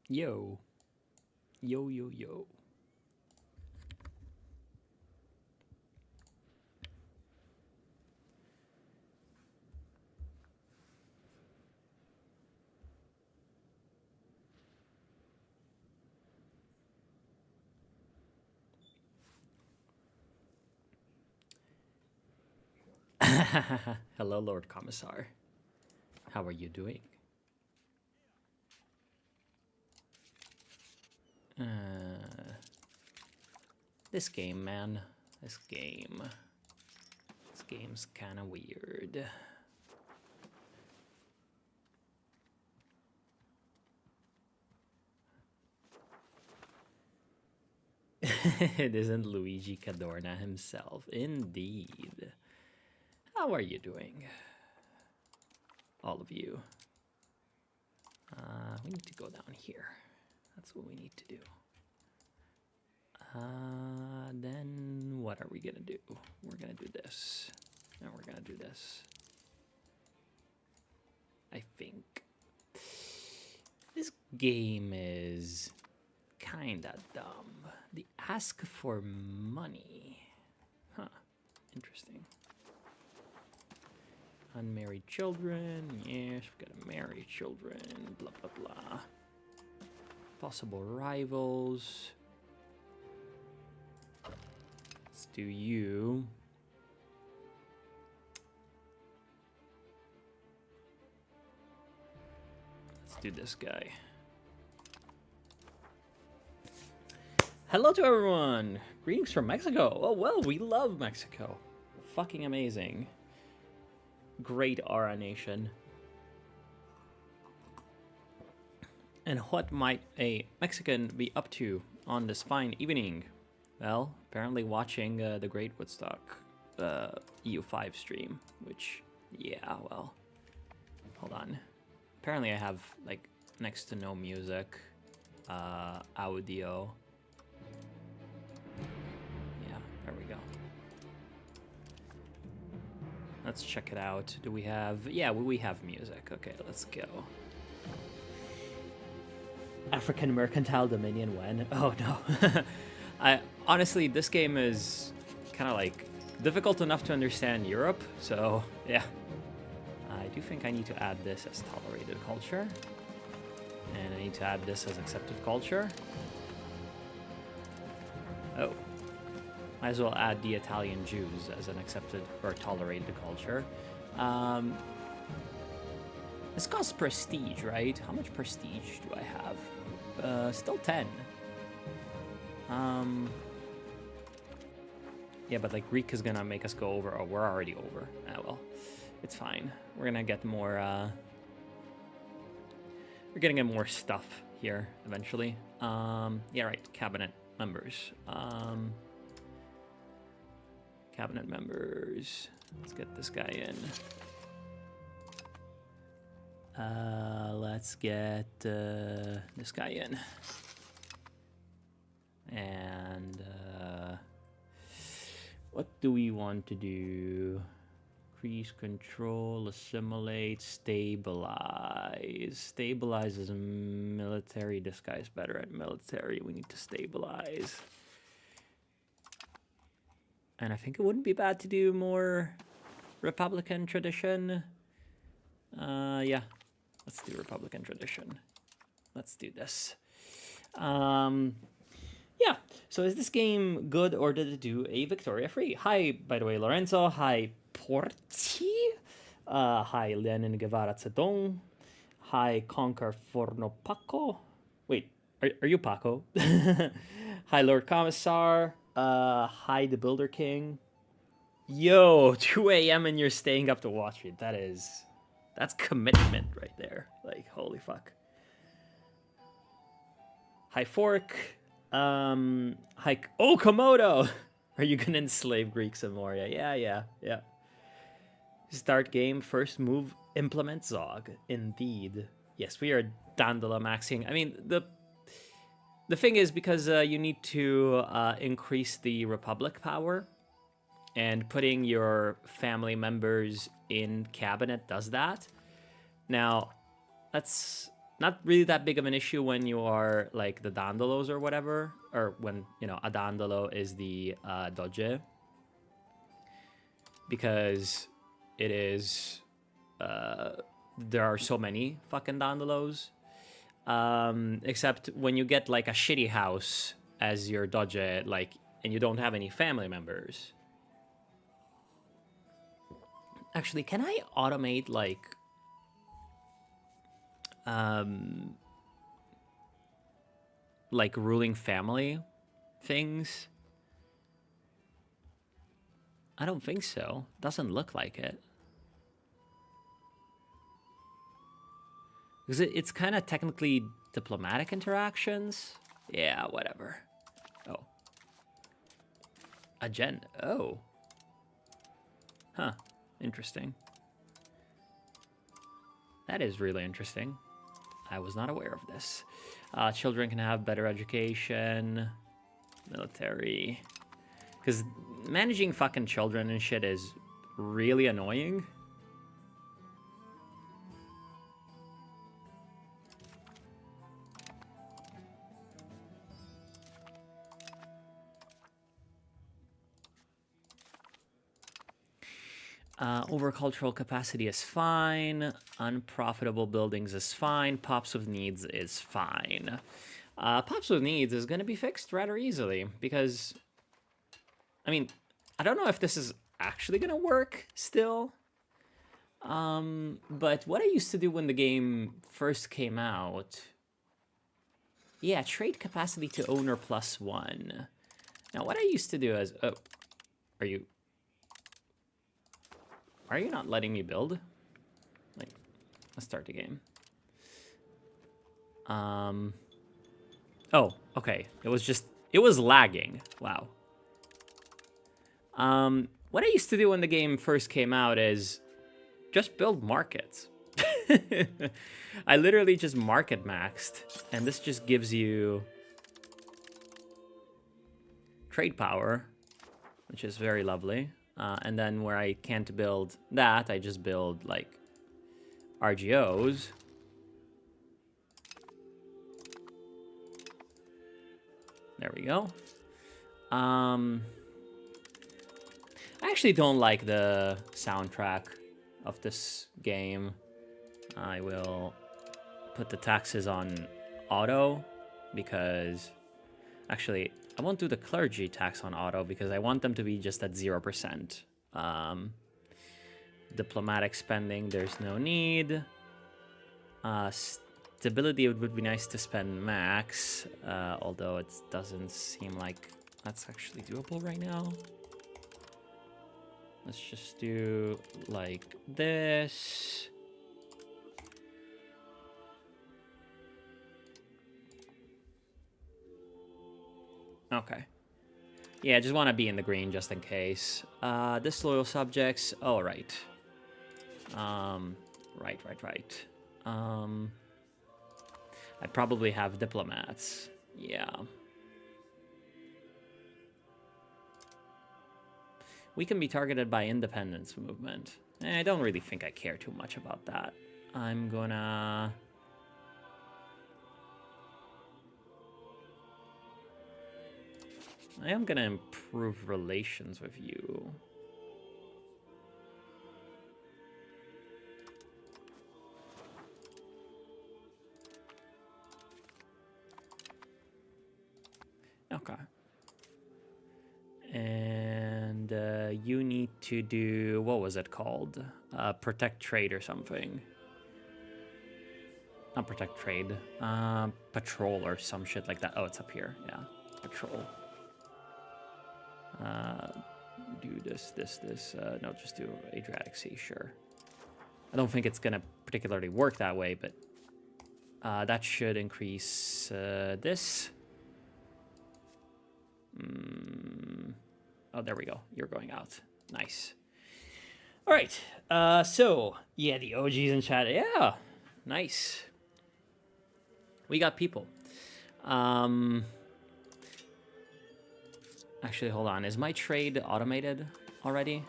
Yo. Yo, yo, yo. Hello, Lord Commissar. How are you doing? This game, man. This game's kind of weird. It isn't Luigi Cadorna himself. Indeed. How are you doing? All of you. We need to go down here. That's what we need to do. Then what are we gonna do? We're gonna do this. And we're gonna do this. I think. This game is kinda dumb. They ask for money. Huh. Interesting. Unmarried children. Yes, we gotta marry children. Blah, blah, blah. Possible rivals. Let's do you. Let's do this guy. Hello to everyone. Greetings from Mexico. Oh, well, we love Mexico. Fucking amazing. Great Aura Nation. And what might a Mexican be up to on this fine evening? Well, apparently watching the Great Woodstock EU5 stream, which, yeah, well, hold on. Apparently I have, like, next to no music, audio. Yeah, there we go. Let's check it out. Do we have... Yeah, we have music. Okay, let's go. African Mercantile Dominion when? Oh, no. Honestly, this game is kind of, like, difficult enough to understand Europe, so, yeah. I do think I need to add this as tolerated culture. And I need to add this as accepted culture. Oh. Might as well add the Italian Jews as an accepted or tolerated culture. This costs prestige, right? How much prestige do I have? Still 10. Yeah, but like Greek is gonna make us go over, or we're already over. Ah, well, it's fine. We're gonna get more, we're getting more stuff here eventually. Yeah, right, cabinet members. Cabinet members. Let's get this guy in. Let's get this guy in. And what do we want to do? Increase control, assimilate, stabilize. Stabilize is military. This guy's better at military. We need to stabilize. And I think it wouldn't be bad to do more Republican tradition. Yeah, let's do Republican tradition. Let's do this. Yeah, so is this game good or did it do a Victoria free? Hi, by the way, Lorenzo. Hi, Porti. Hi, Lenin Guevara Zedong. Hi, Conquer Forno Paco. Wait, are you Paco? Hi, Lord Commissar. Hi, the Builder King. Yo, 2 a.m. and you're staying up to watch it. That's commitment right there. Like, holy fuck. Hi, Fork. Hi, oh, Komodo! Are you gonna enslave Greeks and Moria? Yeah. Start game, first move, implement Zog. Indeed. Yes, we are Dandala-maxing. I mean, the thing is, because you need to increase the Republic power, and putting your family members in cabinet does that. Now, that's not really that big of an issue when you are like the Dandalos or whatever, or when, you know, a Dandalo is the Doge, because it is, there are so many fucking Dandalos. Except when you get like a shitty house as your Doge, like, and you don't have any family members. Actually, can I automate like ruling family things? I don't think so. Doesn't look like it. Because it's kind of technically diplomatic interactions. Yeah, whatever. Oh. Oh. Huh. Interesting. That is really interesting. I was not aware of this. Children can have better education. Military. Because managing fucking children and shit is really annoying. Overcultural capacity is fine. Unprofitable buildings is fine. Pops with needs is fine. Pops with needs is going to be fixed rather easily because, I mean, I don't know if this is actually going to work still. But what I used to do when the game first came out, yeah, trade capacity to owner +1. Now, what I used to do is, oh, are you not letting me build? Like, let's start the game. Oh, okay. It was lagging. Wow. What I used to do when the game first came out is just build markets. I literally just market maxed, and this just gives you trade power, which is very lovely. And then where I can't build that, I just build, like, RGOs. There we go. I actually don't like the soundtrack of this game. I will put the taxes on auto because... Actually, I won't do the clergy tax on auto because I want them to be just at 0%. Diplomatic spending, there's no need. Stability, it would be nice to spend max, although it doesn't seem like that's actually doable right now. Let's just do like this. Okay. Yeah, I just want to be in the green just in case. Disloyal subjects. Oh, right. Right. I probably have diplomats. Yeah. We can be targeted by independence movement. I don't really think I care too much about that. I'm gonna... I am gonna improve relations with you. Okay. And you need to do, what was it called? Protect trade or something. Not protect trade. Patrol or some shit like that. Oh, it's up here. Yeah, patrol. Do this. No, just do Adriatic Sea, sure. I don't think it's gonna particularly work that way, but that should increase this. Oh, there we go. You're going out. Nice. All right. So, yeah, the OGs in chat. Yeah, nice. We got people. Actually, hold on. Is my trade automated already?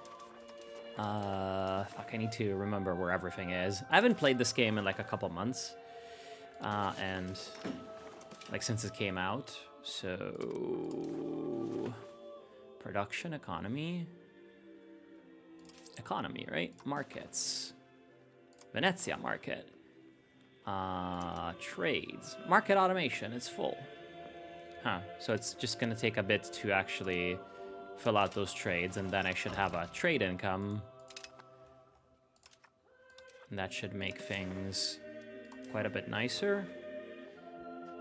Fuck, I need to remember where everything is. I haven't played this game in like a couple months. And like since it came out, so production, economy, right? Markets, Venezia market, trades, market automation. It's full. Huh. So it's just gonna take a bit to actually fill out those trades, and then I should have a trade income. And that should make things quite a bit nicer.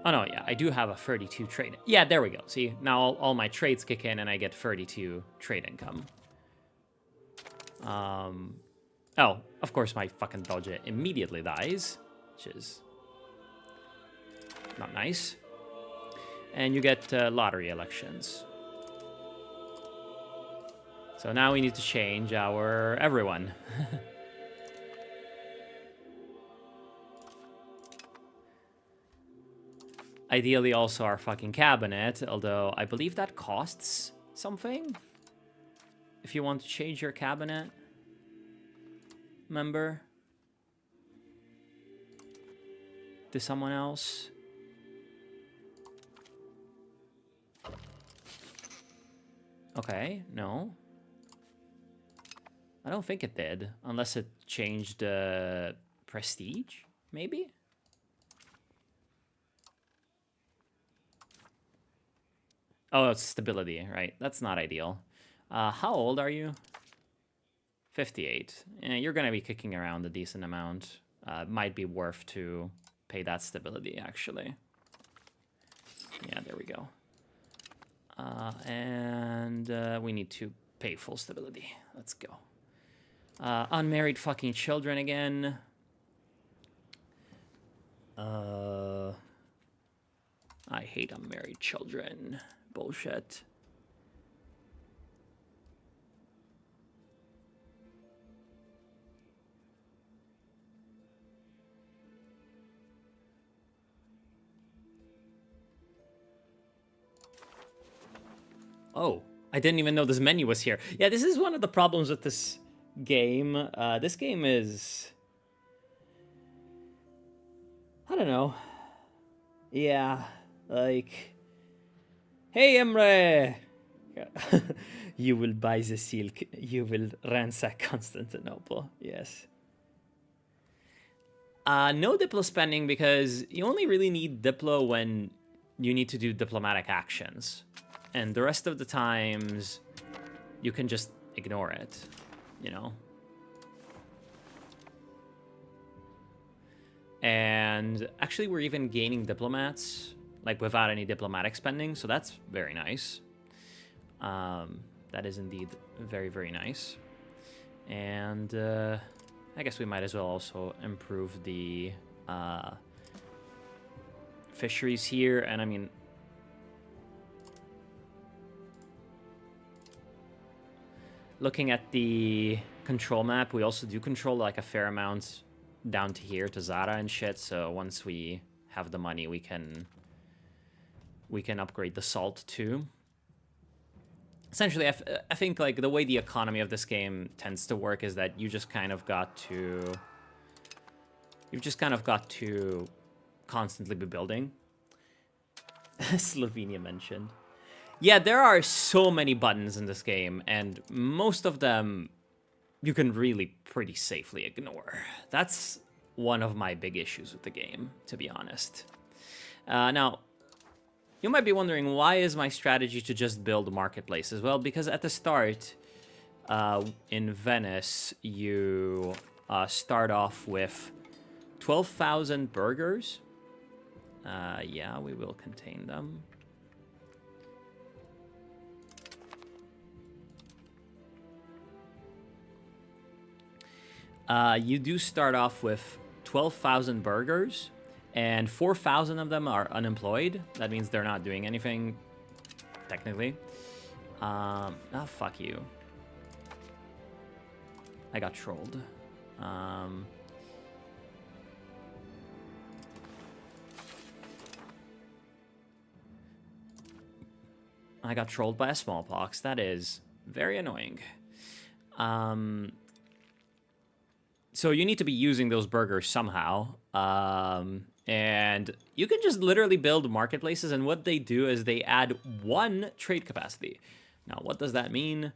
Oh no, yeah, I do have a 32 trade. Yeah, there we go. See, now all my trades kick in and I get 32 trade income. Oh, of course my fucking budget immediately dies, which is not nice. And you get lottery elections. So now we need to change our everyone. Ideally also our fucking cabinet, although I believe that costs something. If you want to change your cabinet member to someone else. Okay, no. I don't think it did, unless it changed prestige, maybe? Oh, it's stability, right? That's not ideal. How old are you? 58. You're going to be kicking around a decent amount. Might be worth to pay that stability, actually. Yeah, there we go. And we need to pay full stability. Let's go. Unmarried fucking children again. I hate unmarried children. Bullshit. Oh, I didn't even know this menu was here. Yeah, this is one of the problems with this game. This game is... I don't know. Yeah, like... Hey, Emre! You will buy the silk. You will ransack Constantinople. Yes. No Diplo spending because you only really need Diplo when you need to do diplomatic actions. And the rest of the times, you can just ignore it, you know? And actually, we're even gaining diplomats, like without any diplomatic spending, so that's very nice. That is indeed very, very nice. And I guess we might as well also improve the fisheries here. And I mean, looking at the control map, we also do control like a fair amount down to here to Zara and shit. So once we have the money, we can upgrade the salt too. Essentially, I think like the way the economy of this game tends to work is that you just kind of got to... You've just kind of got to constantly be building. Slovenia mentioned. Yeah, there are so many buttons in this game, and most of them you can really pretty safely ignore. That's one of my big issues with the game, to be honest. Now, you might be wondering, why is my strategy to just build marketplaces? Well, because at the start, in Venice, you start off with 12,000 burgers. Yeah, we will contain them. You do start off with 12,000 burgers, and 4,000 of them are unemployed. That means they're not doing anything, technically. Fuck you. I got trolled. I got trolled by a smallpox. That is very annoying. So you need to be using those burgers somehow. And you can just literally build marketplaces, and what they do is they add 1 trade capacity. Now, what does that mean?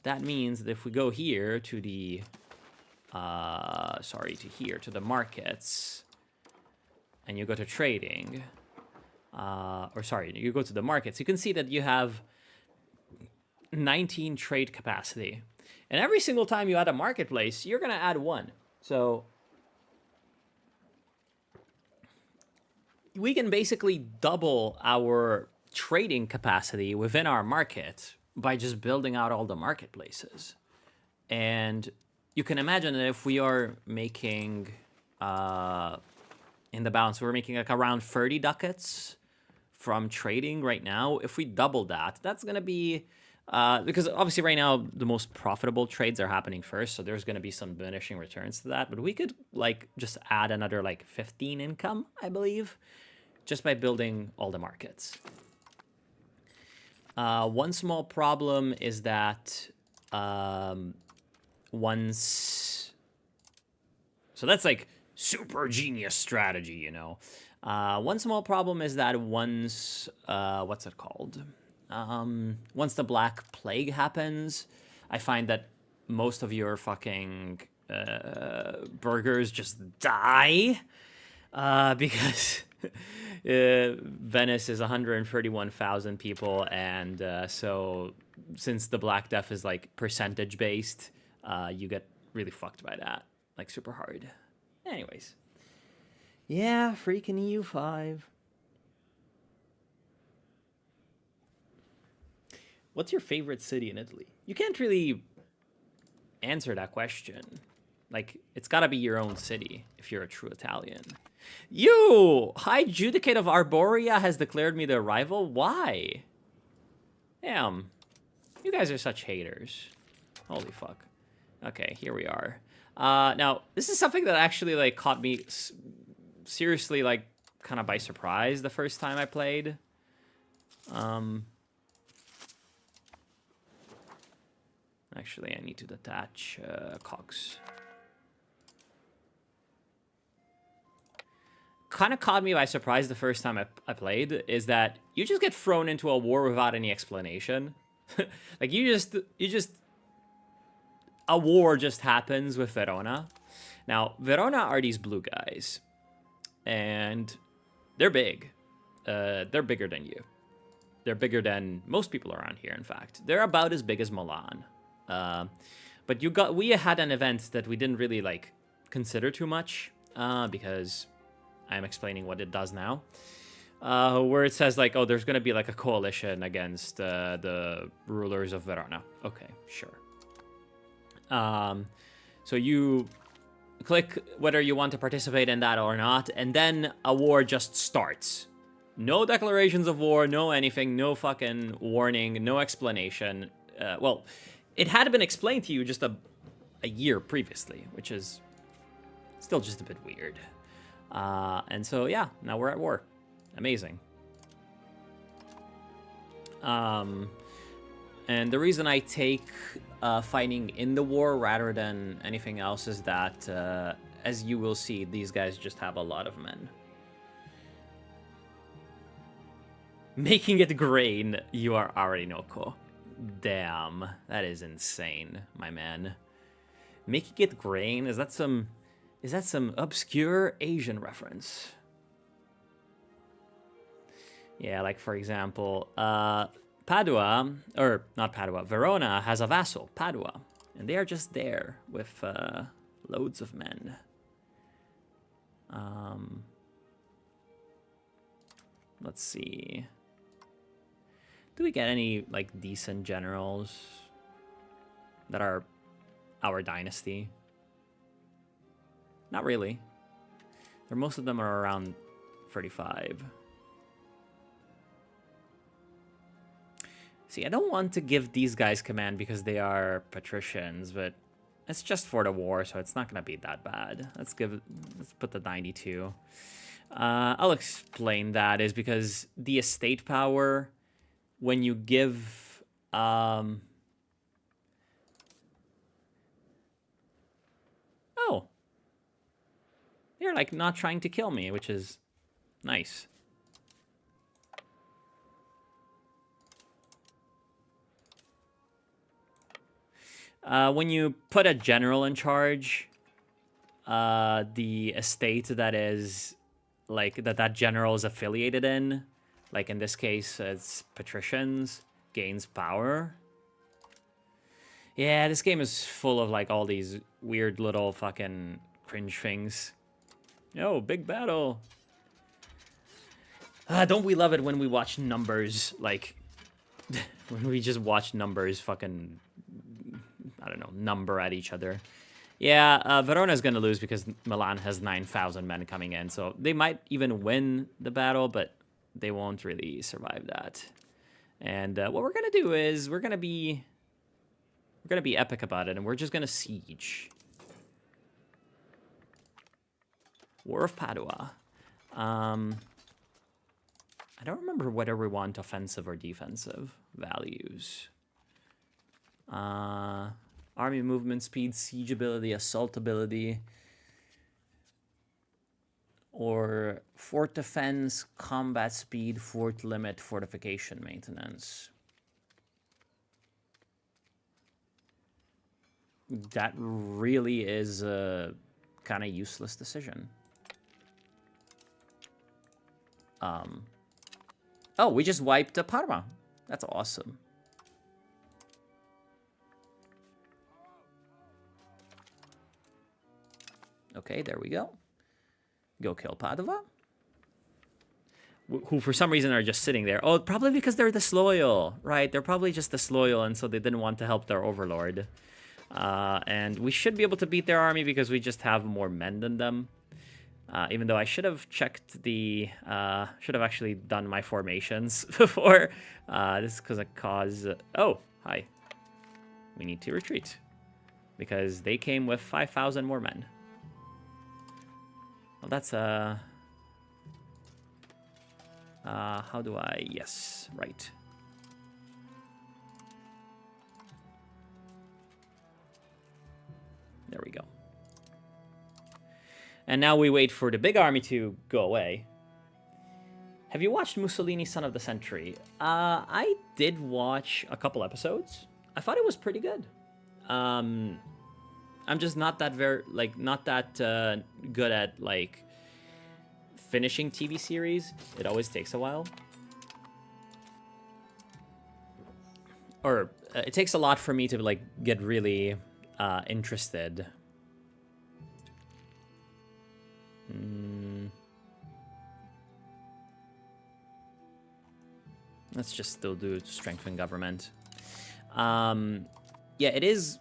That means that if we go here to the, to the markets, and you go to trading, you go to the markets, you can see that you have 19 trade capacity. And every single time you add a marketplace, you're going to add 1. So we can basically double our trading capacity within our market by just building out all the marketplaces. And you can imagine that if we are making, in the balance, we're making like around 30 ducats from trading right now. If we double that, that's going to be, because obviously right now the most profitable trades are happening first, so there's going to be some diminishing returns to that. But we could like just add another like 15 income, I believe, just by building all the markets. One small problem is that once... So that's like super genius strategy, you know. One small problem is that once... what's it called? Once the Black Plague happens, I find that most of your fucking burgers just die. Because Venice is 131,000 people, and so since the Black Death is like percentage based, you get really fucked by that, like super hard. Anyways, yeah, freaking EU5. What's your favorite city in Italy? You can't really answer that question. Like, it's gotta be your own city if you're a true Italian. You! High Judicate of Arborea has declared me the rival? Why? Damn. You guys are such haters. Holy fuck. Okay, here we are. Now, this is something that actually, like, caught me seriously, like, kind of by surprise the first time I played. Actually, I need to detach cogs. Kind of caught me by surprise the first time I played is that you just get thrown into a war without any explanation. Like, you just... A war just happens with Verona. Now, Verona are these blue guys. And they're big. They're bigger than you. They're bigger than most people around here, in fact. They're about as big as Milan. But we had an event that we didn't really, like, consider too much. Because I'm explaining what it does now. Where it says, like, oh, there's going to be, like, a coalition against the rulers of Verona. Okay, sure. So you click whether you want to participate in that or not, and then a war just starts. No declarations of war, no anything, no fucking warning, no explanation. Well, it had been explained to you just a year previously, which is still just a bit weird. And so, yeah, now we're at war. Amazing. And the reason I take fighting in the war rather than anything else is that, as you will see, these guys just have a lot of men. Making it grain, you are Arinoko. Damn, that is insane, my man. Making it grain, is that some obscure Asian reference? Yeah, like for example, Padua, or not Padua, Verona has a vassal, Padua, and they are just there with loads of men. Let's see. Do we get any, like, decent generals that are our dynasty? Not really. Most of them are around 35. See, I don't want to give these guys command because they are patricians, but it's just for the war, so it's not going to be that bad. Let's put the 92. I'll explain that is because the estate power, when you give... Oh. You're, like, not trying to kill me, which is Nice. When you put a general in charge, the estate that is, like, that general is affiliated in, like in this case, it's patricians, gains power. Yeah, this game is full of, like, all these weird little fucking cringe things. Yo, big battle. Don't we love it when we watch numbers, like, when we just watch numbers fucking, I don't know, number at each other. Yeah, Verona's going to lose because Milan has 9,000 men coming in, so they might even win the battle, but they won't really survive that. And what we're going to do is we're going to be epic about it, and we're just going to siege. War of Padua. I don't remember whether we want offensive or defensive values. Army movement speed, siege ability, assault ability, or fort defense, combat speed, fort limit, fortification maintenance. That really is a kind of useless decision. Oh, we just wiped Parma. That's awesome. Okay, there we go. Go kill Padova. Who for some reason are just sitting there. Oh, probably because they're disloyal, right? They're probably just disloyal, and so they didn't want to help their overlord. And we should be able to beat their army because we just have more men than them. Even though I should have checked the... should have actually done my formations before. This is because of cause... oh, hi. We need to retreat. Because they came with 5,000 more men. Well, that's... how do I... yes, right. There we go. And now we wait for the big army to go away. Have you watched Mussolini, Son of the Century? I did watch a couple episodes. I thought it was pretty good. I'm just not that good at, like, finishing TV series. It always takes a while. Or it takes a lot for me to, like, get really interested. Let's just still do strengthen government. Yeah, it is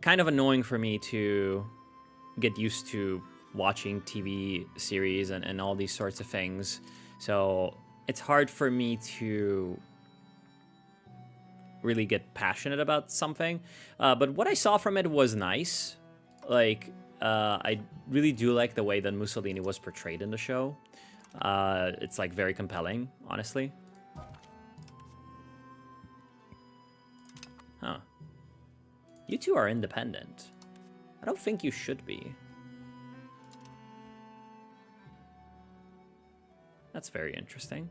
kind of annoying for me to get used to watching TV series and all these sorts of things. So it's hard for me to really get passionate about something. But what I saw from it was nice. Like, I really do like the way that Mussolini was portrayed in the show. It's, like, very compelling, honestly. Huh. You two are independent. I don't think you should be. That's very interesting.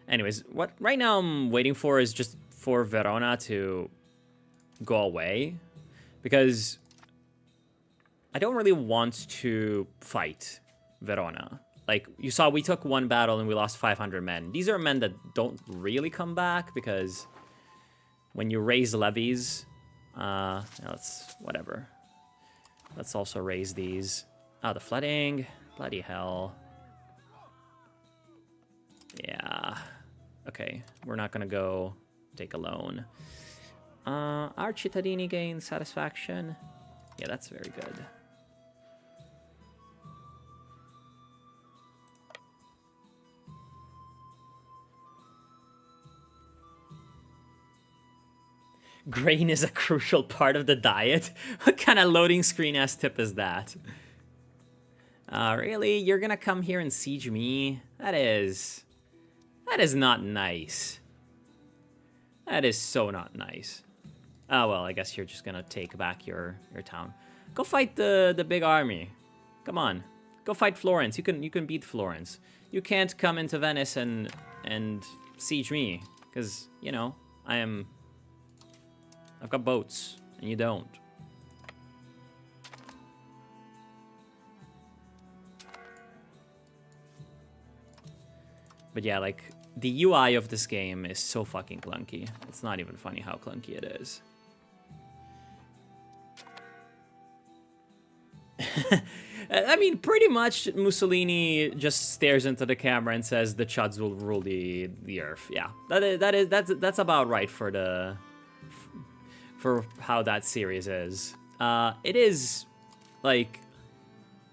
Anyways, what right now I'm waiting for is just for Verona to go away, because I don't really want to fight Verona. Like, you saw, we took one battle and we lost 500 men. These are men that don't really come back, because when you raise levies, let's, whatever. Let's also raise these. Oh, the flooding. Bloody hell. Yeah. Okay, we're not gonna go take a loan. Our cittadini gain satisfaction. Yeah, that's very good. Grain is a crucial part of the diet? What kind of loading screen ass tip is that? Really? You're gonna come here and siege me? That is not nice. That is so not nice. Oh, well, I guess you're just gonna take back your town. Go fight the big army. Come on. Go fight Florence. You can beat Florence. You can't come into Venice and siege me. Because, you know, I've got boats. And you don't. But yeah, like, the UI of this game is so fucking clunky. It's not even funny how clunky it is. I mean, pretty much Mussolini just stares into the camera and says the Chuds will rule the earth. Yeah, that's about right for how that series is. It is, like,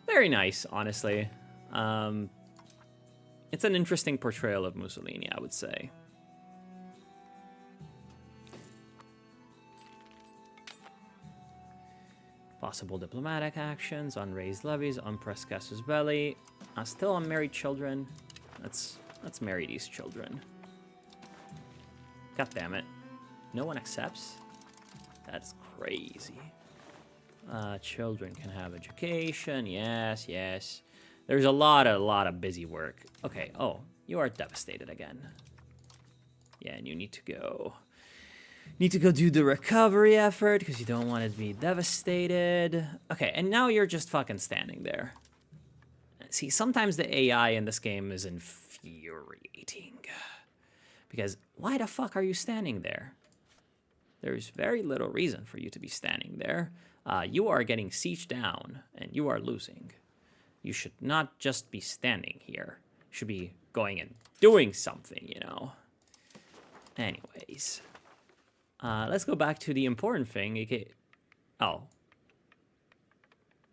very nice, honestly. It's an interesting portrayal of Mussolini, I would say. Possible diplomatic actions, unraised levies, unpressed casus belli. Still unmarried children. Let's marry these children. God damn it. No one accepts? That's crazy. Children can have education. Yes, yes. There's a lot of busy work. Okay, oh, you are devastated again. Yeah, and you need to go do the recovery effort because you don't want it to be devastated. Okay, and now you're just fucking standing there. See, sometimes the AI in this game is infuriating. Because why the fuck are you standing there? There's very little reason for you to be standing there. You are getting sieged down, and you are losing. You should not just be standing here. You should be going and doing something, you know. Anyways. Let's go back to the important thing. Okay. Oh.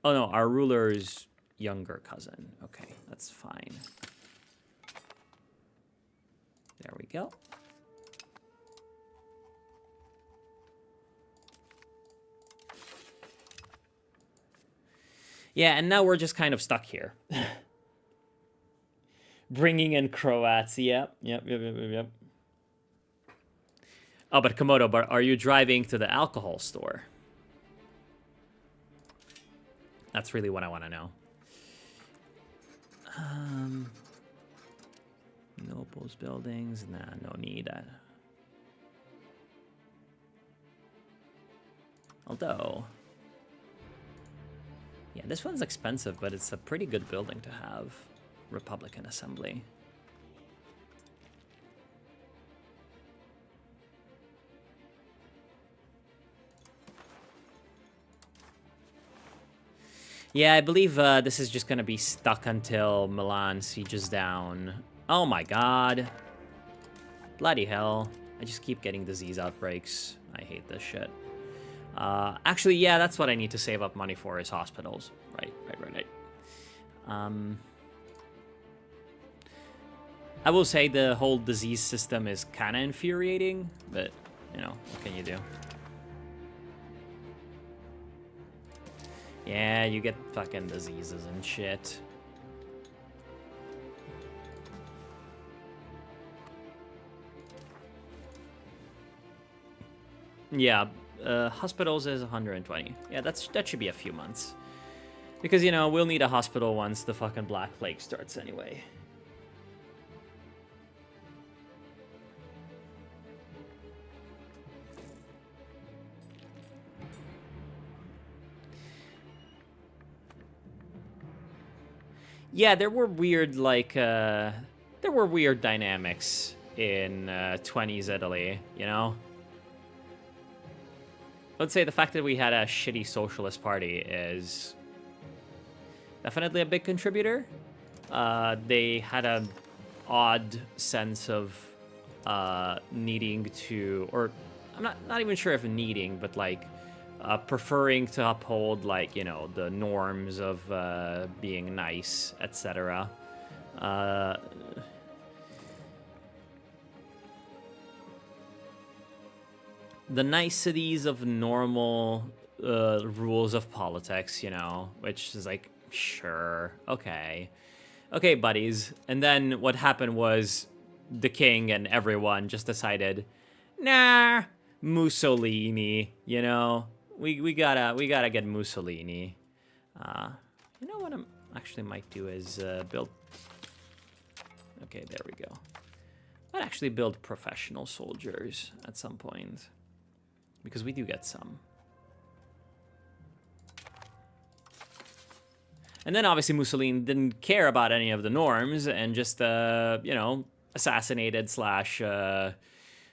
Oh no, our ruler's younger cousin. Okay, that's fine. There we go. Yeah, and now we're just kind of stuck here. Bringing in Croats. Yep. Oh, but Komodo, are you driving to the alcohol store? That's really what I want to know. Nobles buildings. Nah, no need. Although... yeah, this one's expensive, but it's a pretty good building to have. Republican Assembly. Yeah, I believe this is just gonna be stuck until Milan sieges down. Oh my god. Bloody hell. I just keep getting disease outbreaks. I hate this shit. Actually, yeah, that's what I need to save up money for is hospitals. Right. I will say the whole disease system is kind of infuriating, but, you know, what can you do? Yeah, you get fucking diseases and shit. Yeah, hospitals is 120. Yeah, that should be a few months. Because, you know, we'll need a hospital once the fucking Black Plague starts anyway. Yeah, there were weird, like, there were weird dynamics in 20s Italy, you know? I would say the fact that we had a shitty socialist party is definitely a big contributor. They had an odd sense of needing to, or I'm not even sure if needing, but like preferring to uphold, like, you know, the norms of being nice, etc. The niceties of normal rules of politics, you know, which is like, sure, okay, buddies. And then what happened was the king and everyone just decided, nah, Mussolini, you know? We gotta get Mussolini. You know what I'm actually might do is build... Okay, there we go. I'd actually build professional soldiers at some point. Because we do get some. And then obviously Mussolini didn't care about any of the norms and just, you know, assassinated slash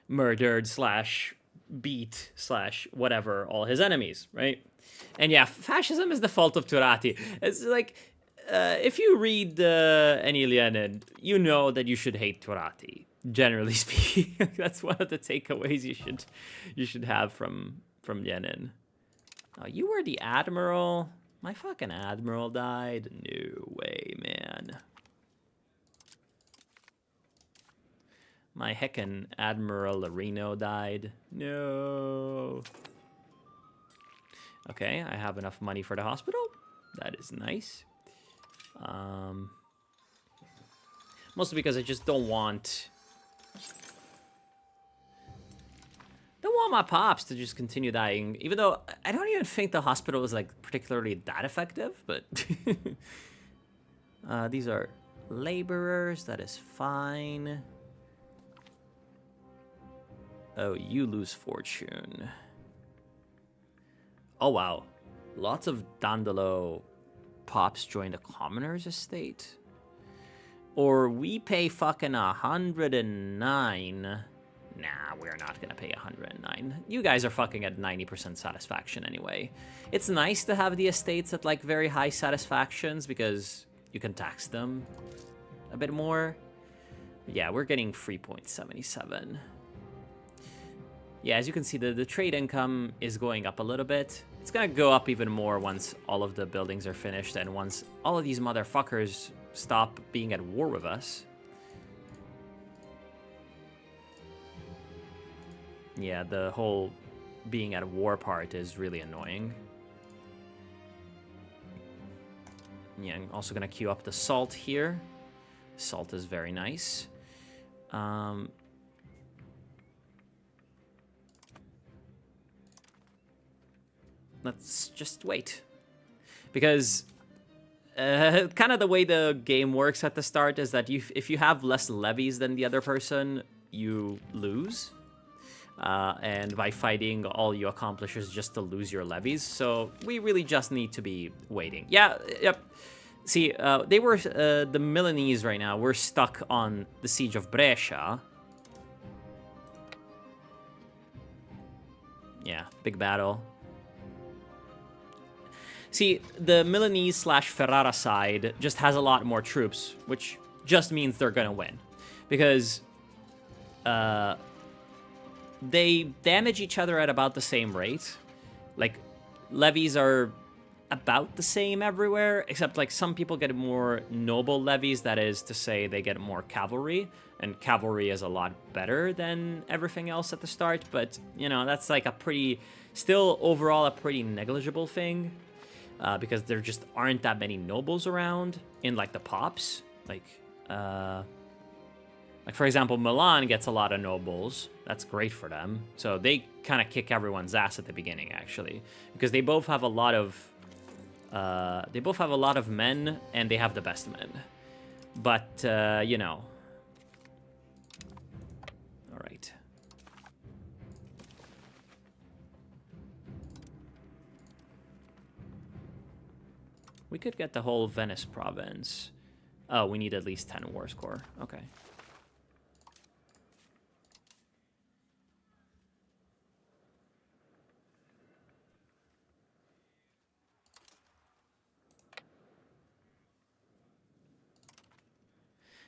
murdered slash beat slash whatever all his enemies, right? And yeah, fascism is the fault of Turati. It's like, if you read any Lenin, you know that you should hate Turati. Generally speaking, that's one of the takeaways you should have from Lenin. Oh, you were the admiral. My fucking admiral died. No way, man. My heckin' Admiral Larino died. No. Okay, I have enough money for the hospital. That is nice. Mostly because I just don't want my pops to just continue dying, even though I don't even think the hospital is like particularly that effective, but these are laborers, that is fine. Oh, you lose fortune. Oh wow, lots of Dandolo pops join the commoner's estate. Or we pay fucking 109. Nah, we're not gonna pay 109. You guys are fucking at 90% satisfaction anyway. It's nice to have the estates at like very high satisfactions because you can tax them a bit more. Yeah, we're getting 3.77. Yeah, as you can see, the trade income is going up a little bit. It's gonna go up even more once all of the buildings are finished and once all of these motherfuckers stop being at war with us. Yeah, the whole being at war part is really annoying. Yeah, I'm also gonna queue up the salt here. Salt is very nice. Let's just wait. Because kind of the way the game works at the start is that if you have less levies than the other person, you lose. And by fighting, all you accomplish is just to lose your levies. So we really just need to be waiting. Yeah, yep. See, they were, the Milanese right now, we're stuck on the siege of Brescia. Yeah, big battle. See, the Milanese slash Ferrara side just has a lot more troops, which just means they're gonna win. Because, they damage each other at about the same rate. Like, levies are about the same everywhere, except like some people get more noble levies, that is to say they get more cavalry, and cavalry is a lot better than everything else at the start, but, you know, that's like a pretty, still overall a pretty negligible thing, because there just aren't that many nobles around in like the pops. Like for example, Milan gets a lot of nobles. That's great for them. So they kind of kick everyone's ass at the beginning, actually, because they both have a lot of men, and they have the best men. But you know. All right. We could get the whole Venice province. Oh, we need at least 10 war score. Okay.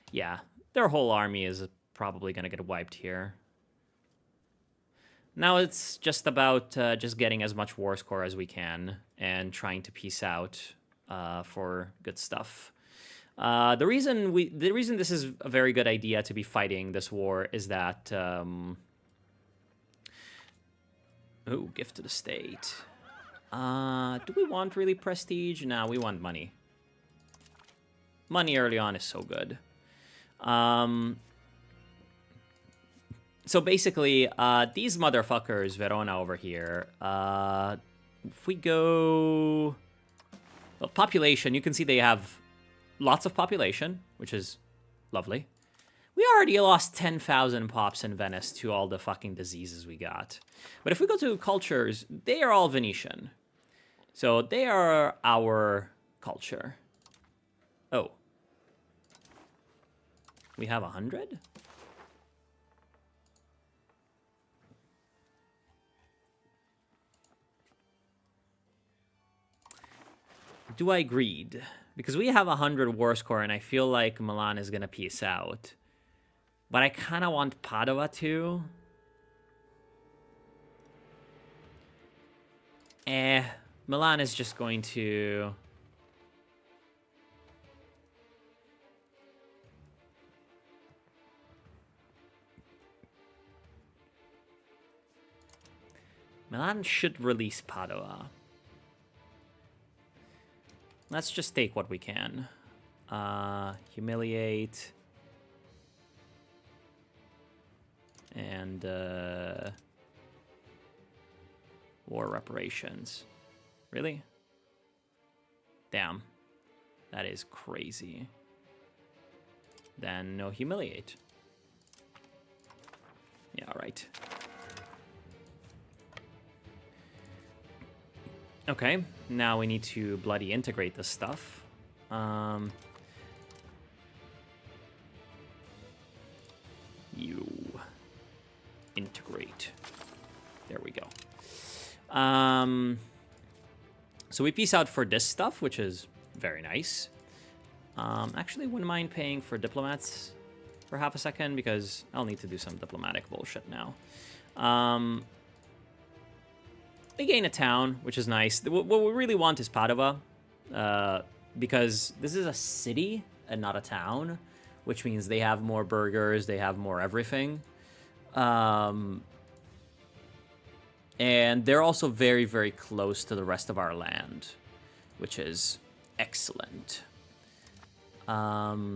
Yeah, their whole army is probably going to get wiped here. Now it's just about just getting as much war score as we can and trying to peace out for good stuff. The reason this is a very good idea to be fighting this war is that ooh, gift to the state. Do we want really prestige? No, we want money. Money early on is so good. So basically, these motherfuckers, Verona over here, if we go... Well, population, you can see they have lots of population, which is lovely. We already lost 10,000 pops in Venice to all the fucking diseases we got. But if we go to cultures, they are all Venetian. So they are our culture. Oh. We have 100? Do I greed? Because we have 100 war score, and I feel like Milan is gonna peace out. But I kind of want Padua too. Milan is just going to... Milan should release Padua. Let's just take what we can. Humiliate. And war reparations. Really? Damn. That is crazy. Then no humiliate. Yeah, all right. Okay, now we need to bloody integrate this stuff. You integrate. There we go. So we peace out for this stuff, which is very nice. Actually, wouldn't mind paying for diplomats for half a second because I'll need to do some diplomatic bullshit now. We gain a town, which is nice. What we really want is Padua, because this is a city and not a town, which means they have more burgers, they have more everything. And they're also very, very close to the rest of our land, which is excellent. Yeah,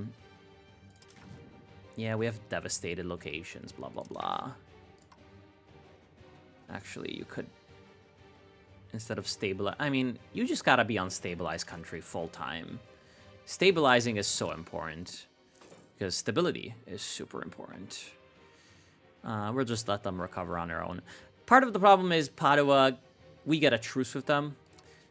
we have devastated locations, blah, blah, blah. Actually, you could... Instead of stabilize, I mean, you just gotta be on stabilized country full time. Stabilizing is so important because stability is super important. We'll just let them recover on their own. Part of the problem is Padua, we get a truce with them,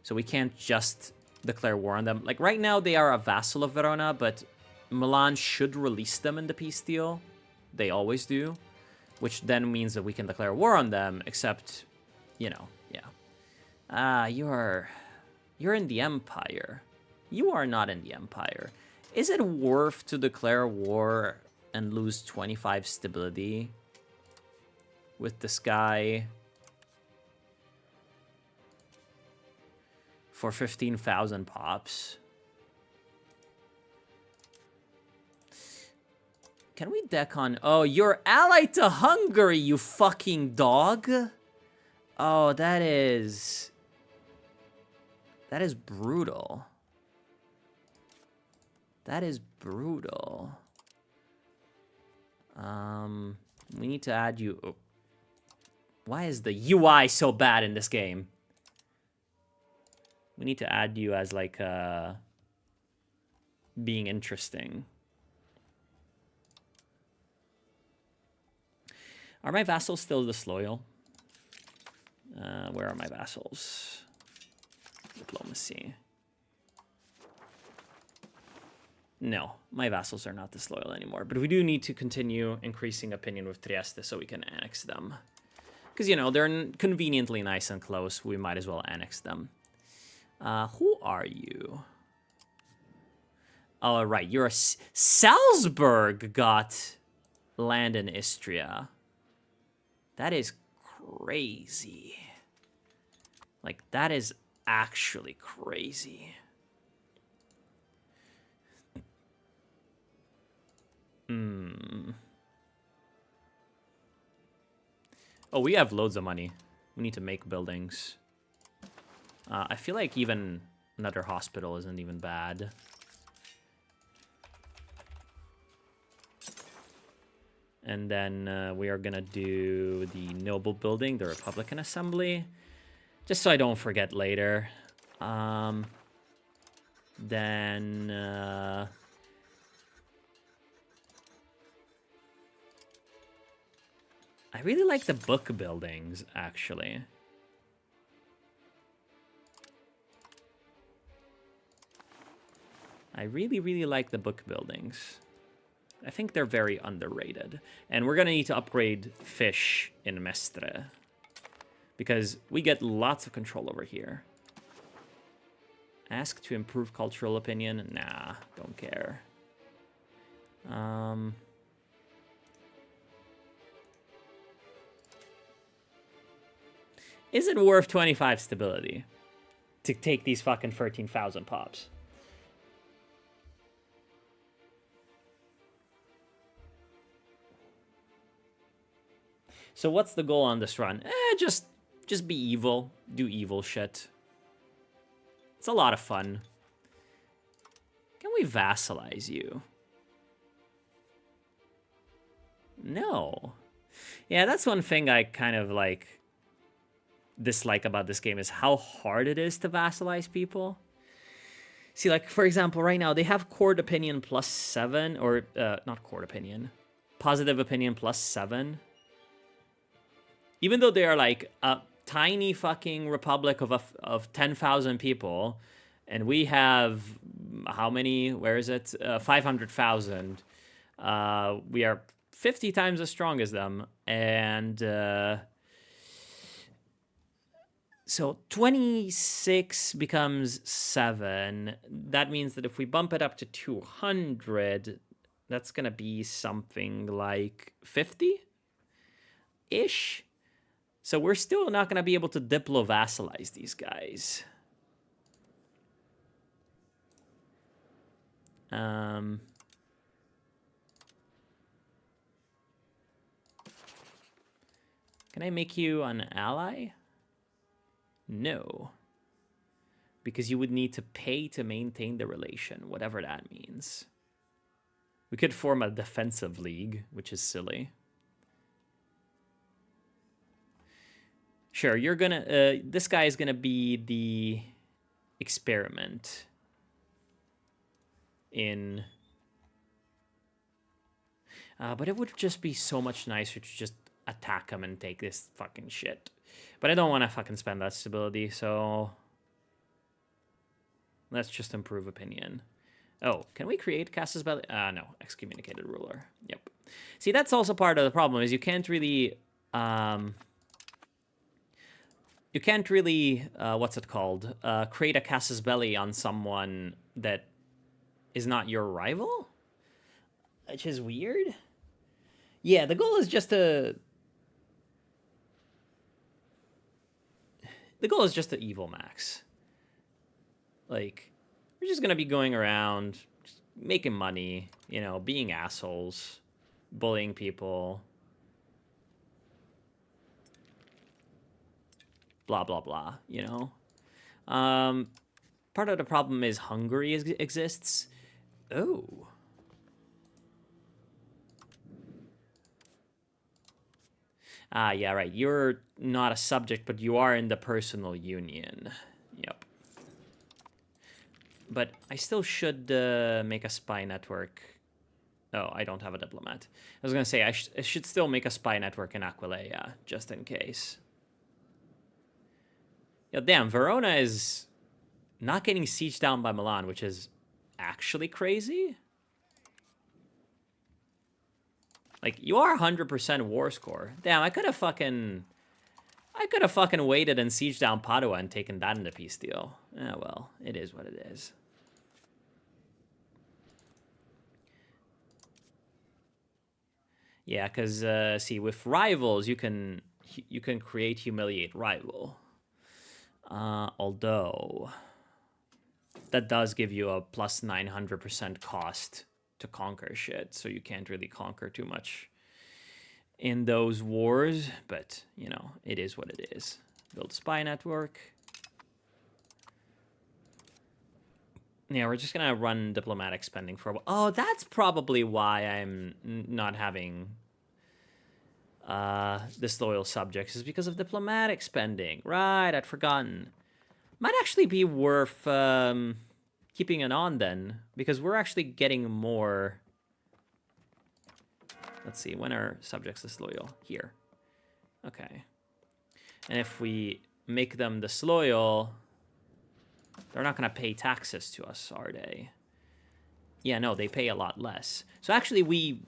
so we can't just declare war on them. Like right now, they are a vassal of Verona, but Milan should release them in the peace deal. They always do, which then means that we can declare war on them. Except, you know, yeah. You're in the Empire. You are not in the Empire. Is it worth to declare war and lose 25 stability with this guy for 15,000 pops? Can we deck on... Oh, you're allied to Hungary, you fucking dog. Oh, that is brutal. That is brutal. We need to add you... Oh. Why is the UI so bad in this game? We need to add you as, like, being interesting. Are my vassals still disloyal? Where are my vassals? Diplomacy. No, my vassals are not disloyal anymore. But we do need to continue increasing opinion with Trieste so we can annex them. Because, you know, they're conveniently nice and close. We might as well annex them. Who are you? Oh, right. You're a... Salzburg got land in Istria. That is crazy. Like, that is actually crazy. Oh, we have loads of money. We need to make buildings. I feel like even another hospital isn't even bad. And then we are going to do the Noble Building, the Republican Assembly. Just so I don't forget later. Then... I really like the book buildings, actually. I really, really like the book buildings. I think they're very underrated. And we're going to need to upgrade fish in Mestre. Because we get lots of control over here. Ask to improve cultural opinion? Nah, don't care. Is it worth 25 stability to take these fucking 13,000 pops? So what's the goal on this run? Just be evil. Do evil shit. It's a lot of fun. Can we vassalize you? No. Yeah, that's one thing I kind of like dislike about this game is how hard it is to vassalize people. See, like, for example, right now they have court opinion +7, or not court opinion, positive opinion +7. Even though they are like a tiny fucking republic of 10,000 people, and we have how many? Where is it? 500,000. We are 50 times as strong as them, and so 26 becomes 7. That means that if we bump it up to 200, that's gonna be something like 50-ish. So we're still not going to be able to diplo-vassalize these guys. Can I make you an ally? No. Because you would need to pay to maintain the relation, whatever that means. We could form a defensive league, which is silly. Sure, you're gonna... this guy is gonna be the experiment in... but it would just be so much nicer to just attack him and take this fucking shit. But I don't want to fucking spend that stability, so... let's just improve opinion. Oh, can we create Cassus Belli? No, excommunicated ruler. Yep. See, that's also part of the problem, is you can't really... you can't really, what's it called? Create a Casus Belli on someone that is not your rival? Which is weird. Yeah, the goal is just to... the goal is just to evil max. Like, we're just gonna be going around, just making money, you know, being assholes, bullying people. Blah, blah, blah, you know? Part of the problem is Hungary exists. Oh. Ah, yeah, right. You're not a subject, but you are in the personal union. Yep. But I still should make a spy network. Oh, I don't have a diplomat. I was going to say, I should still make a spy network in Aquileia, just in case. Yo, damn, Verona is not getting sieged down by Milan, which is actually crazy. Like, you are 100% war score. Damn, I could have fucking waited and sieged down Padua and taken that into peace deal. Ah, well, it is what it is. Yeah, because, see, with rivals, you can create humiliate rival. Although that does give you a plus 900% cost to conquer shit, so you can't really conquer too much in those wars, but, you know, it is what it is. Build spy network. Yeah, we're just gonna run diplomatic spending for a while. Oh, that's probably why I'm not having disloyal subjects is because of diplomatic spending. Right, I'd forgotten. Might actually be worth keeping an on then, because we're actually getting more. Let's see, when are subjects disloyal? Here. Okay. And if we make them disloyal, they're not going to pay taxes to us, are they? Yeah, no, they pay a lot less. So actually we...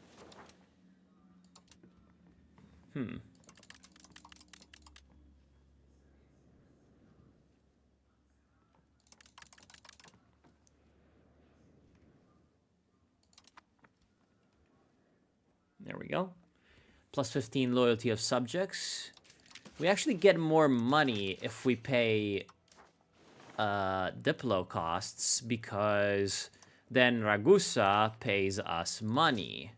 There we go. Plus 15 loyalty of subjects. We actually get more money if we pay Diplo costs, because then Ragusa pays us money.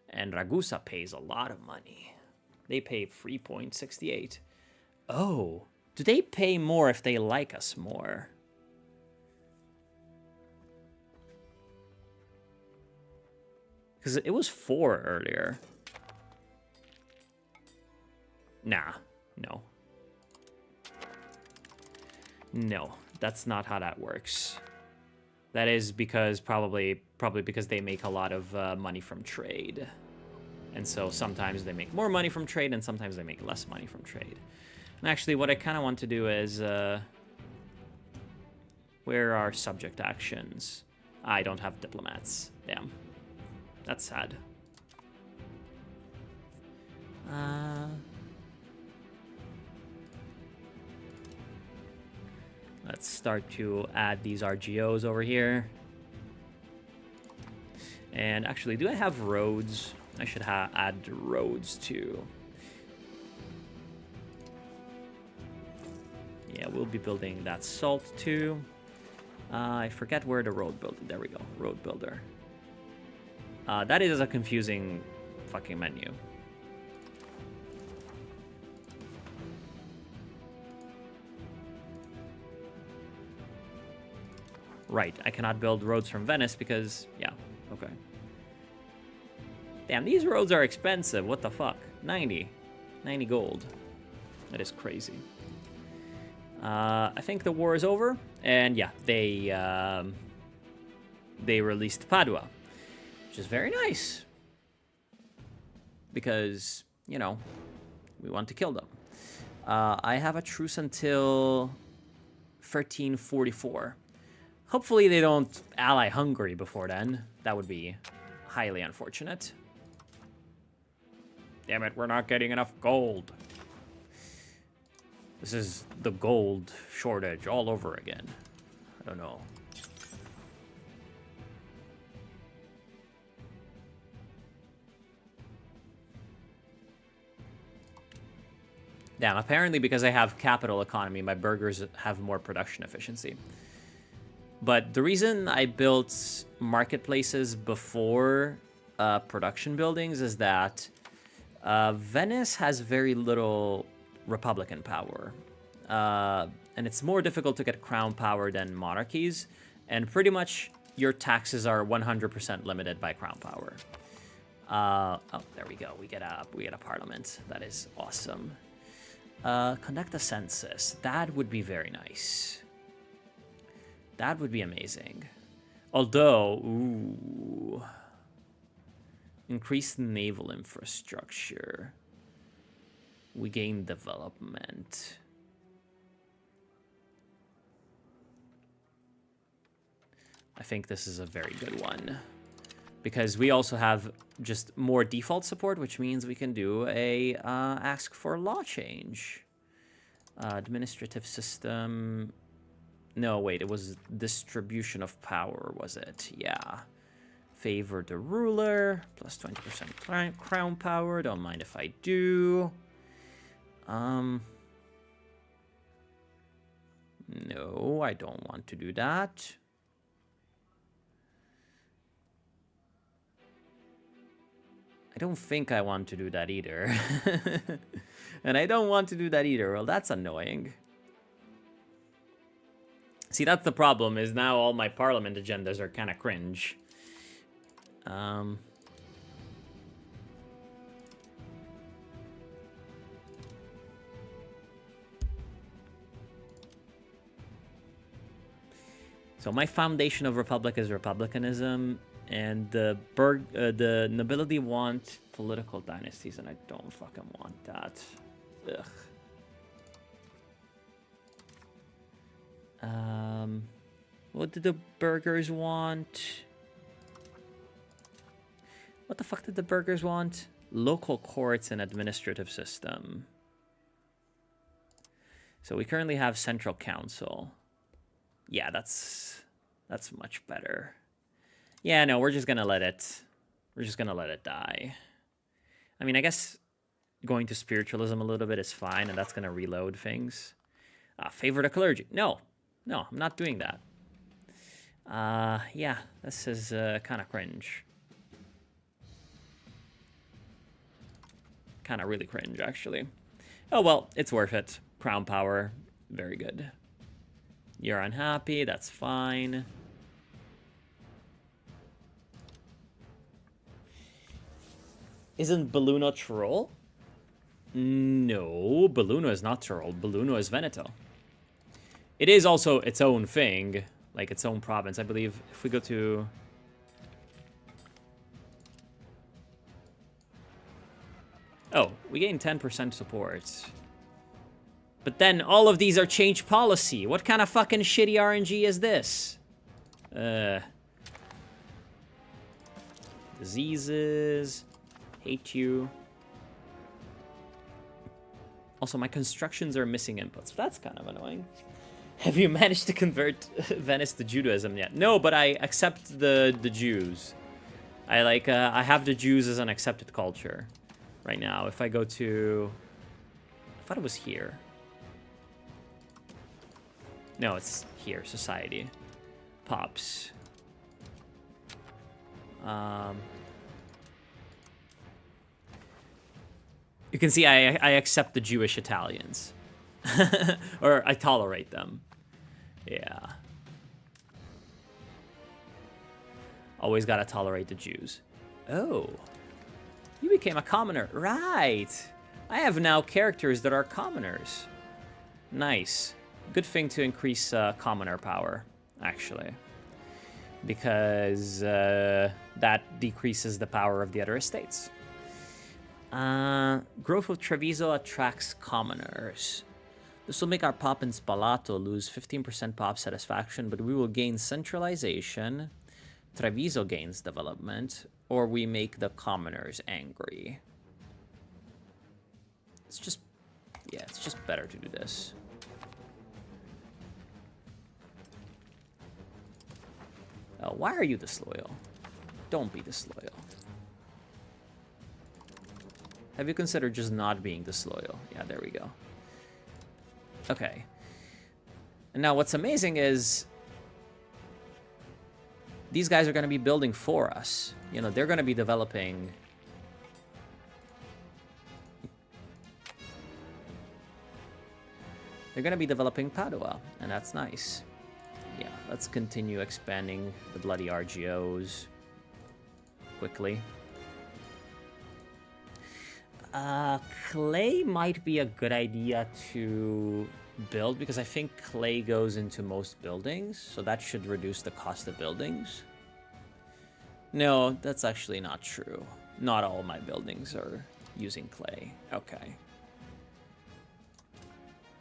And Ragusa pays a lot of money. They pay 3.68. Oh, do they pay more if they like us more? Because it was 4 earlier. Nah, no. No, that's not how that works. That is because probably because they make a lot of money from trade. And so sometimes they make more money from trade and sometimes they make less money from trade. And actually what I kind of want to do is... where are subject actions? I don't have diplomats. Damn. That's sad. Let's start to add these RGOs over here. And actually, do I have roads? I should add roads too. Yeah, we'll be building that salt too. I forget where the road builder. There we go, road builder. That is a confusing fucking menu. Right, I cannot build roads from Venice because, yeah, okay. Damn, these roads are expensive. What the fuck? 90 gold. That is crazy. I think the war is over, and yeah, they released Padua, which is very nice because, you know, we want to kill them. I have a truce until 1344. Hopefully they don't ally Hungary before then. That would be highly unfortunate. Damn it, we're not getting enough gold. This is the gold shortage all over again. I don't know. Damn, apparently because I have capital economy, my burgers have more production efficiency. But the reason I built marketplaces before production buildings is that Venice has very little Republican power. And it's more difficult to get crown power than monarchies. And pretty much your taxes are 100% limited by crown power. Oh, there we go. We get a parliament. That is awesome. Conduct a census. That would be very nice. That would be amazing. Although, ooh. Increase naval infrastructure. We gain development. I think this is a very good one. Because we also have just more default support, which means we can do a ask for law change. Administrative system... No, wait, it was distribution of power, was it? Yeah. Favor the ruler, plus 20% crown power. Don't mind if I do. No, I don't want to do that. I don't think I want to do that either. And I don't want to do that either. Well, that's annoying. See, that's the problem, is now all my parliament agendas are kind of cringe. So my foundation of republic is republicanism, and the nobility want political dynasties, and I don't fucking want that. Ugh. What did the burghers want? What the fuck did the burghers want? Local courts and administrative system. So we currently have central council. Yeah, that's much better. Yeah, no, we're just gonna let it die. I mean, I guess going to spiritualism a little bit is fine, and that's gonna reload things. Favor the clergy. No, I'm not doing that. Yeah, this is kind of cringe. Kind of really cringe, actually. Oh, well, it's worth it. Crown power, very good. You're unhappy, that's fine. Isn't Belluno Tyrol? No, Belluno is not Tyrol. Belluno is Veneto. It is also its own thing, like its own province. I believe if we go to... Oh, we gain 10% support. But then all of these are change policy. What kind of fucking shitty RNG is this? Diseases. Hate you. Also, my constructions are missing inputs. That's kind of annoying. Have you managed to convert Venice to Judaism yet? No, but I accept the Jews. I have the Jews as an accepted culture right now. If I go to... I thought it was here. No, it's here. Society. Pops. You can see I accept the Jewish Italians. Or I tolerate them. Yeah. Always gotta tolerate the Jews. Oh. You became a commoner. Right. I have now characters that are commoners. Nice. Good thing to increase commoner power, actually. Because that decreases the power of the other estates. Growth of Treviso attracts commoners. This will make our pop in Spalato lose 15% pop satisfaction, but we will gain centralization. Treviso gains development, or we make the commoners angry. It's just better to do this. Oh, why are you disloyal? Don't be disloyal. Have you considered just not being disloyal? Yeah, there we go. Okay. And now what's amazing is these guys are going to be building for us. You know, they're going to be developing... They're going to be developing Padua, and that's nice. Yeah, let's continue expanding the bloody RGOs quickly. Clay might be a good idea to build because I think clay goes into most buildings, so that should reduce the cost of buildings. No, that's actually not true. Not all my buildings are using clay. Okay.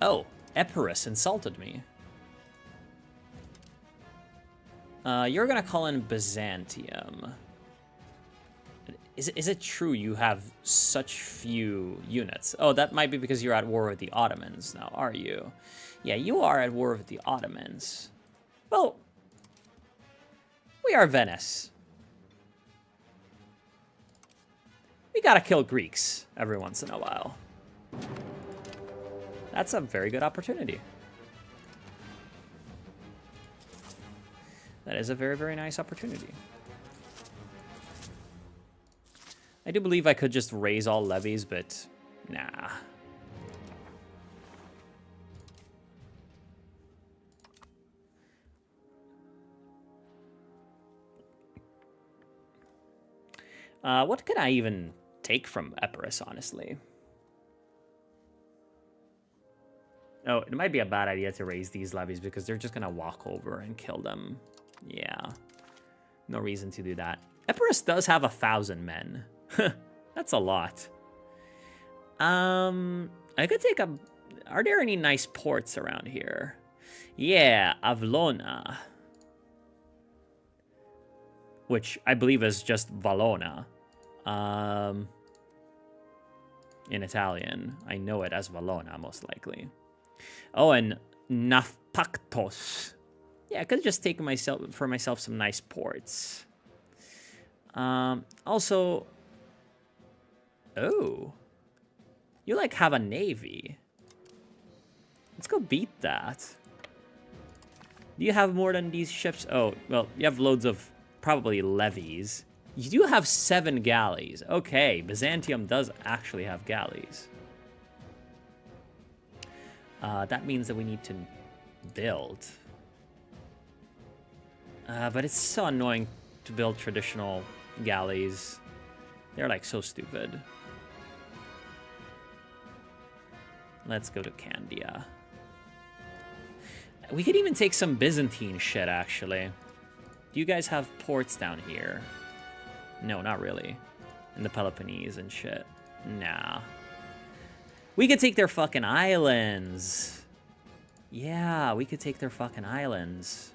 Oh, Epirus insulted me. You're gonna call in Byzantium. Is it true you have such few units? Oh, that might be because you're at war with the Ottomans now, are you? Yeah, you are at war with the Ottomans. Well, we are Venice. We gotta kill Greeks every once in a while. That's a very good opportunity. That is a very, very nice opportunity. I do believe I could just raise all levies, but nah. What can I even take from Epirus, honestly? Oh, it might be a bad idea to raise these levies because they're just gonna walk over and kill them. Yeah. No reason to do that. Epirus does have 1,000 men. That's a lot. I could take a... Are there any nice ports around here? Yeah, Avlona. Which I believe is just Valona. In Italian. I know it as Valona, most likely. Oh, and Nafpaktos. Yeah, I could just take for myself some nice ports. Also... Oh. You, like, have a navy. Let's go beat that. Do you have more than these ships? Oh, well, you have loads of probably levies. You do have 7 galleys. Okay, Byzantium does actually have galleys. That means that we need to build. But it's so annoying to build traditional galleys. They're, like, so stupid. Let's go to Candia. We could even take some Byzantine shit, actually. Do you guys have ports down here? No, not really. In the Peloponnese and shit. Nah. We could take their fucking islands. Yeah, we could take their fucking islands.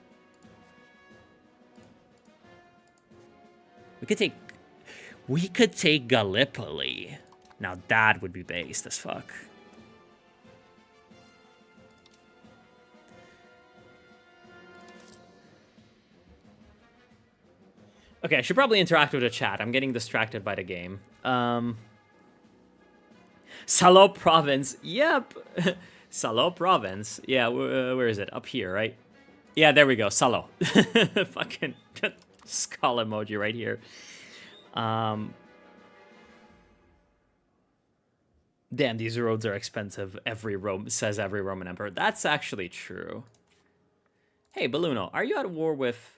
We could take Gallipoli. Now that would be based as fuck. Okay, I should probably interact with the chat. I'm getting distracted by the game. Salo province. Yep. Salo province. Yeah, where is it? Up here, right? Yeah, there we go. Salo. Fucking skull emoji right here. Damn, these roads are expensive. Says every Roman emperor. That's actually true. Hey, Belluno, are you at war with...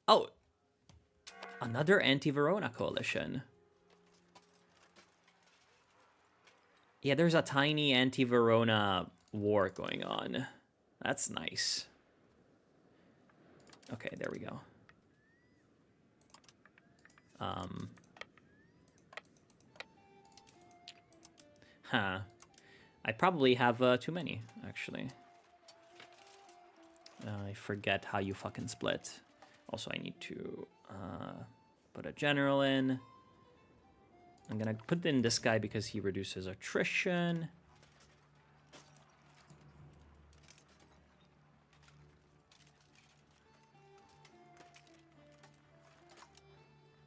Oh... Another anti-Verona coalition. Yeah, there's a tiny anti-Verona war going on. That's nice. Okay, there we go. I probably have too many, actually. I forget how you fucking split. Also, I need to put a general in. I'm gonna put in this guy because he reduces attrition.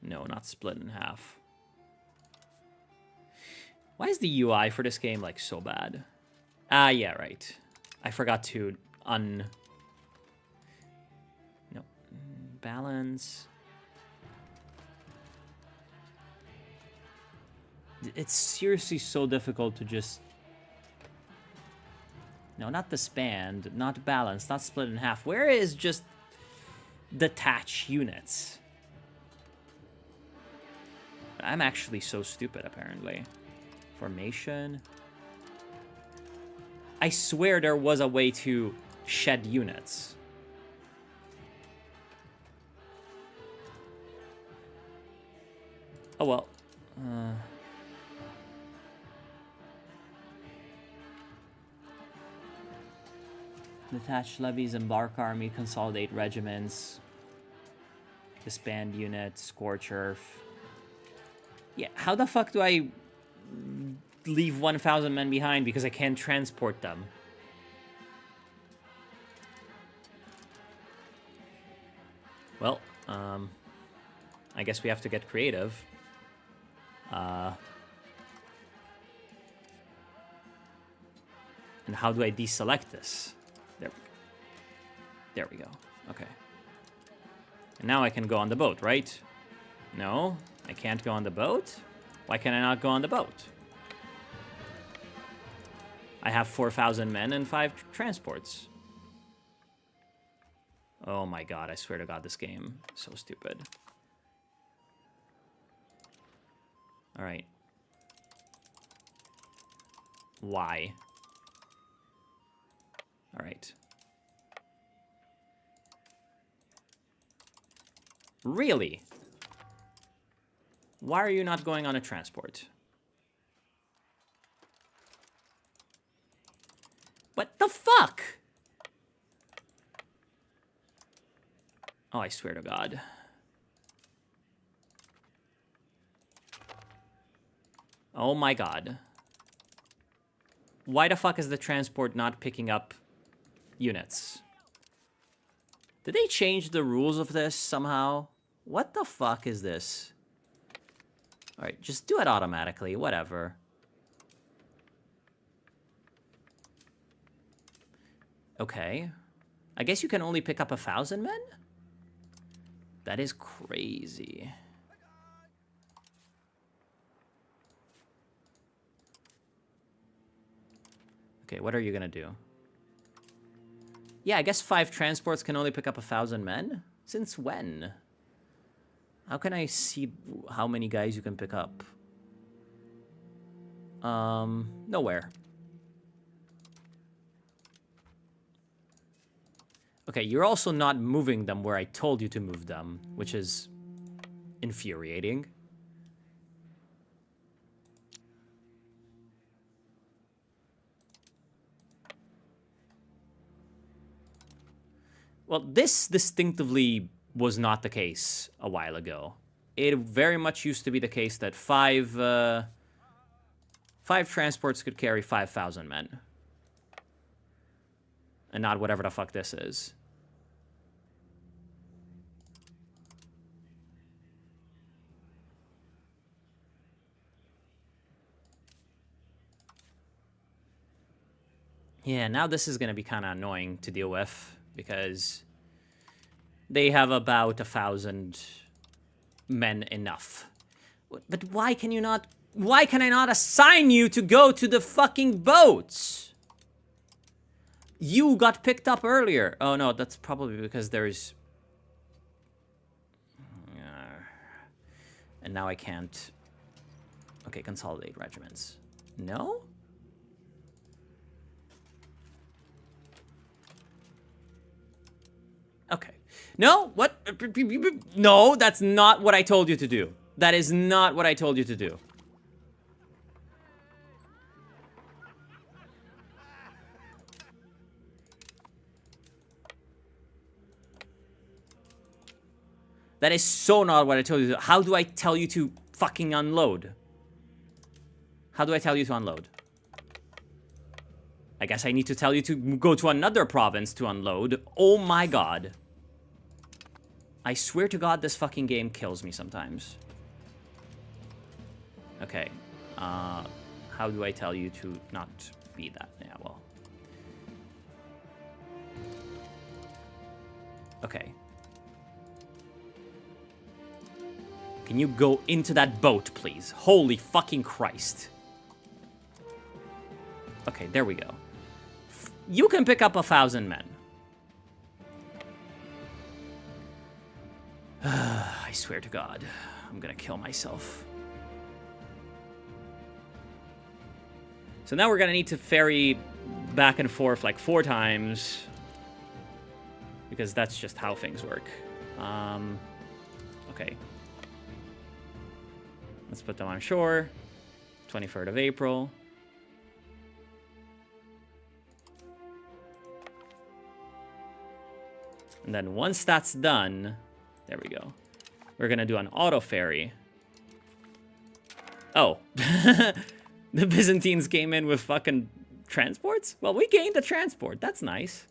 No, not split in half. Why is the UI for this game, like, so bad? Ah, yeah, right. I forgot to No. Balance. It's seriously so difficult to just... No, not disband, not balance, not split in half. Where is just detach units? I'm actually so stupid, apparently. Formation. I swear there was a way to shed units. Oh, well. Detach levies, embark army, consolidate regiments, disband units, scorch earth. Yeah, how the fuck do I leave 1,000 men behind because I can't transport them? Well, I guess we have to get creative. And how do I deselect this? There we go. Okay. And now I can go on the boat, right? No, I can't go on the boat. Why can I not go on the boat? I have 4,000 men and 5 transports. Oh my god, I swear to god, this game is so stupid. Alright. Why? All right. Really? Why are you not going on a transport? What the fuck? Oh, I swear to God. Oh my God. Why the fuck is the transport not picking up units? Did they change the rules of this somehow? What the fuck is this? Alright, just do it automatically, whatever. Okay. I guess you can only pick up 1,000 men? That is crazy. Okay, what are you gonna do? Yeah, I guess 5 transports can only pick up 1,000 men? Since when? How can I see how many guys you can pick up? Nowhere. Okay, you're also not moving them where I told you to move them, which is infuriating. Well, this distinctively was not the case a while ago. It very much used to be the case that 5 transports could carry 5,000 men. And not whatever the fuck this is. Yeah, now this is going to be kind of annoying to deal with, because they have about 1,000 men enough. But why can you not... Why can I not assign you to go to the fucking boats? You got picked up earlier. Oh, no, that's probably because there's... And now I can't... Okay, consolidate regiments. No? Okay. No, what? No, that's not what I told you to do. That is not what I told you to do. That is so not what I told you to do. How do I tell you to fucking unload? How do I tell you to unload? I guess I need to tell you to go to another province to unload. Oh my God. I swear to God, this fucking game kills me sometimes. Okay. How do I tell you to not be that? Yeah, well. Okay. Can you go into that boat, please? Holy fucking Christ. Okay, there we go. You can pick up 1,000 men. I swear to God, I'm gonna kill myself. So now we're gonna need to ferry back and forth like 4 times, because that's just how things work. Okay. Let's put them on shore. 23rd of April. And then once that's done, there we go. We're gonna do an auto ferry. Oh. The Byzantines came in with fucking transports? Well, we gained a transport. That's nice.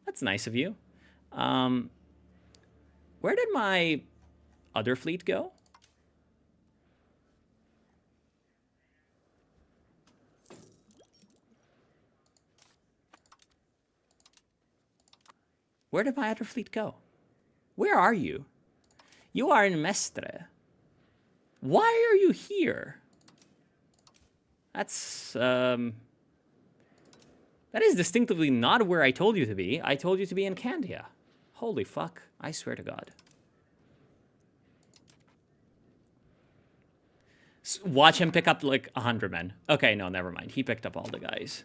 That's nice of you. Where did my other fleet go? Where did my other fleet go? Where are you? You are in Mestre. Why are you here? That's, that is distinctively not where I told you to be. I told you to be in Candia. Holy fuck. I swear to God. Watch him pick up like 100 men. Okay, no, never mind. He picked up all the guys.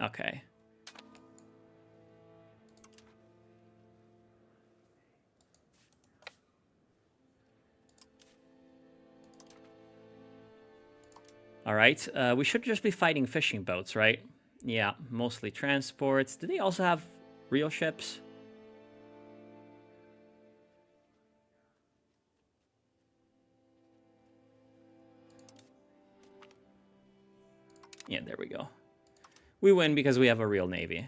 Okay. All right. We should just be fighting fishing boats, right? Yeah, mostly transports. Do they also have real ships? Yeah, there we go. We win because we have a real navy.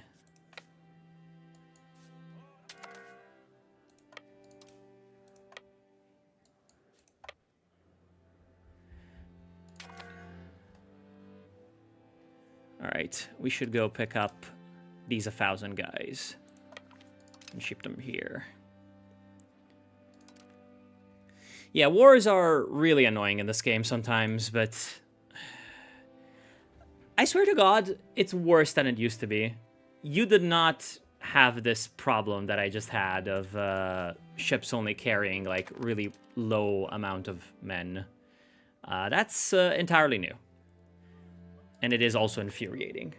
All right, we should go pick up these 1,000 guys and ship them here. Yeah, wars are really annoying in this game sometimes, but I swear to God, it's worse than it used to be. You did not have this problem that I just had of ships only carrying like really low amount of men. That's entirely new. And it is also infuriating.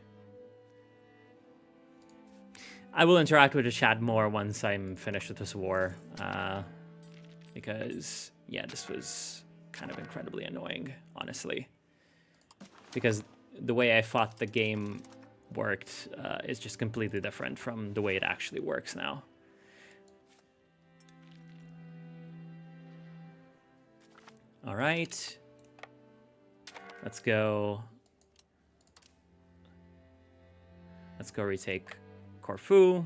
I will interact with the chat more once I'm finished with this war. Because, yeah, this was kind of incredibly annoying, honestly. Because the way I thought the game worked is just completely different from the way it actually works now. All right. Let's go. Let's go retake Corfu.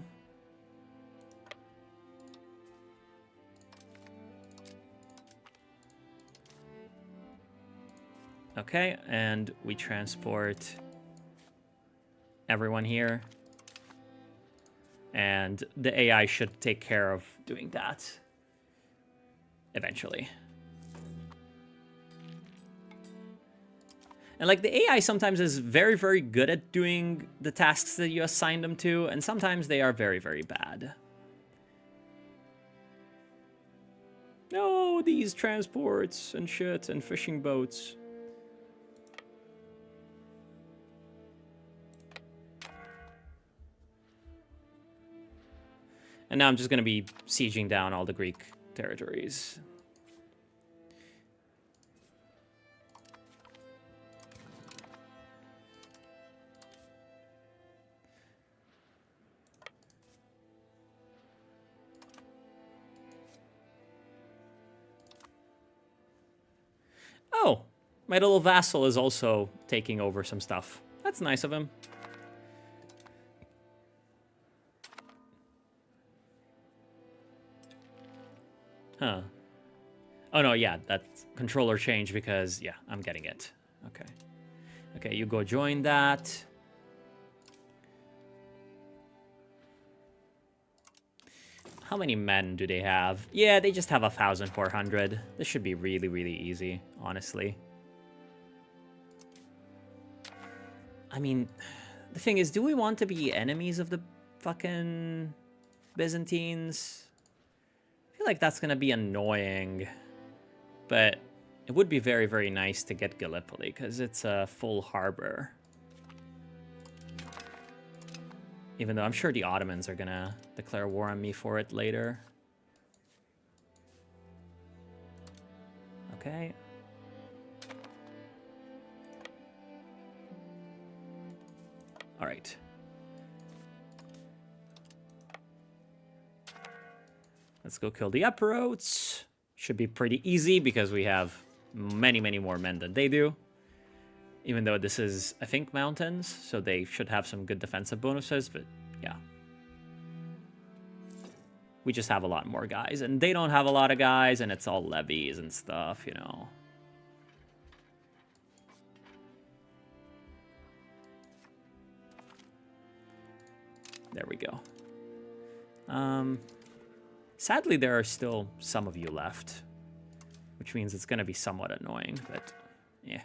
Okay, and we transport everyone here. And the AI should take care of doing that eventually. And like the AI sometimes is very, very good at doing the tasks that you assign them to, and sometimes they are very, very bad. No, these transports and shit and fishing boats. And now I'm just going to be sieging down all the Greek territories. Oh, my little vassal is also taking over some stuff. That's nice of him. Huh. Oh, no, yeah, that controller changed because, yeah, I'm getting it. Okay. Okay, you go join that. How many men do they have? Yeah, they just have 1,400. This should be really, really easy, honestly. I mean, the thing is, do we want to be enemies of the fucking Byzantines? I feel like that's gonna be annoying. But it would be very, very nice to get Gallipoli, because it's a full harbor. Even though I'm sure the Ottomans are gonna declare war on me for it later. Okay. All right. Let's go kill the Epirotes. Should be pretty easy because we have many, many more men than they do. Even though this is, I think, mountains, so they should have some good defensive bonuses, but yeah. We just have a lot more guys, and they don't have a lot of guys, and it's all levies and stuff, you know. There we go. Sadly, there are still some of you left, which means it's going to be somewhat annoying, but yeah.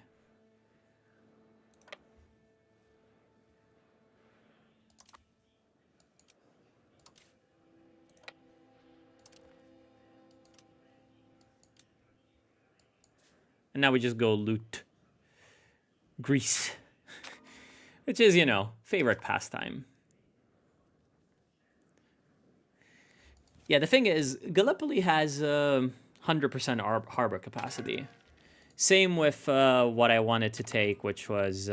And now we just go loot Greece. Which is, you know, favorite pastime. Yeah, the thing is, Gallipoli has 100% harbor capacity. Same with what I wanted to take, which was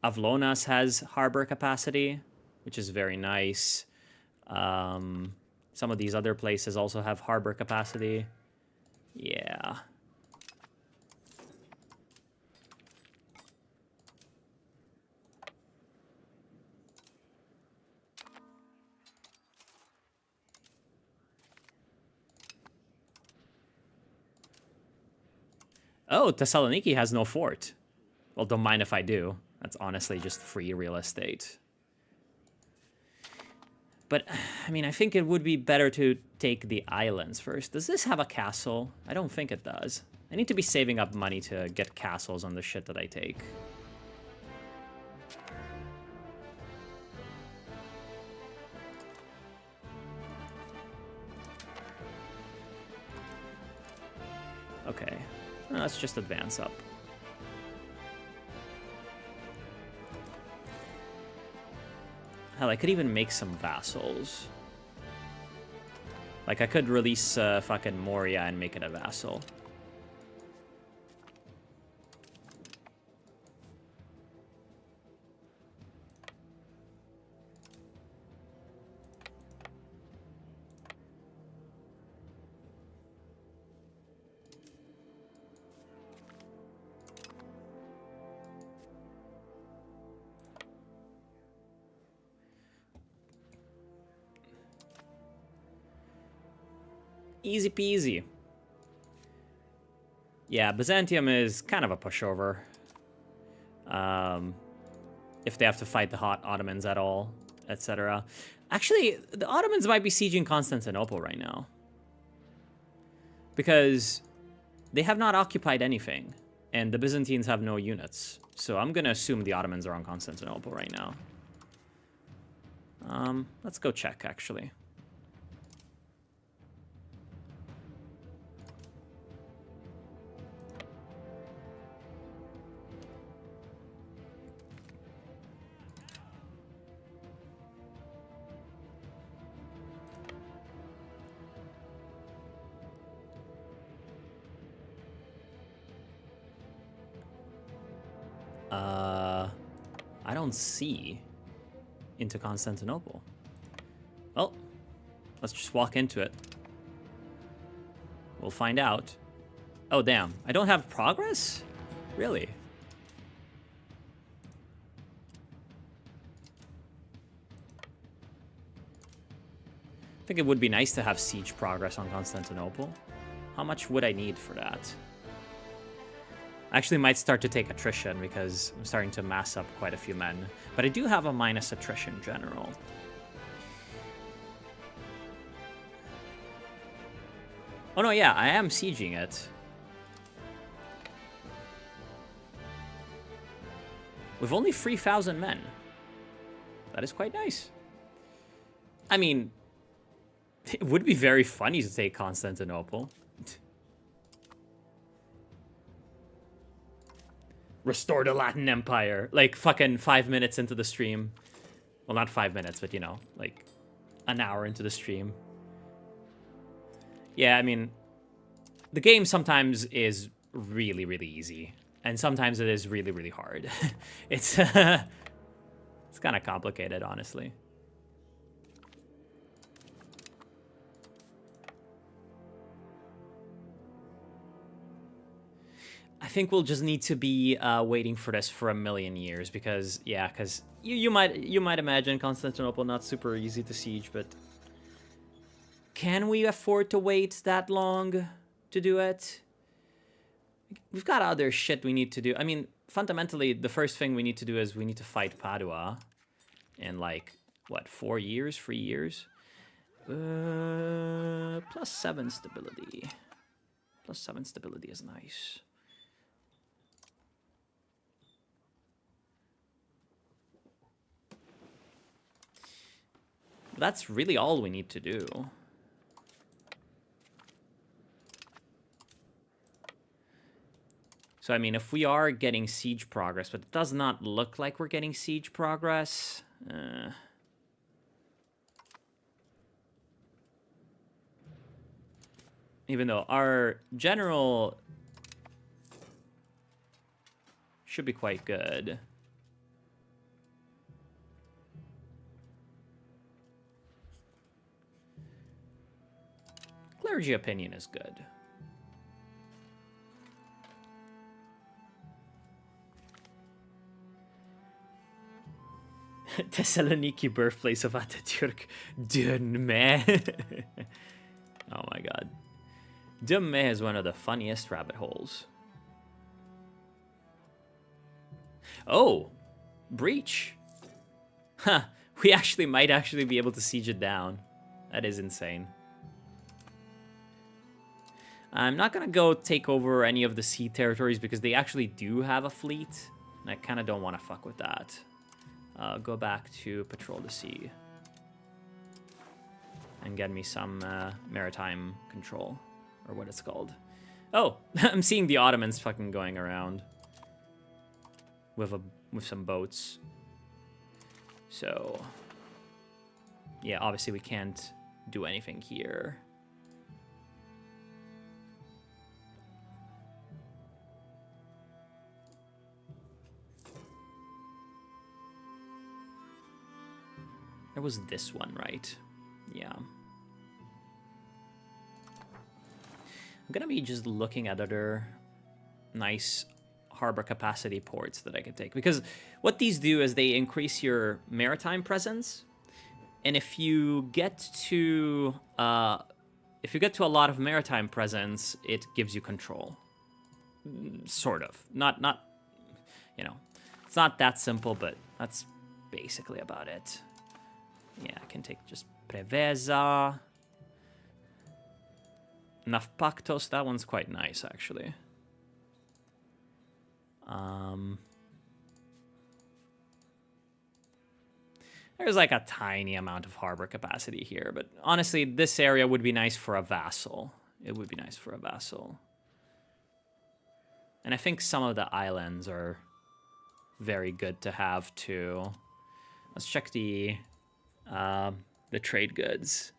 Avlonas has harbor capacity, which is very nice. Some of these other places also have harbor capacity. Yeah. Oh, Thessaloniki has no fort. Well, don't mind if I do. That's honestly just free real estate. But, I mean, I think it would be better to take the islands first. Does this have a castle? I don't think it does. I need to be saving up money to get castles on the shit that I take. Okay. Let's just advance up. Hell, I could even make some vassals. Like, I could release fucking Moria and make it a vassal. Easy peasy. Yeah, Byzantium is kind of a pushover. If they have to fight the hot Ottomans at all, etc. Actually, the Ottomans might be sieging Constantinople right now. Because they have not occupied anything, and the Byzantines have no units. So I'm going to assume the Ottomans are on Constantinople right now. Let's go check, actually. I don't see into Constantinople. Well, let's just walk into it. We'll find out. Oh, damn. I don't have progress? Really? I think it would be nice to have siege progress on Constantinople. How much would I need for that? I actually might start to take attrition because I'm starting to mass up quite a few men. But I do have a minus attrition general. Oh no, yeah, I am sieging it. With only 3,000 men. That is quite nice. I mean, it would be very funny to take Constantinople. Restore the Latin Empire. Like, fucking 5 minutes into the stream. Well, not 5 minutes, but, you know, like, an hour into the stream. Yeah, I mean, the game sometimes is really, really easy. And sometimes it is really, really hard. It's, it's kind of complicated, honestly. I think we'll just need to be waiting for this for a million years because, yeah, because you might imagine Constantinople not super easy to siege, but can we afford to wait that long to do it? We've got other shit we need to do. I mean, fundamentally, the first thing we need to do is we need to fight Padua in, like, what, 4 years, 3 years? +7 stability. +7 stability is nice. That's really all we need to do. So So, I mean, if we are getting siege progress, but it does not look like we're getting siege progress. Even though our general should be quite good. Clergy opinion is good. Thessaloniki, birthplace of Atatürk. Dönme. Oh my god. Dönme is one of the funniest rabbit holes. Oh, breach. Huh. We might actually be able to siege it down. That is insane. I'm not gonna go take over any of the sea territories because they actually do have a fleet. And I kind of don't want to fuck with that. Go back to patrol the sea. And get me some maritime control. Or what it's called. Oh, I'm seeing the Ottomans fucking going around. With some boats. So, yeah, obviously we can't do anything here. There was this one, right? Yeah. I'm gonna be just looking at other nice harbor capacity ports that I could take, because what these do is they increase your maritime presence, and if you get to a lot of maritime presence, it gives you control. Sort of. Not you know, it's not that simple, but that's basically about it. Yeah, I can take just Preveza. Navpaktos, that one's quite nice, actually. There's like a tiny amount of harbor capacity here, but honestly, this area would be nice for a vassal. It would be nice for a vassal. And I think some of the islands are very good to have too. Let's check the trade goods.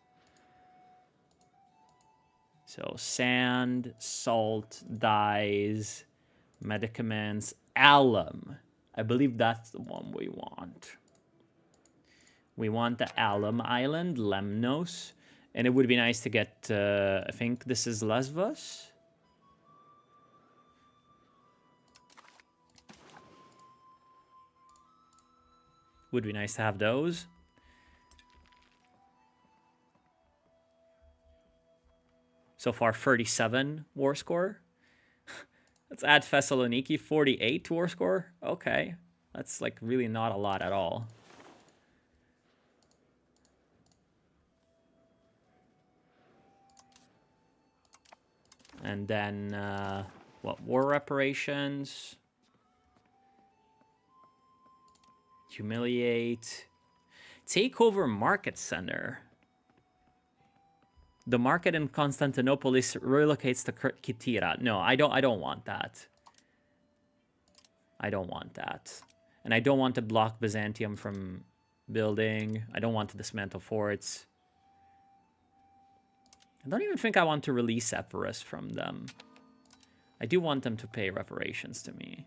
So sand, salt, dyes, medicaments, alum. I believe that's the one we want. We want the alum island, Lemnos. And it would be nice to get, I think this is Lesvos. Would be nice to have those. So far, 37 war score. Let's add Thessaloniki, 48 war score. Okay, that's like really not a lot at all. And then, what, war reparations? Humiliate. Take over market center. The market in Constantinople relocates to Kitira. No, I don't want that. I don't want that. And I don't want to block Byzantium from building. I don't want to dismantle forts. I don't even think I want to release Epirus from them. I do want them to pay reparations to me.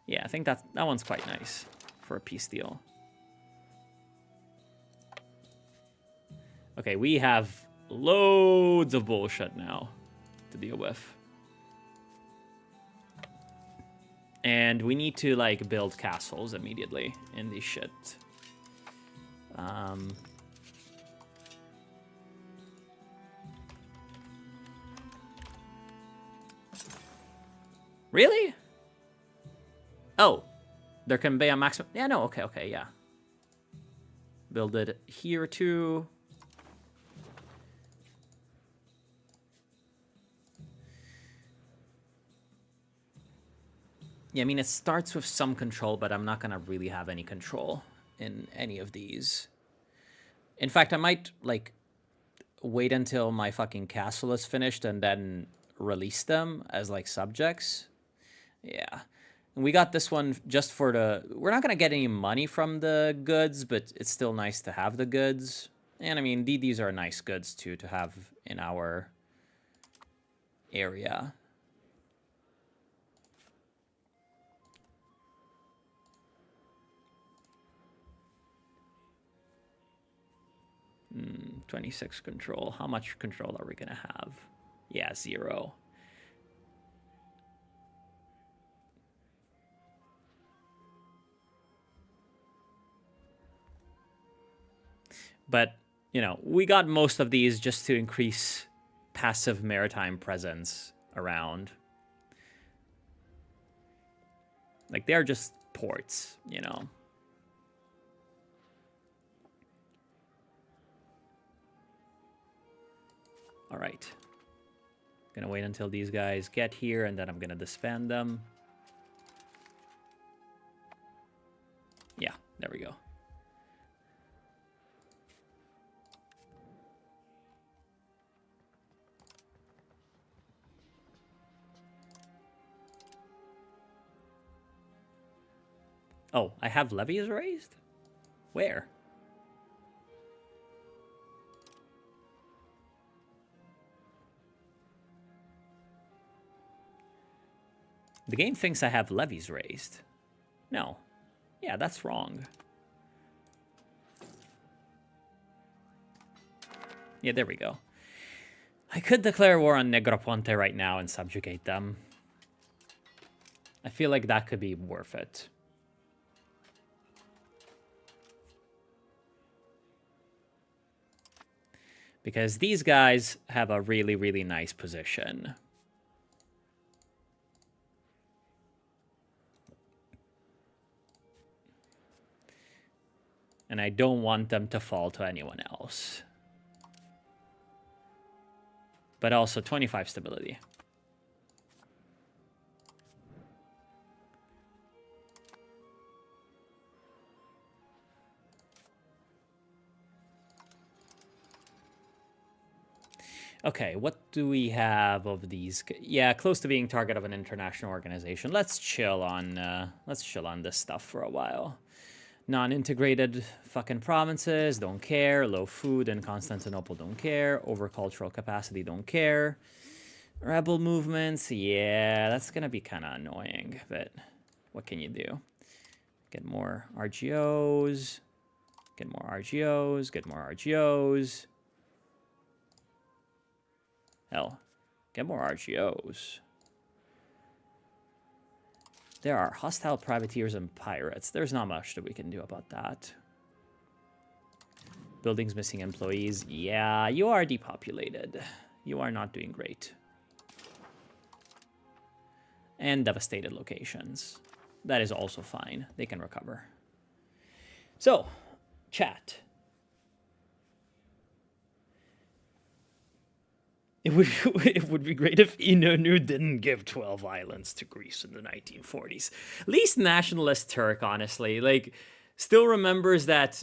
Yeah, I think that one's quite nice for a peace deal. Okay, we have loads of bullshit now to deal with. And we need to, like, build castles immediately in this shit. Really? Oh, there can be a maximum. Yeah, no, okay, yeah. Build it here too. Yeah, I mean, it starts with some control, but I'm not gonna really have any control in any of these. In fact, I might, like, wait until my fucking castle is finished and then release them as, like, subjects. Yeah. And we got this one just for the... We're not going to get any money from the goods, but it's still nice to have the goods. And, I mean, these are nice goods, too, to have in our area. Hmm, 26 control. How much control are we going to have? Yeah, 0. But, you know, we got most of these just to increase passive maritime presence around. Like, they're just ports, you know. All right. Gonna wait until these guys get here, and then I'm gonna disband them. Yeah, there we go. Oh, I have levies raised? Where? The game thinks I have levies raised. No. Yeah, that's wrong. Yeah, there we go. I could declare war on Negroponte right now and subjugate them. I feel like that could be worth it. Because these guys have a really, really nice position. And I don't want them to fall to anyone else. But also 25 stability. Okay, what do we have of these? Yeah, close to being target of an international organization. Let's chill on this stuff for a while. Non-integrated fucking provinces, don't care. Low food in Constantinople, don't care. Over cultural capacity, don't care. Rebel movements, yeah, that's gonna be kind of annoying, but what can you do? Get more RGOs, get more RGOs, get more RGOs. Hell, get more RGOs. There are hostile privateers and pirates. There's not much that we can do about that. Buildings missing employees. Yeah, you are depopulated. You are not doing great. And devastated locations. That is also fine. They can recover. So, chat. It would be great if Inonu didn't give 12 islands to Greece in the 1940s. Least nationalist Turk, honestly. Like, still remembers that...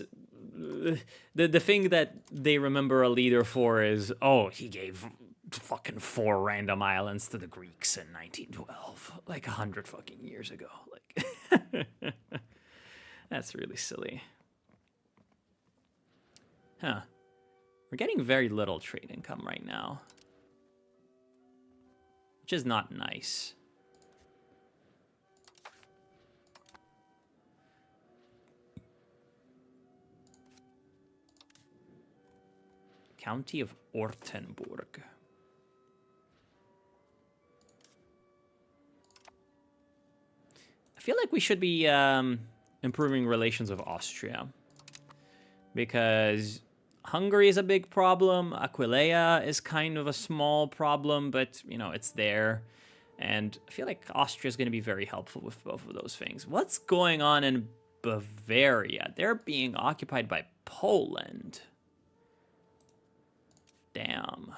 The thing that they remember a leader for is, oh, he gave fucking 4 random islands to the Greeks in 1912. Like, 100 fucking years ago. Like, that's really silly. Huh. We're getting very little trade income right now. Which is not nice. County of Ortenburg. I feel like we should be improving relations with Austria. Because Hungary is a big problem. Aquileia is kind of a small problem, but, you know, it's there. And I feel like Austria is going to be very helpful with both of those things. What's going on in Bavaria? They're being occupied by Poland. Damn.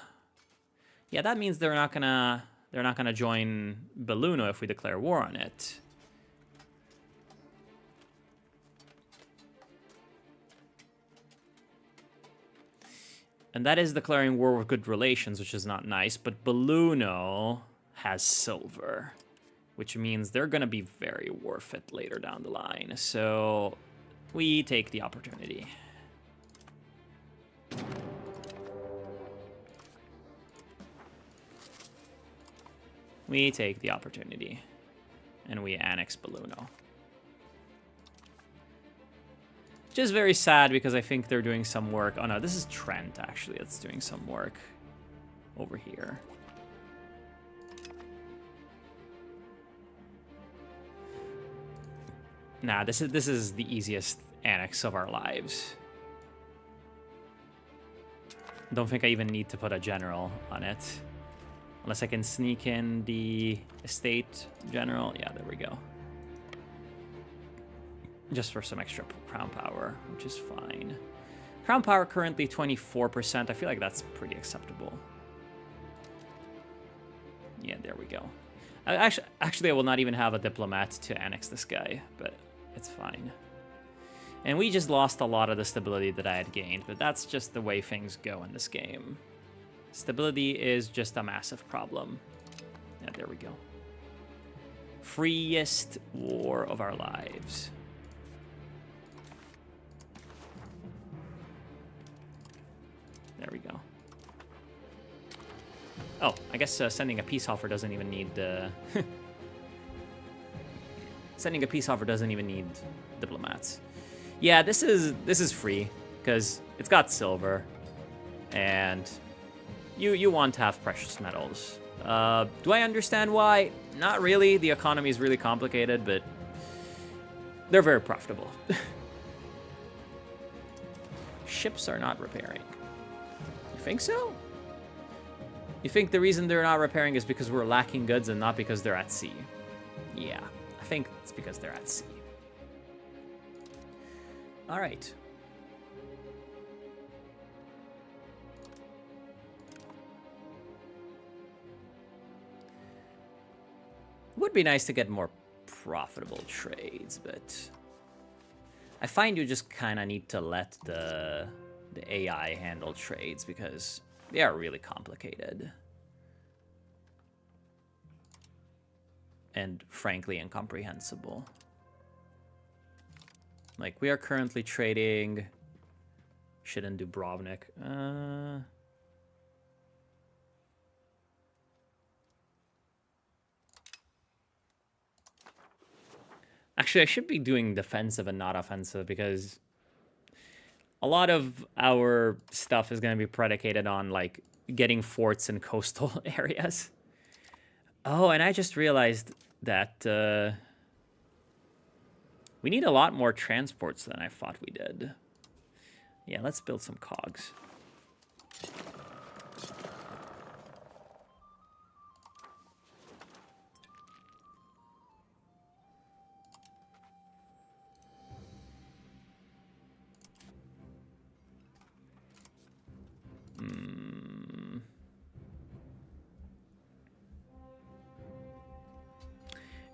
Yeah, that means they're not gonna join Belluno if we declare war on it. And that is declaring war with good relations, which is not nice. But Belluno has silver, which means they're going to be very worth it later down the line. So we take the opportunity. We take the opportunity. And we annex Belluno. Which is very sad because I think they're doing some work. Oh no, this is Trent actually that's doing some work over here. Nah, this is the easiest annex of our lives. Don't think I even need to put a general on it. Unless I can sneak in the estate general. Yeah, there we go. Just for some extra crown power, which is fine. Crown power currently 24%. I feel like that's pretty acceptable. Yeah, there we go. Actually, I will not even have a diplomat to annex this guy, but it's fine. And we just lost a lot of the stability that I had gained, but that's just the way things go in this game. Stability is just a massive problem. Yeah, there we go. Freest war of our lives. There we go. Oh, I guess sending a peace offer doesn't even need... sending a peace offer doesn't even need diplomats. Yeah, this is free, because it's got silver. And you want to have precious metals. Do I understand why? Not really. The economy is really complicated, but they're very profitable. Ships are not repairing. You think so? You think the reason they're not repairing is because we're lacking goods and not because they're at sea? Yeah, I think it's because they're at sea. All right. Would be nice to get more profitable trades, but I find you just kind of need to let the AI handle trades because they are really complicated. And frankly incomprehensible. Like, we are currently trading... Shouldn't do Brovnik. Actually, I should be doing defensive and not offensive because a lot of our stuff is going to be predicated on, like, getting forts in coastal areas. Oh, and I just realized that we need a lot more transports than I thought we did. Yeah, let's build some cogs.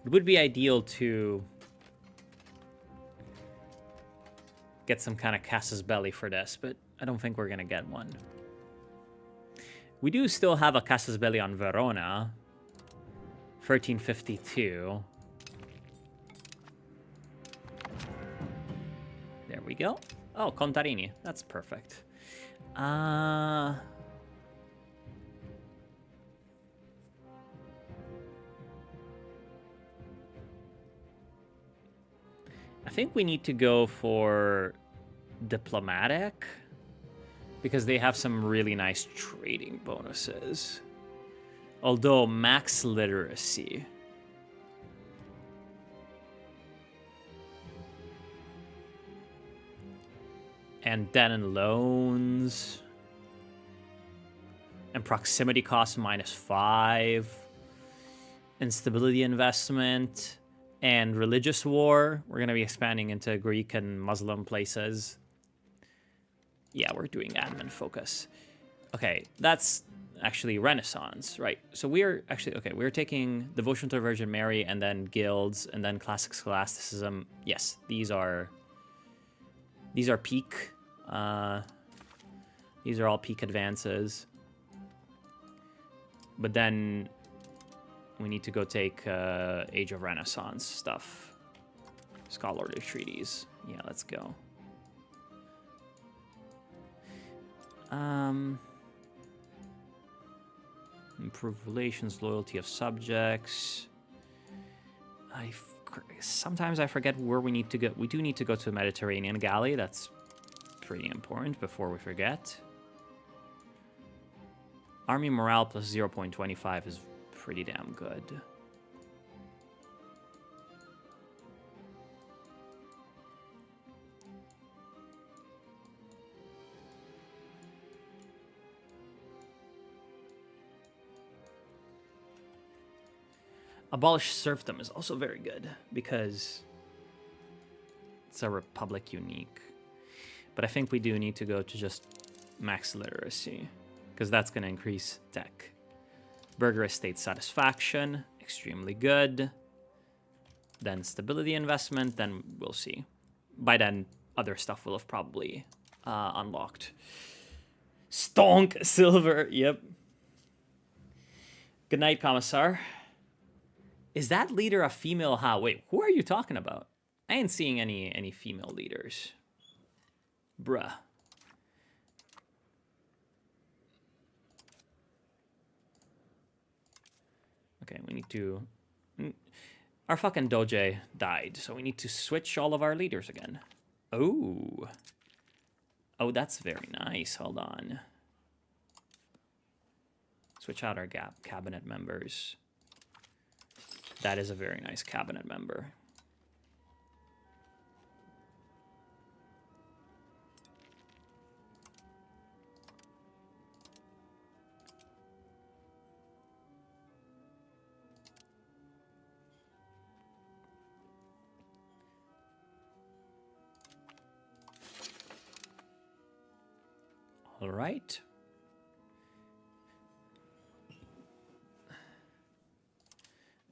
It would be ideal to get some kind of casus belli for this, but I don't think we're going to get one. We do still have a casus belli on Verona. 1352. There we go. Oh, Contarini. That's perfect. I think we need to go for diplomatic because they have some really nice trading bonuses. Although max literacy. And debt and loans. And proximity cost -5. Instability investment. And religious war. We're going to be expanding into Greek and Muslim places. Yeah, we're doing admin focus. Okay, that's actually Renaissance, right? So we're actually, okay, we're taking devotion to the Virgin Mary and then guilds and then classic scholasticism. Yes, these are peak. These are all peak advances. But then we need to go take Age of Renaissance stuff. Scholarly treaties. Yeah, let's go. Improve relations, loyalty of subjects. Sometimes I forget where we need to go. We do need to go to the Mediterranean galley. That's pretty important before we forget. Army morale plus 0.25 is pretty damn good. Abolish serfdom is also very good because it's a republic unique. But I think we do need to go to just max literacy because that's going to increase tech. Burger estate satisfaction, extremely good. Then stability investment, then we'll see. By then, other stuff will have probably unlocked. Stonk silver, yep. Good night, Commissar. Is that leader a female? How? Wait, who are you talking about? I ain't seeing any female leaders. Bruh. Okay, we need to... Our fucking doge died, so we need to switch all of our leaders again. Oh. Oh, that's very nice. Hold on. Switch out our cabinet members. That is a very nice cabinet member. All right.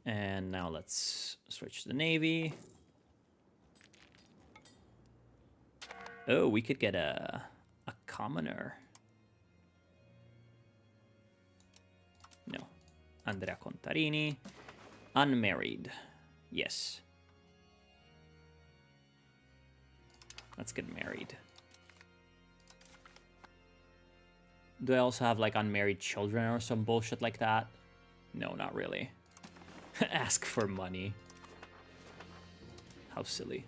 And now let's switch to the Navy. Oh, we could get a commoner. No. Andrea Contarini. Unmarried. Yes. Let's get married. Do I also have, like, unmarried children or some bullshit like that? No, not really. Ask for money. How silly.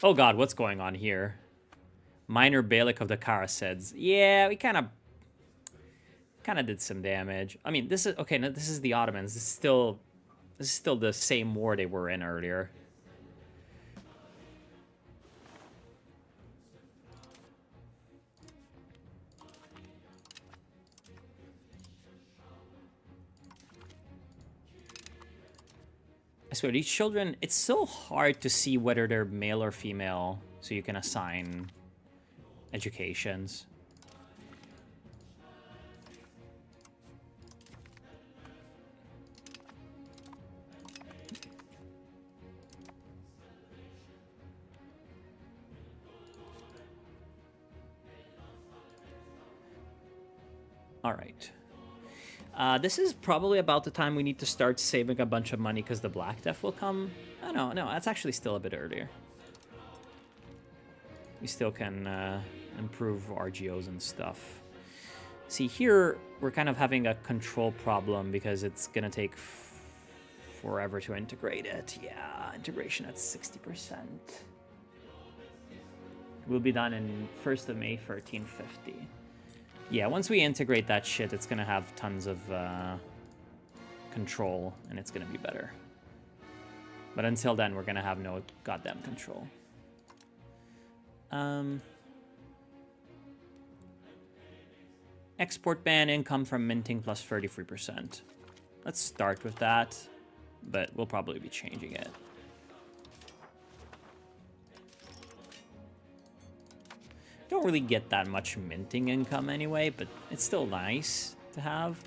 Oh god, what's going on here? Minor Beylik of the Karasids. Yeah, we kind of did some damage. I mean, this is okay. No, this is the Ottomans. This is still the same war they were in earlier. I swear, these children, it's so hard to see whether they're male or female, so you can assign educations. All right. This is probably about the time we need to start saving a bunch of money because the Black Death will come. Oh, no, that's actually still a bit earlier. We still can improve RGOs and stuff. See, here we're kind of having a control problem because it's going to take forever to integrate it. Yeah, integration at 60%. Will be done in 1st of May, 1350. Yeah, once we integrate that shit, it's gonna have tons of control, and it's gonna be better. But until then, we're gonna have no goddamn control. Export ban income from minting plus 33%. Let's start with that, but we'll probably be changing it. Don't really get that much minting income anyway, but it's still nice to have.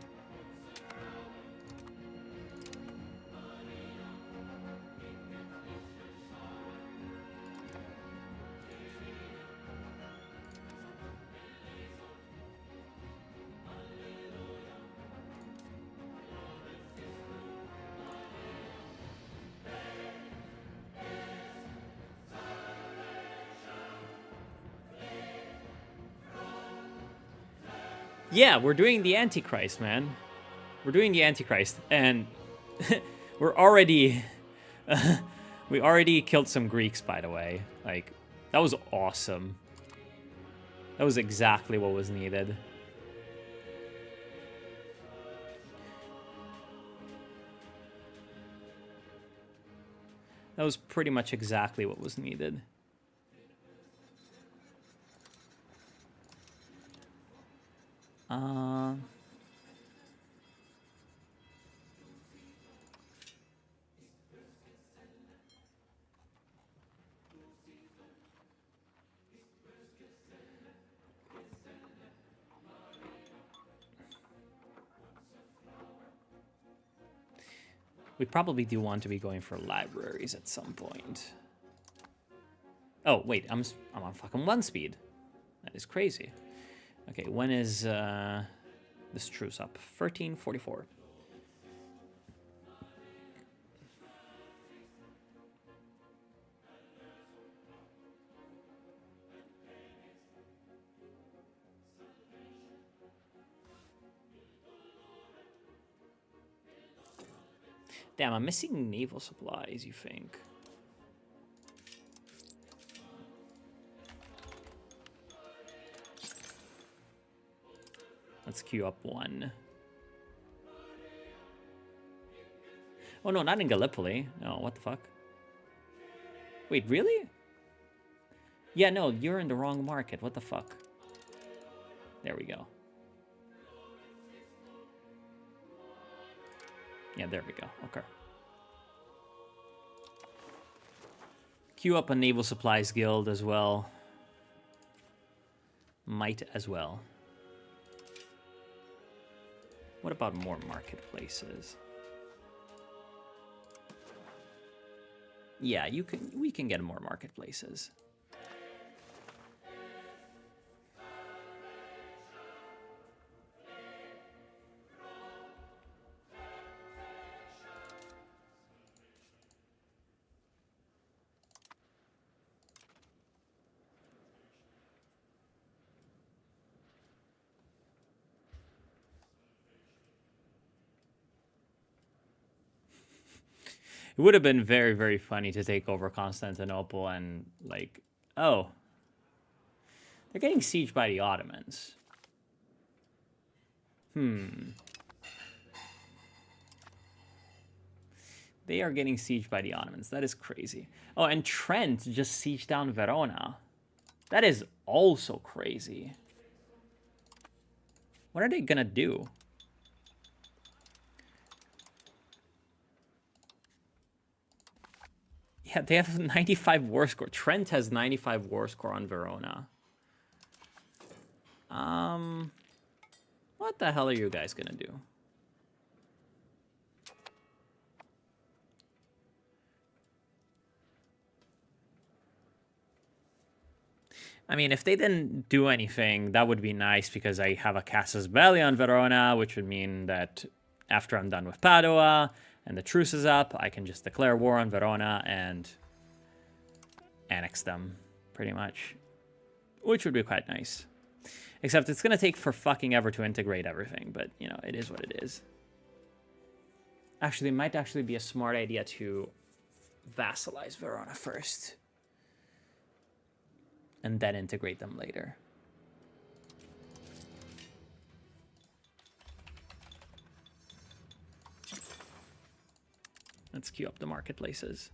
Yeah, we're doing the Antichrist, man. We're doing the Antichrist, and we're already... we already killed some Greeks, by the way. Like, that was awesome. That was exactly what was needed. That was pretty much exactly what was needed. We probably do want to be going for libraries at some point. Oh, wait, I'm on fucking 1 speed. That is crazy. Okay, when is this truce up? 1344. Damn, I'm missing naval supplies, you think? Let's queue up 1. Oh, no, not in Gallipoli. No, what the fuck? Wait, really? Yeah, no, you're in the wrong market. What the fuck? There we go. Yeah, there we go. Okay. Queue up a Naval Supplies Guild as well. Might as well. What about more marketplaces? Yeah, we can get more marketplaces. It would have been very, very funny to take over Constantinople and, like, oh, they're getting sieged by the Ottomans. They are getting sieged by the Ottomans. That is crazy. Oh, and Trent just sieged down Verona. That is also crazy. What are they gonna do? Yeah, they have 95 war score. Trent has 95 war score on Verona. What the hell are you guys gonna do? I mean, if they didn't do anything, that would be nice because I have a Casus Belli on Verona, which would mean that after I'm done with Padua and the truce is up, I can just declare war on Verona and annex them, pretty much. Which would be quite nice. Except it's going to take for fucking ever to integrate everything, but, you know, it is what it is. Actually, it might actually be a smart idea to vassalize Verona first. And then integrate them later. Let's queue up the marketplaces.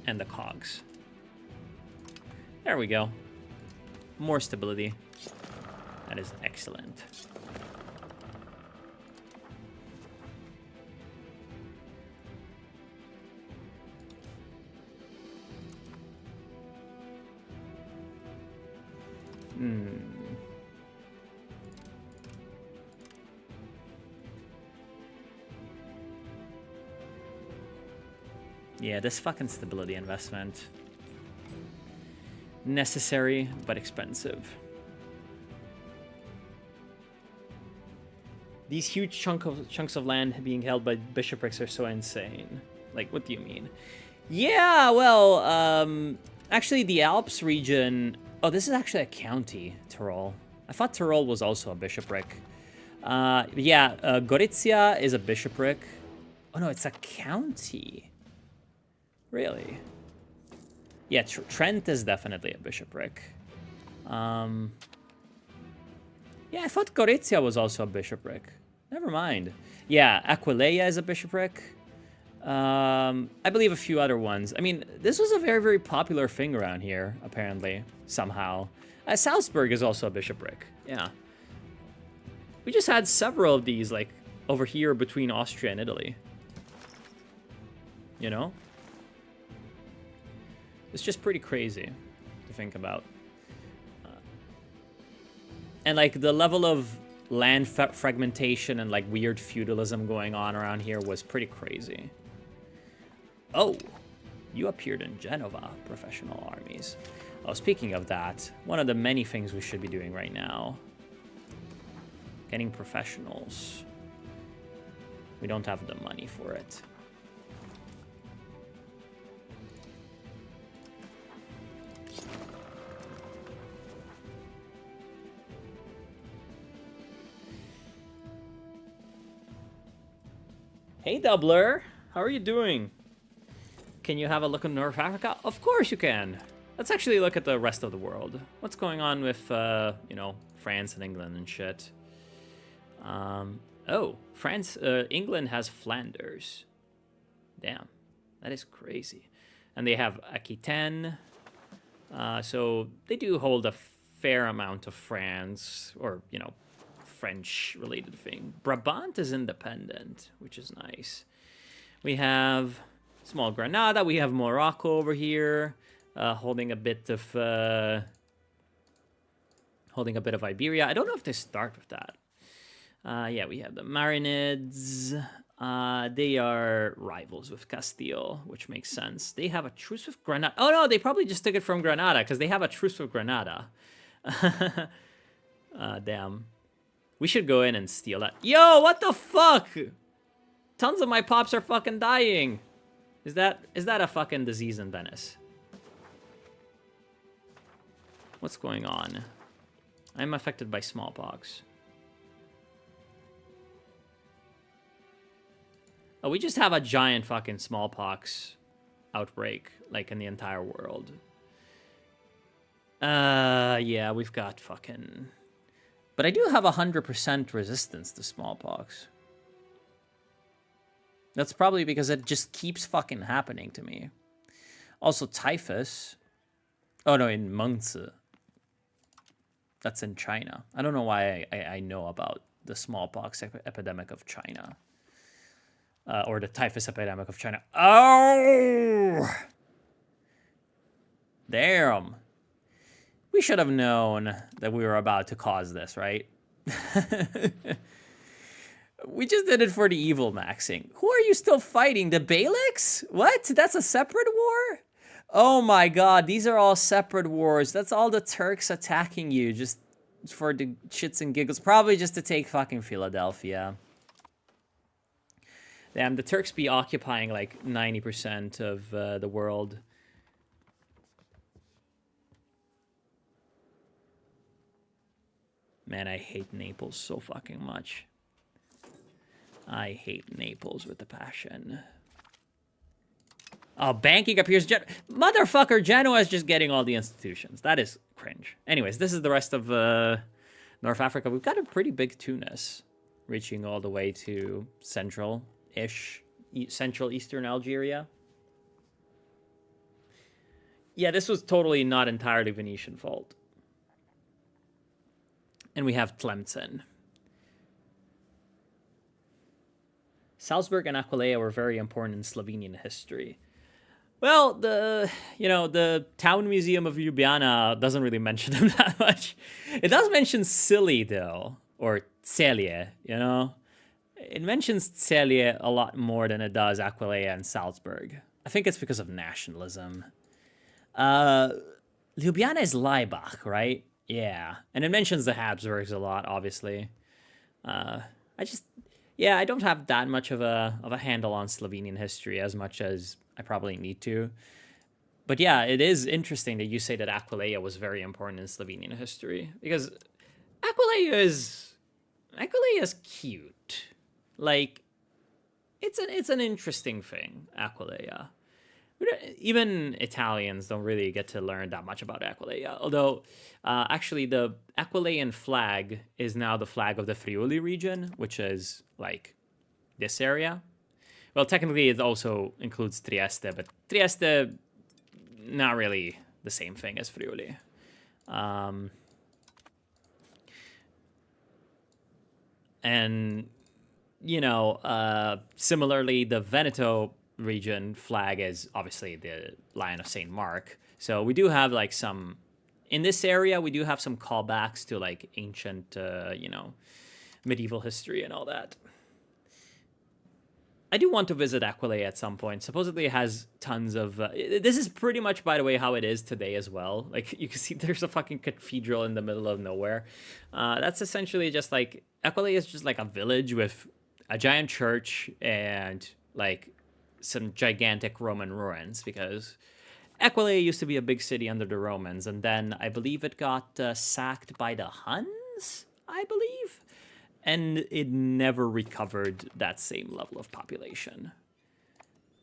And the cogs. There we go. More stability. That is excellent. Yeah, this fucking stability investment. Necessary, but expensive. These huge chunks of land being held by bishoprics are so insane. Like, what do you mean? Yeah, well, actually the Alps region... Oh, this is actually a county, Tyrol. I thought Tyrol was also a bishopric. Yeah, Gorizia is a bishopric. Oh no, it's a county. Really? Yeah, Trent is definitely a bishopric. Yeah, I thought Gorizia was also a bishopric. Never mind. Yeah, Aquileia is a bishopric. I believe a few other ones. I mean, this was a very, very popular thing around here, apparently, somehow. Salzburg is also a bishopric. Yeah. We just had several of these, like, over here between Austria and Italy. You know? It's just pretty crazy to think about. And, like, the level of land fragmentation and, like, weird feudalism going on around here was pretty crazy. Oh, you appeared in Genova, professional armies. Oh, speaking of that, one of the many things we should be doing right now. Getting professionals. We don't have the money for it. Hey, Doubler. How are you doing? Can you have a look at North Africa? Of course you can. Let's actually look at the rest of the world. What's going on with, you know, France and England and shit? Oh, England has Flanders. Damn, that is crazy. And they have Aquitaine. So they do hold a fair amount of France, or, you know, French-related thing. Brabant is independent, which is nice. We have small Granada. We have Morocco over here, holding a bit of Iberia. I don't know if they start with that. Yeah, we have the Marinids. They are rivals with Castile, which makes sense. They have a truce with Granada. Oh no, they probably just took it from Granada because they have a truce with Granada. Damn. We should go in and steal that. Yo, what the fuck? Tons of my pops are fucking dying. Is that a fucking disease in Venice? What's going on? I'm affected by smallpox. Oh, we just have a giant fucking smallpox outbreak, like, in the entire world. Yeah, we've got fucking... But I do have 100% resistance to smallpox. That's probably because it just keeps fucking happening to me. Also, typhus. Oh, no, in Mengzi. That's in China. I don't know why I know about the smallpox epidemic of China. Or the typhus epidemic of China. Oh! Damn. We should have known that we were about to cause this, right? We just did it for the evilmaxxing. Who are you still fighting? The Beyliks? What? That's a separate war? Oh my god, these are all separate wars. That's all the Turks attacking you just for the shits and giggles. Probably just to take fucking Philadelphia. Damn, the Turks be occupying like 90% of the world. Man, I hate Naples so fucking much. I hate Naples with a passion. Oh, banking appears... Motherfucker, Genoa is just getting all the institutions. That is cringe. Anyways, this is the rest of North Africa. We've got a pretty big Tunis, reaching all the way to central-ish, central eastern Algeria. Yeah, this was totally not entirely Venetian fault. And we have Tlemcen. Salzburg and Aquileia were very important in Slovenian history. Well, the town museum of Ljubljana doesn't really mention them that much. It does mention Scilly, though, or Celje, you know? It mentions Celje a lot more than it does Aquileia and Salzburg. I think it's because of nationalism. Ljubljana is Laibach, right? Yeah. And it mentions the Habsburgs a lot, obviously. Yeah, I don't have that much of a handle on Slovenian history as much as I probably need to. But yeah, it is interesting that you say that Aquileia was very important in Slovenian history, because Aquileia is cute. Like, it's an interesting thing, Aquileia. Even Italians don't really get to learn that much about Aquileia. Although, actually, the Aquileian flag is now the flag of the Friuli region, which is like this area. Well, technically, it also includes Trieste, but Trieste, not really the same thing as Friuli. And, you know, similarly, the Veneto region flag is obviously the Lion of St. Mark. So we do have like some, in this area, we do have some callbacks to like ancient, you know, medieval history and all that. I do want to visit Aquileia at some point. Supposedly it has tons of... this is pretty much, by the way, how it is today as well. Like, you can see there's a fucking cathedral in the middle of nowhere. That's essentially just like... Aquileia is just like a village with a giant church and like some gigantic Roman ruins, because Aquileia used to be a big city under the Romans, and then I believe it got sacked by the Huns, I believe? And it never recovered that same level of population,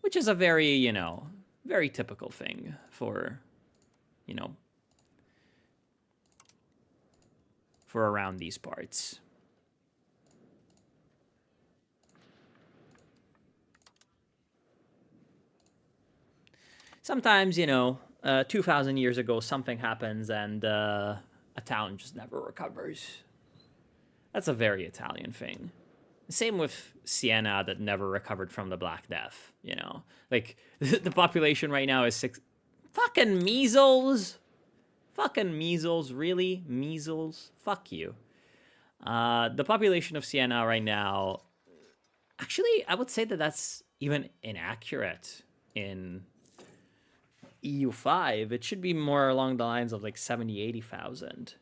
which is a very, you know, very typical thing for, you know, for around these parts. Sometimes, you know, 2,000 years ago, something happens and a town just never recovers. That's a very Italian thing. Same with Siena, that never recovered from the Black Death, you know? Like, the population right now is 6... Fucking measles! Fucking measles, really? Measles? Fuck you. The population of Siena right now... Actually, I would say that that's even inaccurate in EU5. It should be more along the lines of like 70, 80,000.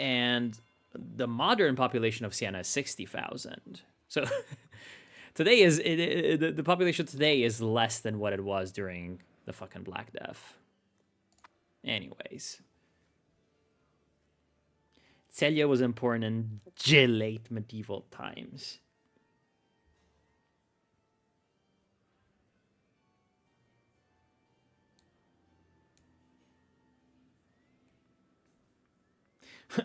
And the modern population of Siena is 60,000. So today is the population today is less than what it was during the fucking Black Death. Anyways, Celia was important in late medieval times.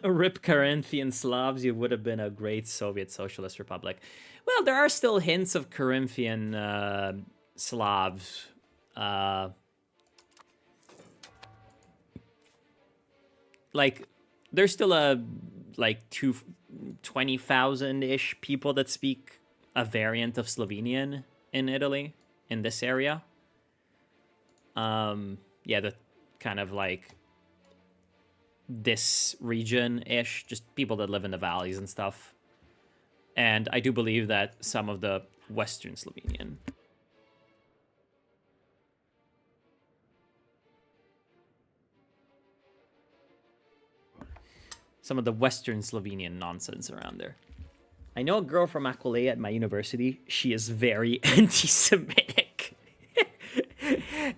Rip Carinthian Slavs, you would have been a great Soviet Socialist Republic. Well, there are still hints of Carinthian Slavs. Like, there's still like 20,000-ish people that speak a variant of Slovenian in Italy, in this area. Yeah, the kind of like this region-ish, just people that live in the valleys and stuff. And I do believe that some of the Western Slovenian. Some of the Western Slovenian nonsense around there. I know a girl from Aquileia at my university. She is very anti-Semitic.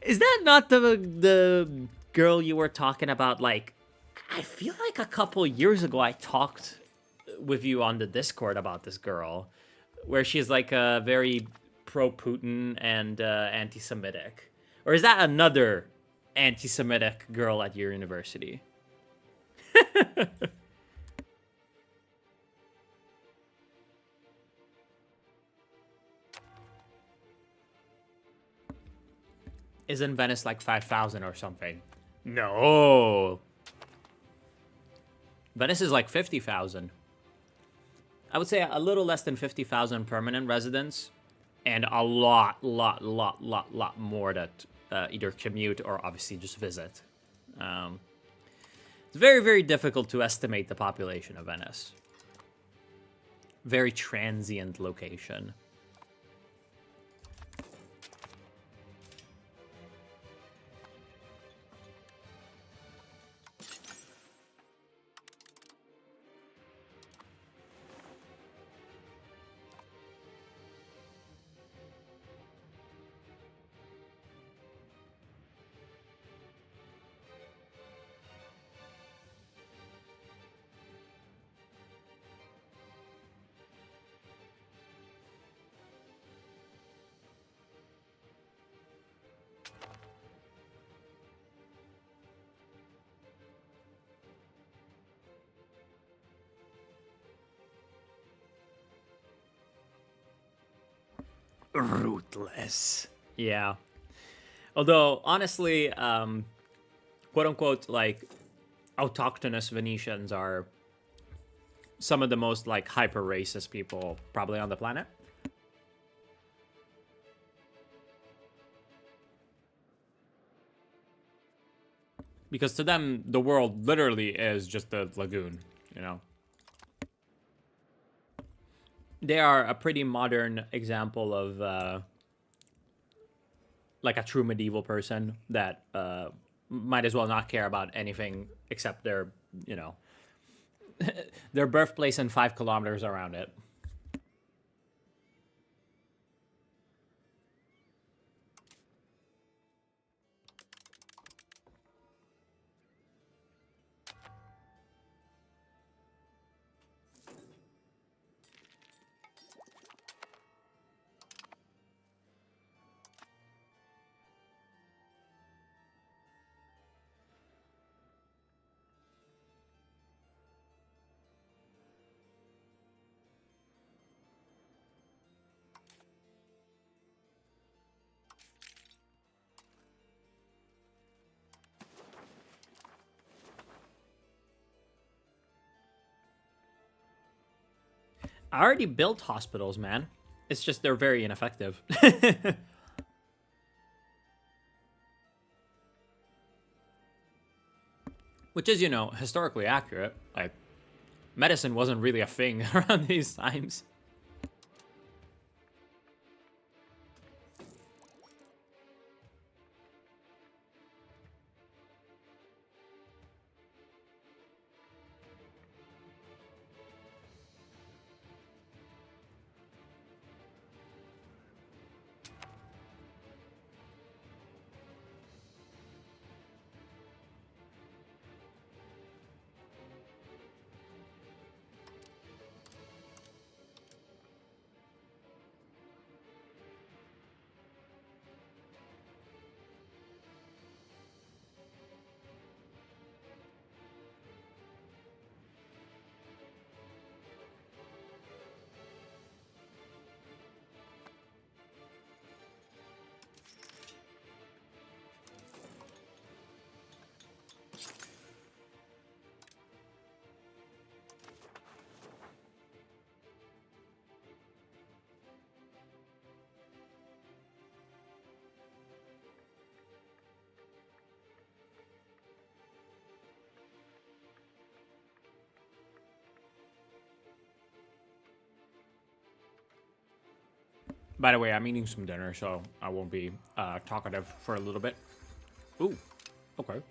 Is that not the girl you were talking about, like, I feel like a couple years ago I talked with you on the Discord about this girl, where she's like a very pro-Putin and anti-Semitic. Or is that another anti-Semitic girl at your university? Isn't Venice like 5,000 or something? No. Venice is like 50,000. I would say a little less than 50,000 permanent residents, and a lot more that either commute or obviously just visit. It's very, very difficult to estimate the population of Venice. Very transient location. ruthless. Yeah. Although, honestly, quote unquote, like, autochthonous Venetians are some of the most, like, hyper racist people probably on the planet. Because to them, the world literally is just a lagoon, you know? They are a pretty modern example of, like, a true medieval person that might as well not care about anything except their, you know, their birthplace and 5 kilometers around it. I already built hospitals, man. It's just they're very ineffective. Which is, you know, historically accurate. Like, medicine wasn't really a thing around these times. By the way, I'm eating some dinner, so I won't be talkative for a little bit. Ooh, okay.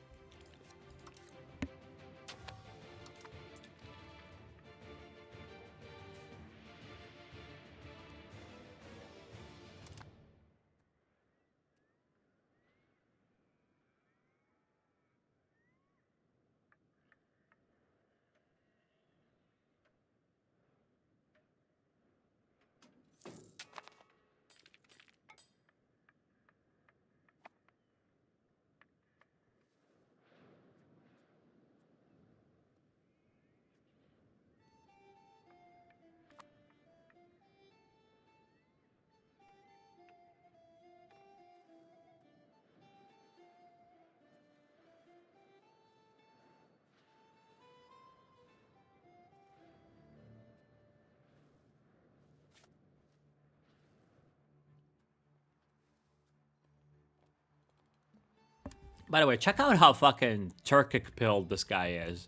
By the way, check out how fucking Turkic pilled this guy is.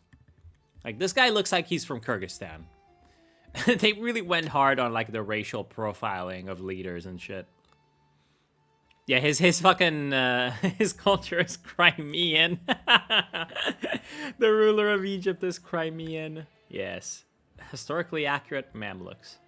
Like, this guy looks like he's from Kyrgyzstan. They really went hard on, like, the racial profiling of leaders and shit. Yeah, his fucking, his culture is Crimean. The ruler of Egypt is Crimean. Yes. Historically accurate Mamluks.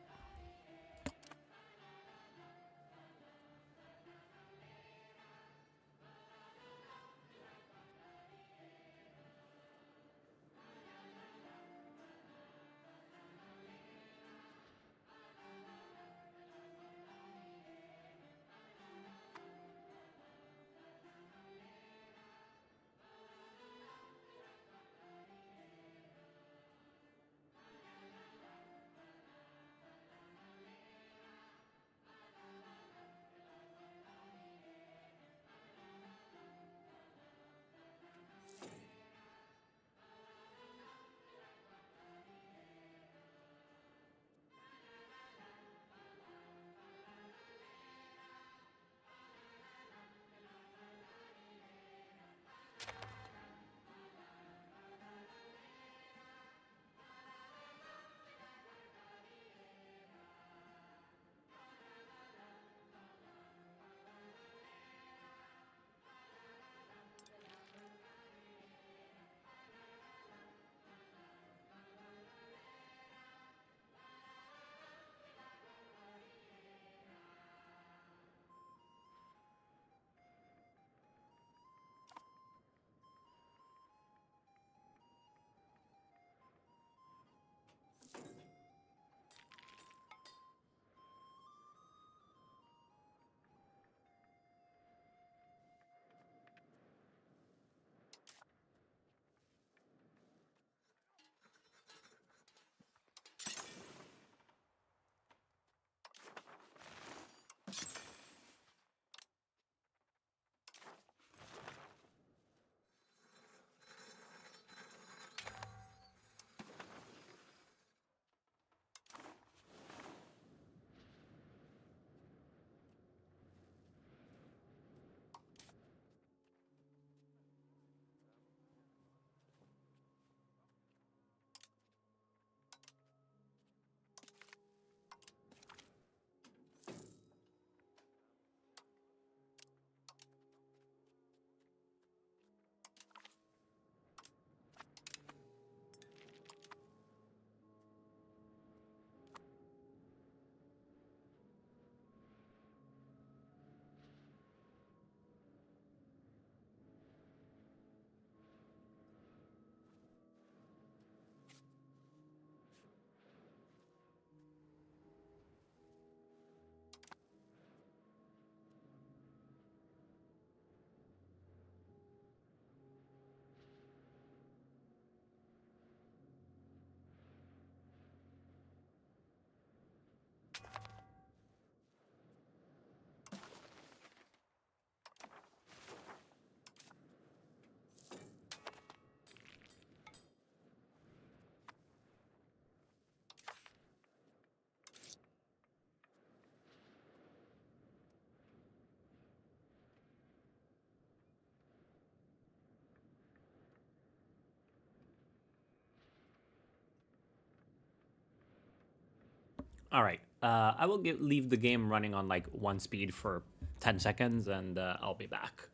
All right. I will leave the game running on like 1 speed for 10 seconds, and I'll be back.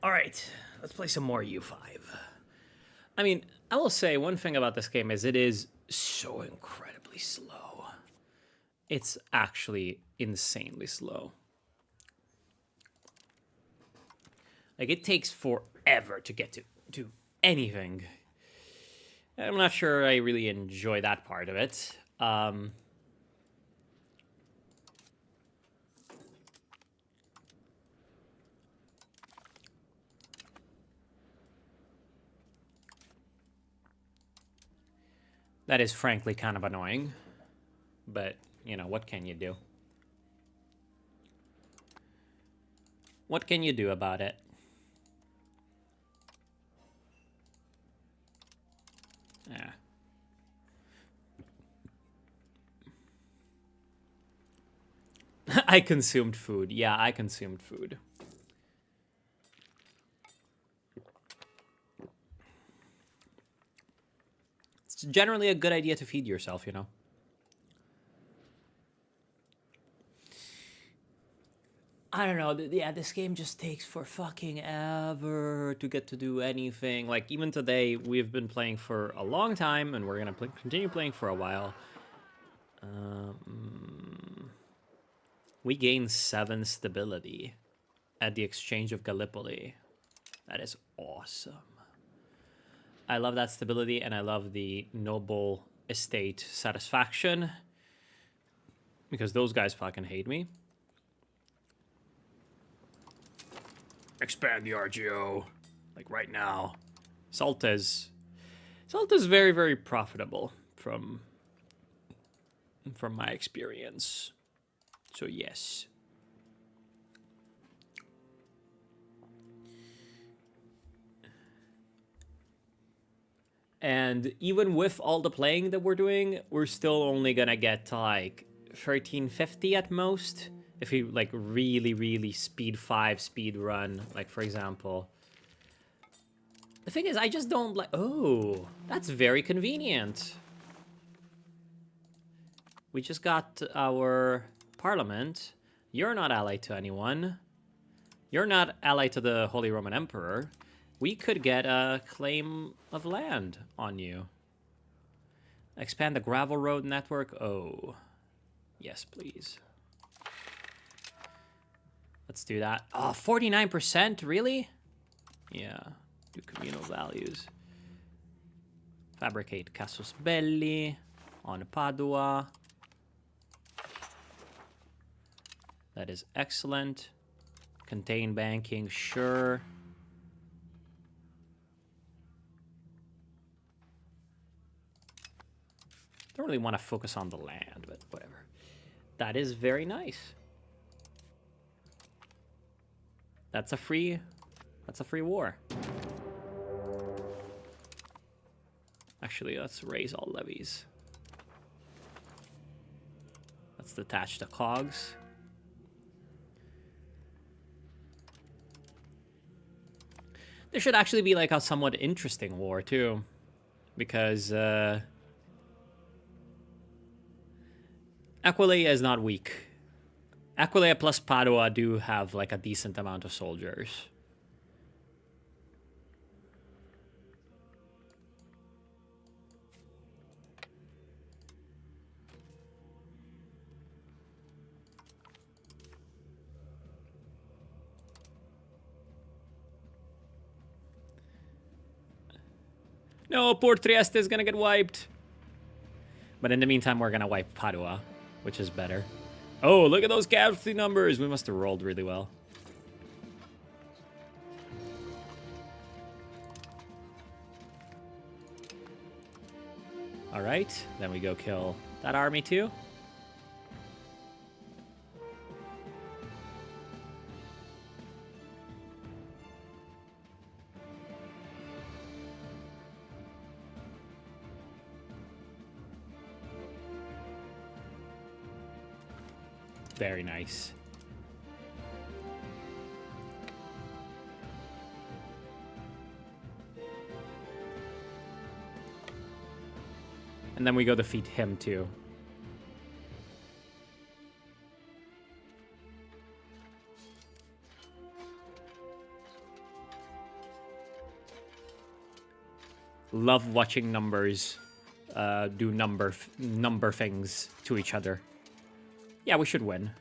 All right, let's play some more U5. I mean, I will say one thing about this game is it is so incredibly slow. It's actually insanely slow. Like, it takes forever to get to anything. I'm not sure I really enjoy that part of it. That is frankly kind of annoying. But, you know, what can you do? What can you do about it? Yeah. I consumed food. Yeah, I consumed food. It's generally a good idea to feed yourself, you know? I don't know. Yeah, this game just takes for fucking ever to get to do anything. Like, even today, we've been playing for a long time, and we're gonna continue playing for a while. We gain 7 stability at the exchange of Gallipoli. That is awesome. I love that stability, and I love the noble estate satisfaction. Because those guys fucking hate me. Expand the RGO. Like right now. Salt is very, very profitable from my experience. So yes. And even with all the playing that we're doing, we're still only gonna get to like 1350 at most. If we like really speed 5 speed run, like for example. The thing is, I just don't like. Oh, that's very convenient. We just got our parliament. You're not allied to anyone. You're not allied to the Holy Roman Emperor. We could get a claim of land on you. Expand the gravel road network. Oh, yes, please. Let's do that. Oh, 49%? Really? Yeah. Do communal values. Fabricate casus belli on Padua. That is excellent. Contain banking, sure. Don't really want to focus on the land, but whatever. That is very nice. That's a free war. Actually, let's raise all levies. Let's detach the cogs. There should actually be like a somewhat interesting war too, because Aquileia is not weak. Aquileia plus Padua do have like a decent amount of soldiers. No, poor Trieste is gonna get wiped. But in the meantime, we're gonna wipe Padua, which is better. Oh, look at those casualty numbers. We must have rolled really well. All right, then we go kill that army too. Very nice. And then we go defeat him too. Love watching numbers do number things to each other. Yeah, we should win.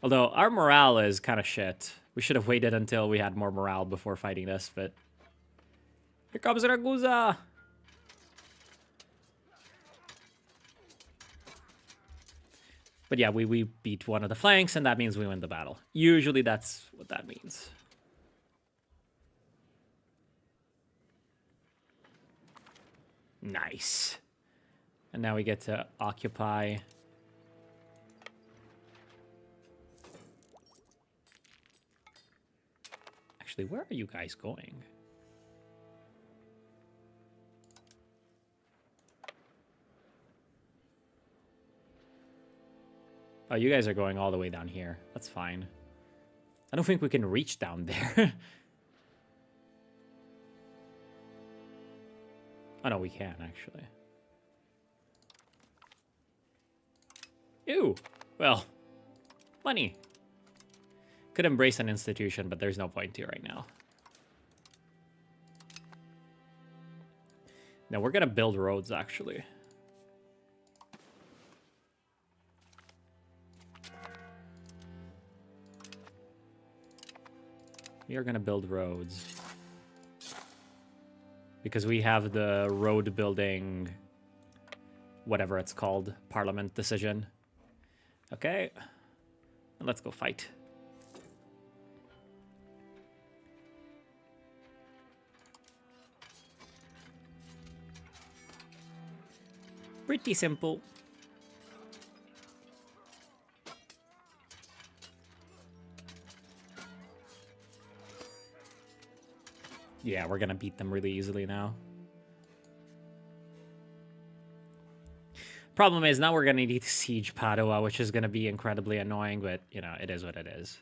Although our morale is kind of shit. We should have waited until we had more morale before fighting this, but... Here comes Ragusa! But yeah, we beat one of the flanks, and that means we win the battle. Usually that's what that means. Nice. And now we get to occupy... Actually, where are you guys going? Oh, you guys are going all the way down here. That's fine. I don't think we can reach down there. Oh, no, we can, actually. Ew! Well, money. Could embrace an institution, but there's no point to right now. Now, we're gonna build roads, actually. We are gonna build roads. Because we have the road building, whatever it's called, parliament decision. Okay, let's go fight. Pretty simple. Yeah, we're gonna beat them really easily now. Problem is, now we're gonna need to siege Padua, which is gonna be incredibly annoying, but, you know, it is what it is.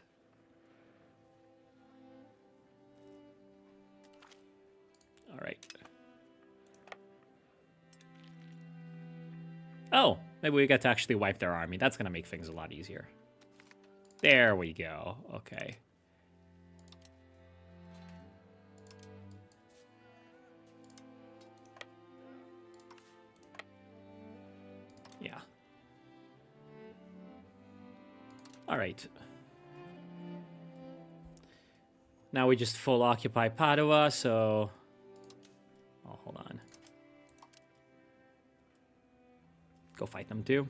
Alright. Oh, maybe we get to actually wipe their army. That's gonna make things a lot easier. There we go. Okay. Yeah. All right. Now we just full occupy Padua, so... Oh, hold on. Go fight them too.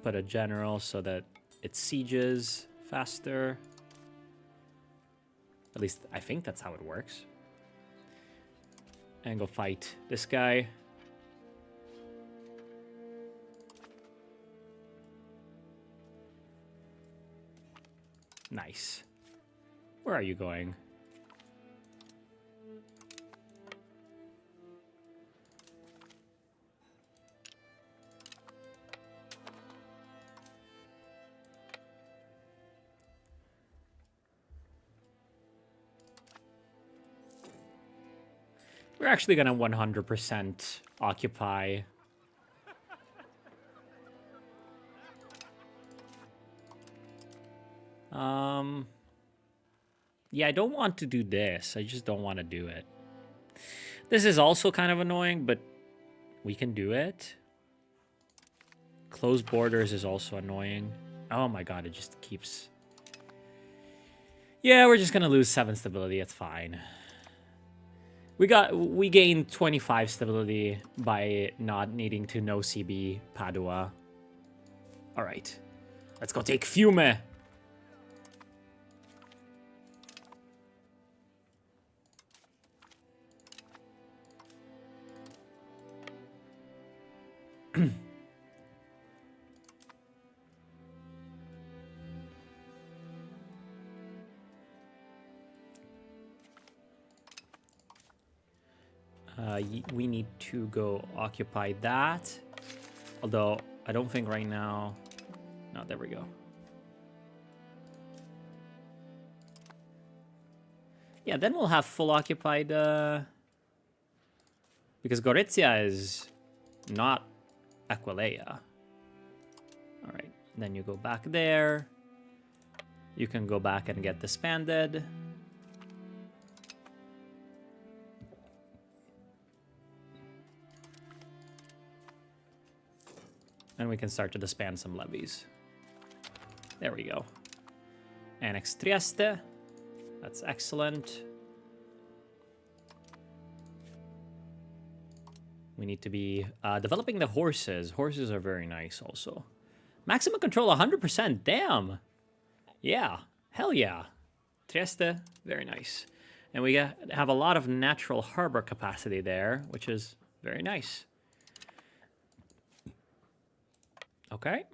Put a general so that it sieges faster. At least I think that's how it works. And go fight this guy. Nice. Where are you going? We're actually gonna 100% occupy. Yeah, I don't want to do this. I just don't want to do it. This is also kind of annoying, but we can do it. Closed borders is also annoying. Oh my god, it just keeps... Yeah, we're just gonna lose 7 stability. It's fine. We gained 25 stability by not needing to no CB Padua. All right, let's go take Fiume. we need to go occupy that. Although, I don't think right now... No, there we go. Yeah, then we'll have full occupied... Because Gorizia is not Aquileia. Alright, then you go back there. You can go back and get disbanded. And we can start to disband some levies. There we go. Annex Trieste. That's excellent. We need to be developing the horses. Horses are very nice also. Maximum control 100%. Damn. Yeah. Hell yeah. Trieste. Very nice. And we have a lot of natural harbor capacity there, which is very nice. Okay.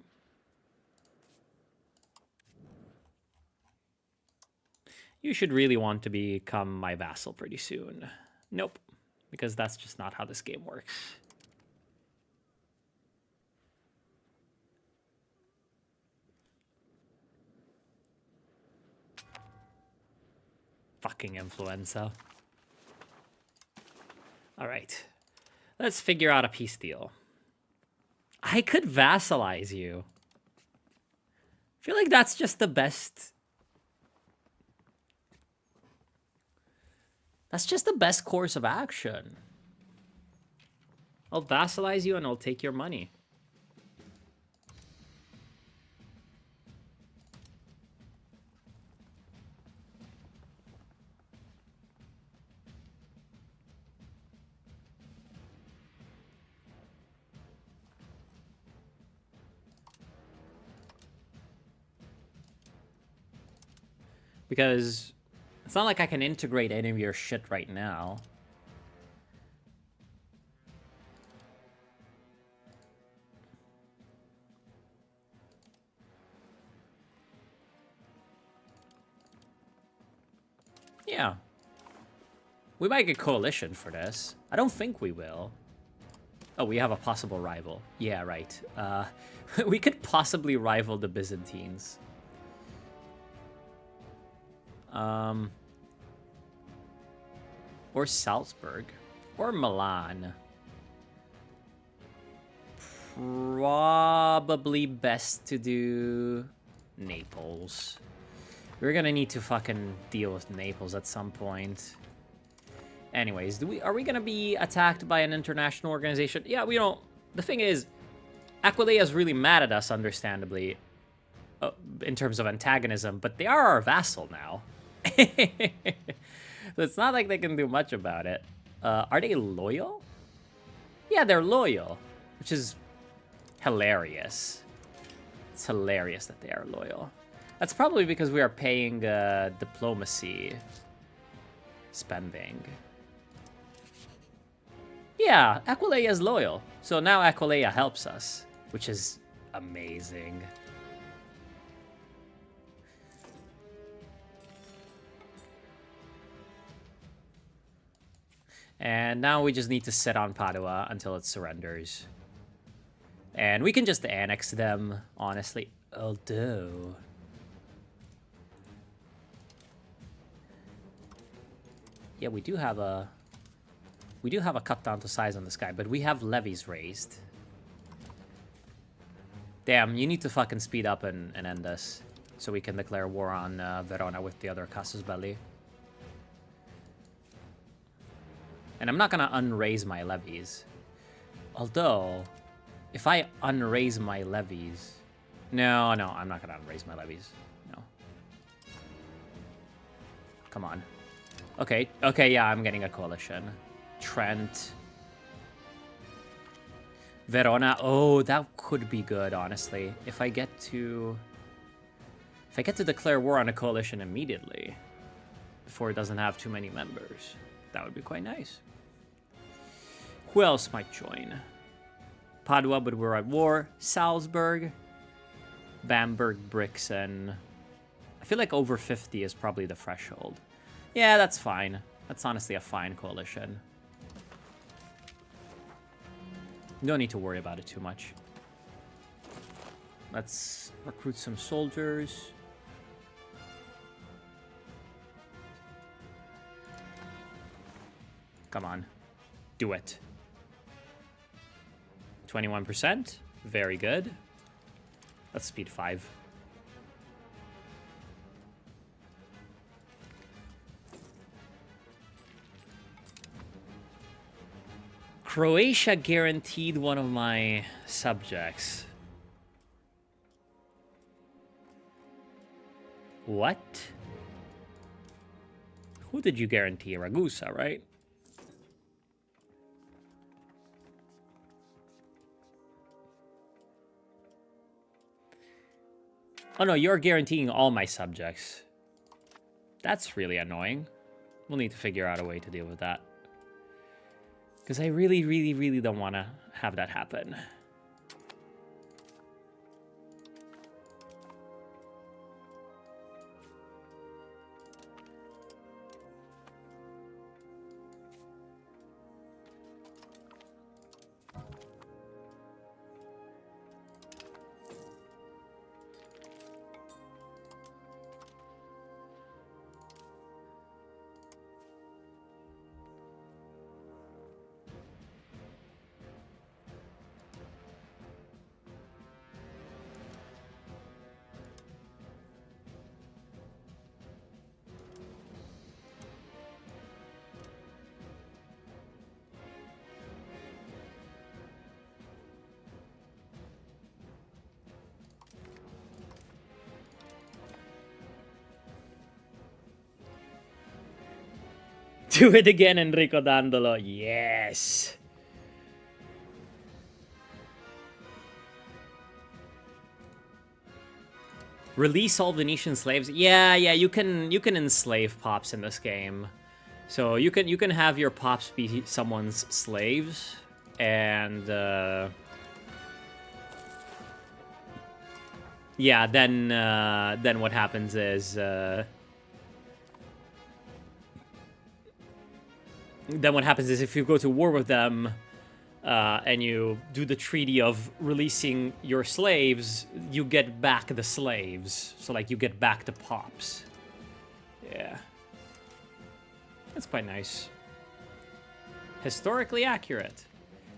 You should really want to become my vassal pretty soon. Nope. Because that's just not how this game works. Fucking influenza. Alright. Let's figure out a peace deal. I could vassalize you. I feel like that's just the best... That's just the best course of action. I'll vassalize you and I'll take your money. Because it's not like I can integrate any of your shit right now. Yeah. We might get coalition for this. I don't think we will. Oh, we have a possible rival. Yeah, right. We could possibly rival the Byzantines. Or Salzburg. Or Milan. Probably best to do Naples. We're gonna need to fucking deal with Naples at some point. Anyways, are we gonna be attacked by an international organization? Yeah, we don't... The thing is, Aquileia is really mad at us, understandably, in terms of antagonism, but they are our vassal now. So it's not like they can do much about it. Are they loyal? Yeah, they're loyal, which is hilarious. It's hilarious that they are loyal. That's probably because we are paying diplomacy spending. Yeah, Aquileia is loyal. So now Aquileia helps us, which is amazing. And now we just need to sit on Padua until it surrenders. And we can just annex them, honestly. Although... Yeah, we do have a cut down to size on this guy, but we have levies raised. Damn, you need to fucking speed up and end this, so we can declare war on Verona with the other Casus Belli. And I'm not gonna unraise my levies. Although, if I unraise my levies... No, I'm not gonna unraise my levies. No. Come on. Okay, yeah, I'm getting a coalition. Trent. Verona. Oh, that could be good, honestly. If I get to declare war on a coalition immediately, before it doesn't have too many members, that would be quite nice. Who else might join? Padua, but we're at war. Salzburg. Bamberg, Brixen. I feel like over 50 is probably the threshold. Yeah, that's fine. That's honestly a fine coalition. Don't need to worry about it too much. Let's recruit some soldiers. Come on. Do it. 21%. Very good. Let's speed 5. Croatia guaranteed one of my subjects. What? Who did you guarantee? Ragusa, right? Oh no, you're guaranteeing all my subjects. That's really annoying. We'll need to figure out a way to deal with that. Because I really, really, really don't want to have that happen. Do it again, Enrico Dandolo. Yes. Release all Venetian slaves. Yeah, you can enslave pops in this game. So you can have your pops be someone's slaves, and yeah, then what happens is if you go to war with them and you do the treaty of releasing your slaves, you get back the slaves. So, like, you get back the pops. Yeah. That's quite nice. Historically accurate.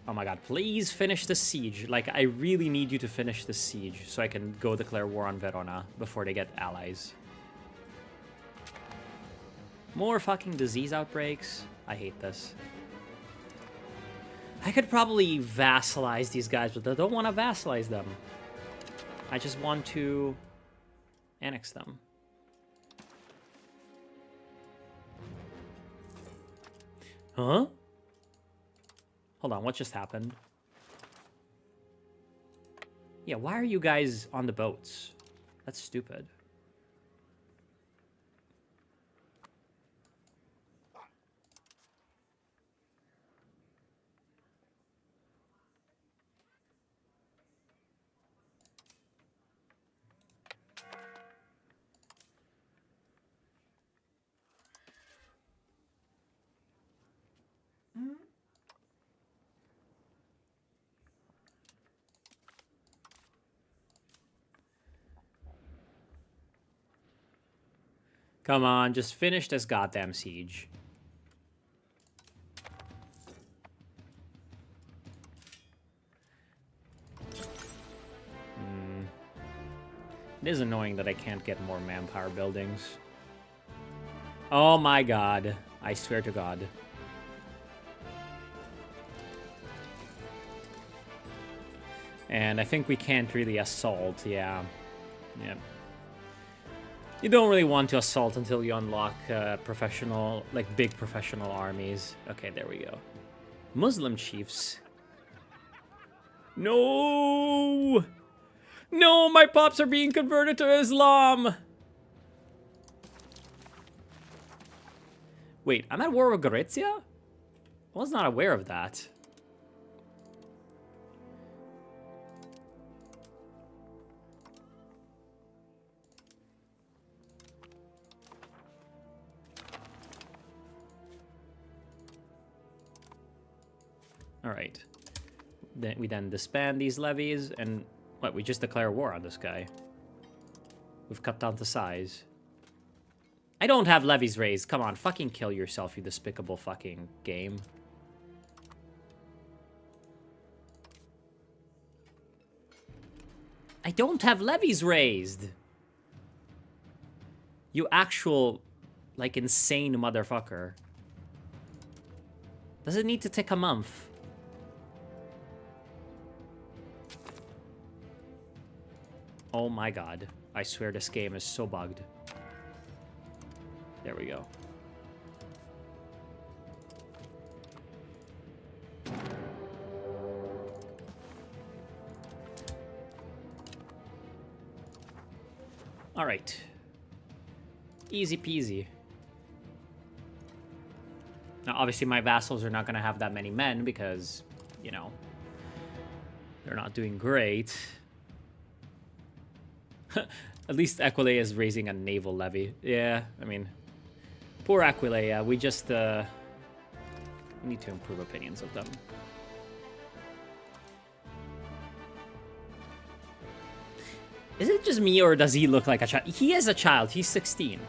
Oh my god, please finish the siege. Like, I really need you to finish the siege so I can go declare war on Verona before they get allies. More fucking disease outbreaks. I hate this. I could probably vassalize these guys, but I don't want to vassalize them. I just want to annex them. Huh? Hold on, what just happened? Yeah, why are you guys on the boats? That's stupid. Come on, just finish this goddamn siege. It is annoying that I can't get more manpower buildings. Oh my god. I swear to god. And I think we can't really assault, yeah. Yep. You don't really want to assault until you unlock professional, like big professional armies. Okay, there we go. Muslim chiefs. No! No, my pops are being converted to Islam! Wait, I'm at war with Gorizia? I was not aware of that. All right. Then we then disband these levies, and what? We just declare war on this guy. We've cut down to size. I don't have levies raised. Come on, fucking kill yourself, you despicable fucking game. I don't have levies raised. You actual, like, insane motherfucker. Does it need to take a month? Oh my god. I swear this game is so bugged. There we go. All right. Easy peasy. Now, obviously, my vassals are not going to have that many men because, you know, they're not doing great. At least Aquileia is raising a naval levy. Yeah, I mean, poor Aquileia. We just we need to improve opinions of them. Is it just me, or does he look like a child? He is a child. He's 16.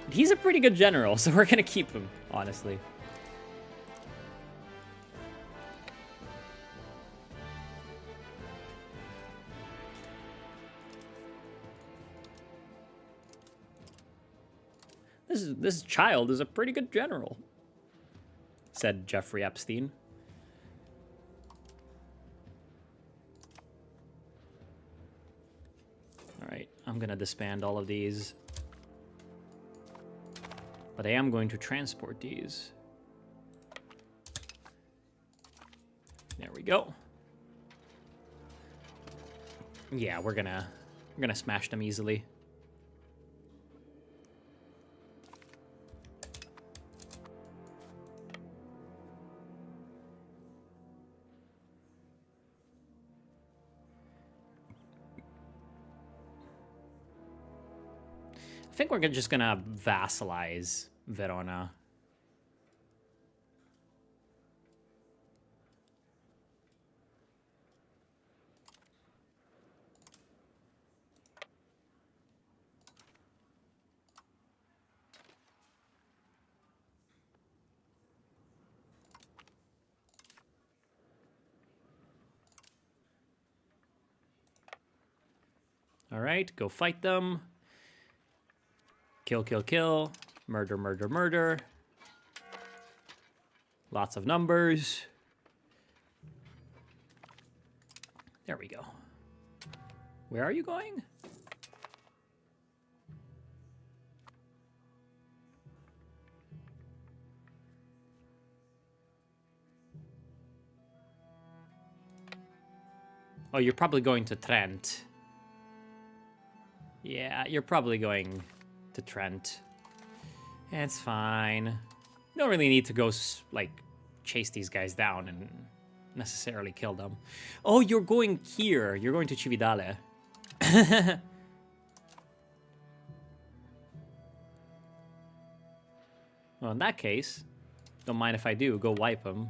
He's a pretty good general, so we're gonna keep him, honestly. This child is a pretty good general, said Jeffrey Epstein. All right, I'm gonna disband all of these. But I am going to transport these. There we go. Yeah, we're gonna smash them easily. I think we're just gonna vassalize Verona. All right, go fight them. Kill, kill, kill. Murder, murder, murder. Lots of numbers. There we go. Where are you going? Oh, you're probably going to Trent. Yeah, you're probably going to Trent. It's fine. You don't really need to go, like, chase these guys down and necessarily kill them. Oh, you're going here. You're going to Cividale. Well, in that case, don't mind if I do. Go wipe them.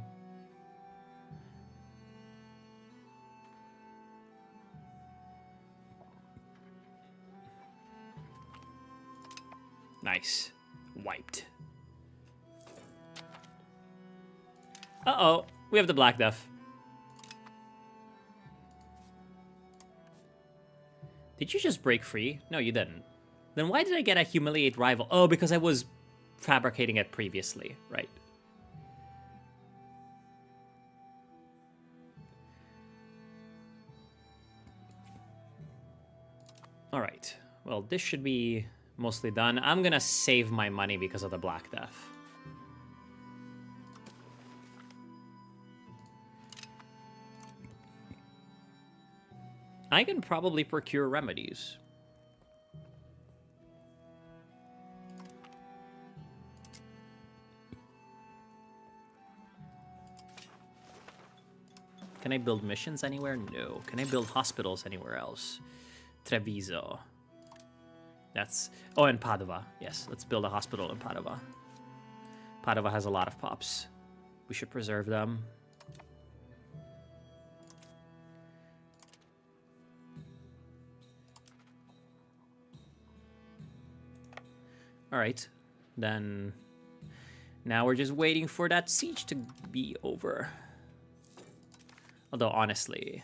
Nice. Wiped. Uh-oh. We have the Black Death. Did you just break free? No, you didn't. Then why did I get a humiliate rival? Oh, because I was fabricating it previously, right? All right. Well, this should be mostly done. I'm gonna save my money because of the Black Death. I can probably procure remedies. Can I build missions anywhere? No. Can I build hospitals anywhere else? Treviso. That's... Oh, and Padova. Yes, let's build a hospital in Padova. Padova has a lot of pops. We should preserve them. All right. Then now we're just waiting for that siege to be over. Although, honestly...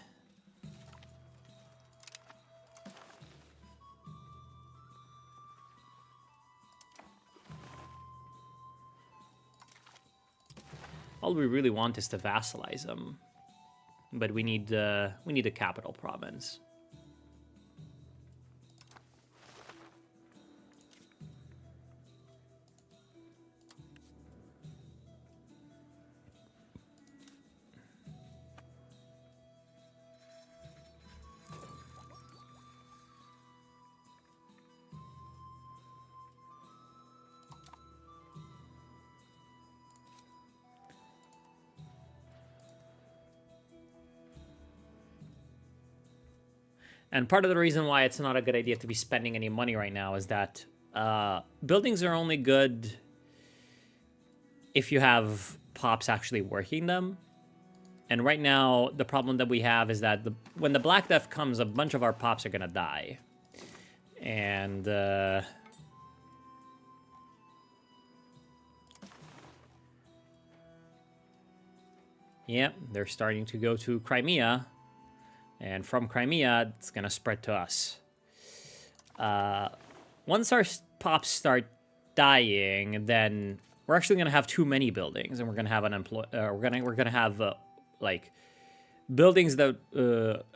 all we really want is to vassalize them. But we need a capital province. And part of the reason why it's not a good idea to be spending any money right now is that buildings are only good if you have pops actually working them. And right now, the problem that we have is that when the Black Death comes, a bunch of our pops are going to die. And... yep, they're starting to go to Crimea. And from Crimea, it's going to spread to us. Once our pops start dying, then we're actually going to have too many buildings, and we're going to have we're going to have like buildings that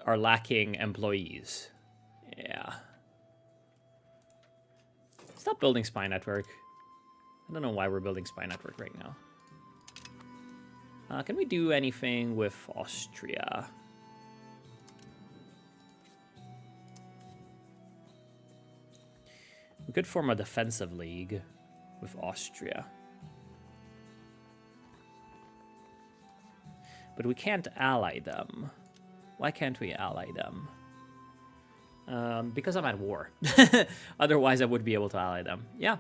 are lacking employees. Yeah. Stop building spy network. I don't know why we're building spy network right now. Can we do anything with Austria? We could form a defensive league with Austria. But we can't ally them. Why can't we ally them? Because I'm at war. Otherwise, I would be able to ally them. Yeah,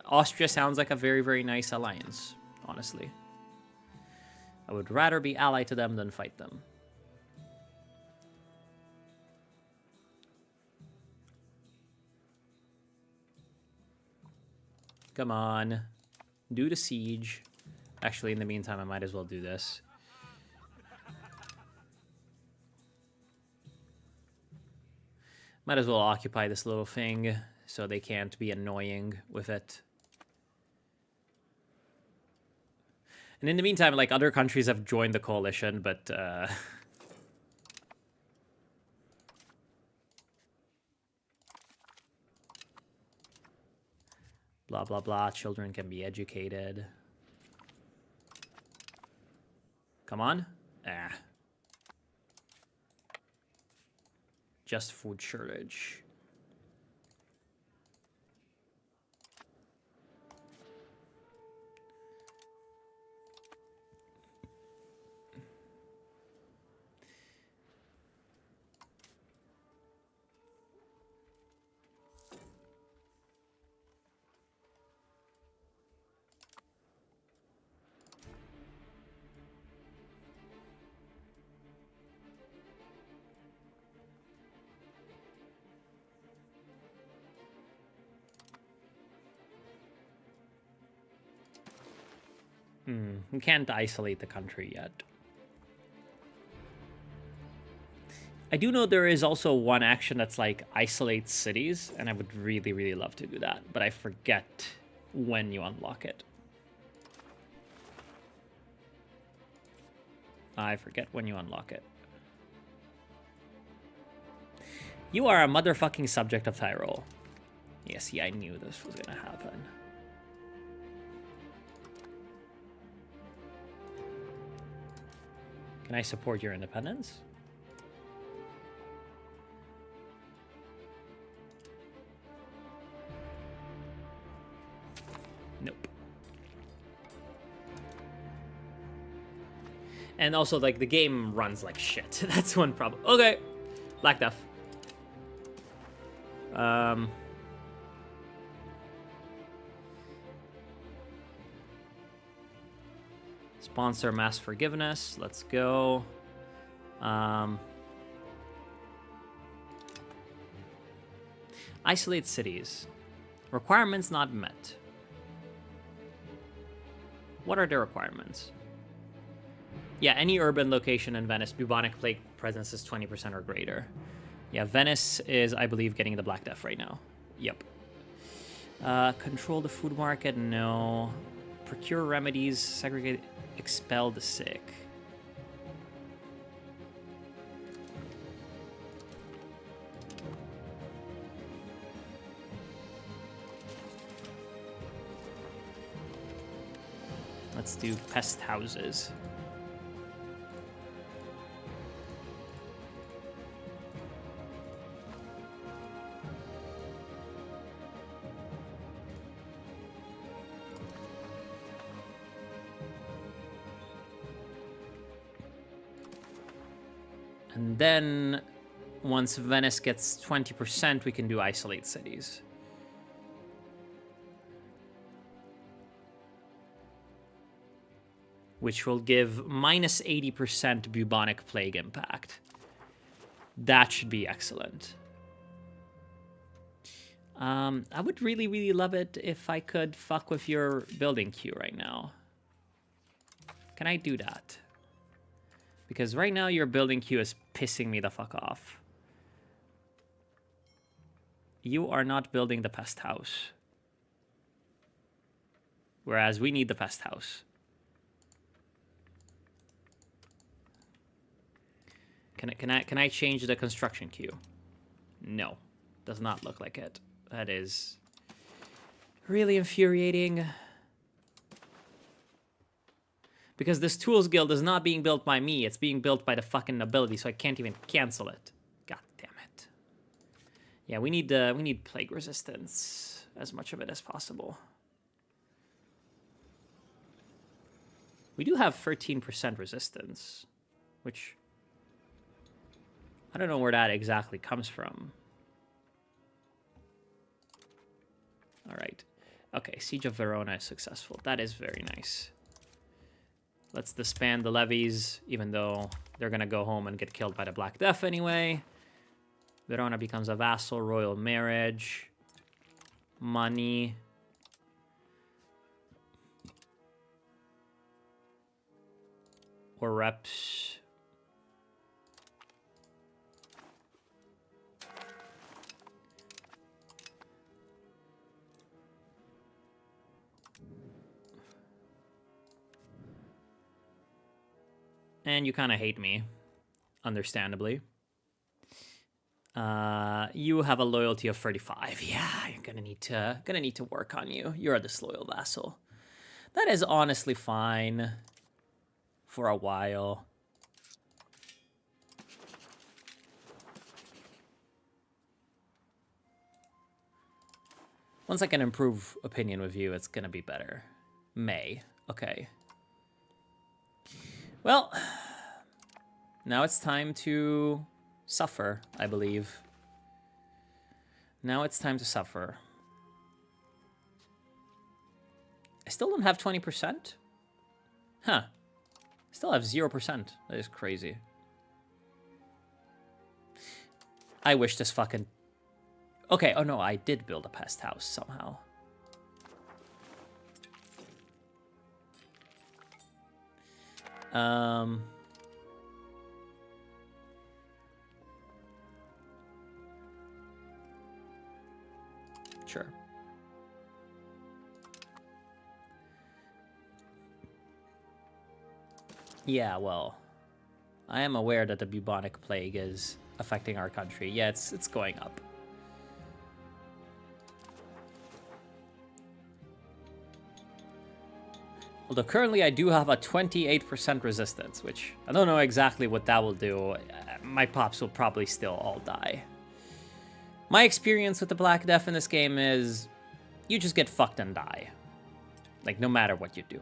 Austria sounds like a very, very nice alliance, honestly. I would rather be allied to them than fight them. Come on. Do the siege. Actually, in the meantime, I might as well do this. Might as well occupy this little thing so they can't be annoying with it. And in the meantime, like, other countries have joined the coalition, but... blah, blah, blah. Children can be educated. Come on. Ah. Just food shortage. We can't isolate the country yet. I do know there is also one action that's like isolate cities, and I would really, really love to do that, but I forget when you unlock it. I forget when you unlock it. You are a motherfucking subject of Tyrol. Yes, yeah, I knew this was gonna happen. Can I support your independence? Nope. And also, like, the game runs like shit. That's one problem. Okay. Black Death. Sponsor mass forgiveness. Let's go. Isolate cities. Requirements not met. What are the requirements? Yeah, any urban location in Venice, bubonic plague presence is 20% or greater. Yeah, Venice is, I believe, getting the Black Death right now. Yep. Control the food market, no. Procure remedies, segregate, expel the sick. Let's do pest houses. And then, once Venice gets 20%, we can do isolate cities. Which will give minus 80% bubonic plague impact. That should be excellent. I would really, really love it if I could fuck with your building queue right now. Can I do that? Because right now your building queue is pissing me the fuck off. You are not building the pest house. Whereas we need the pest house. Can I change the construction queue? No. Does not look like it. That is really infuriating. Because this Tools Guild is not being built by me. It's being built by the fucking nobility, so I can't even cancel it. God damn it. Yeah, we need plague resistance. As much of it as possible. We do have 13% resistance. Which... I don't know where that exactly comes from. Alright. Okay, Siege of Verona is successful. That is very nice. Let's disband the levies, even though they're gonna go home and get killed by the Black Death anyway. Verona becomes a vassal, royal marriage. Money. Or reps. And you kind of hate me, understandably. You have a loyalty of 35. Yeah, you're gonna need to work on you. You're a disloyal vassal. That is honestly fine for a while. Once I can improve opinion with you, it's gonna be better. May. Okay. Well, now it's time to suffer, I believe. Now it's time to suffer. I still don't have 20%? Huh. I still have 0%. That is crazy. I wish this fucking... Okay, oh no, I did build a pest house somehow. Sure. Yeah, well, I am aware that the bubonic plague is affecting our country. Yeah, it's going up. Although currently I do have a 28% resistance, which I don't know exactly what that will do. My pops will probably still all die. My experience with the Black Death in this game is you just get fucked and die. Like, no matter what you do.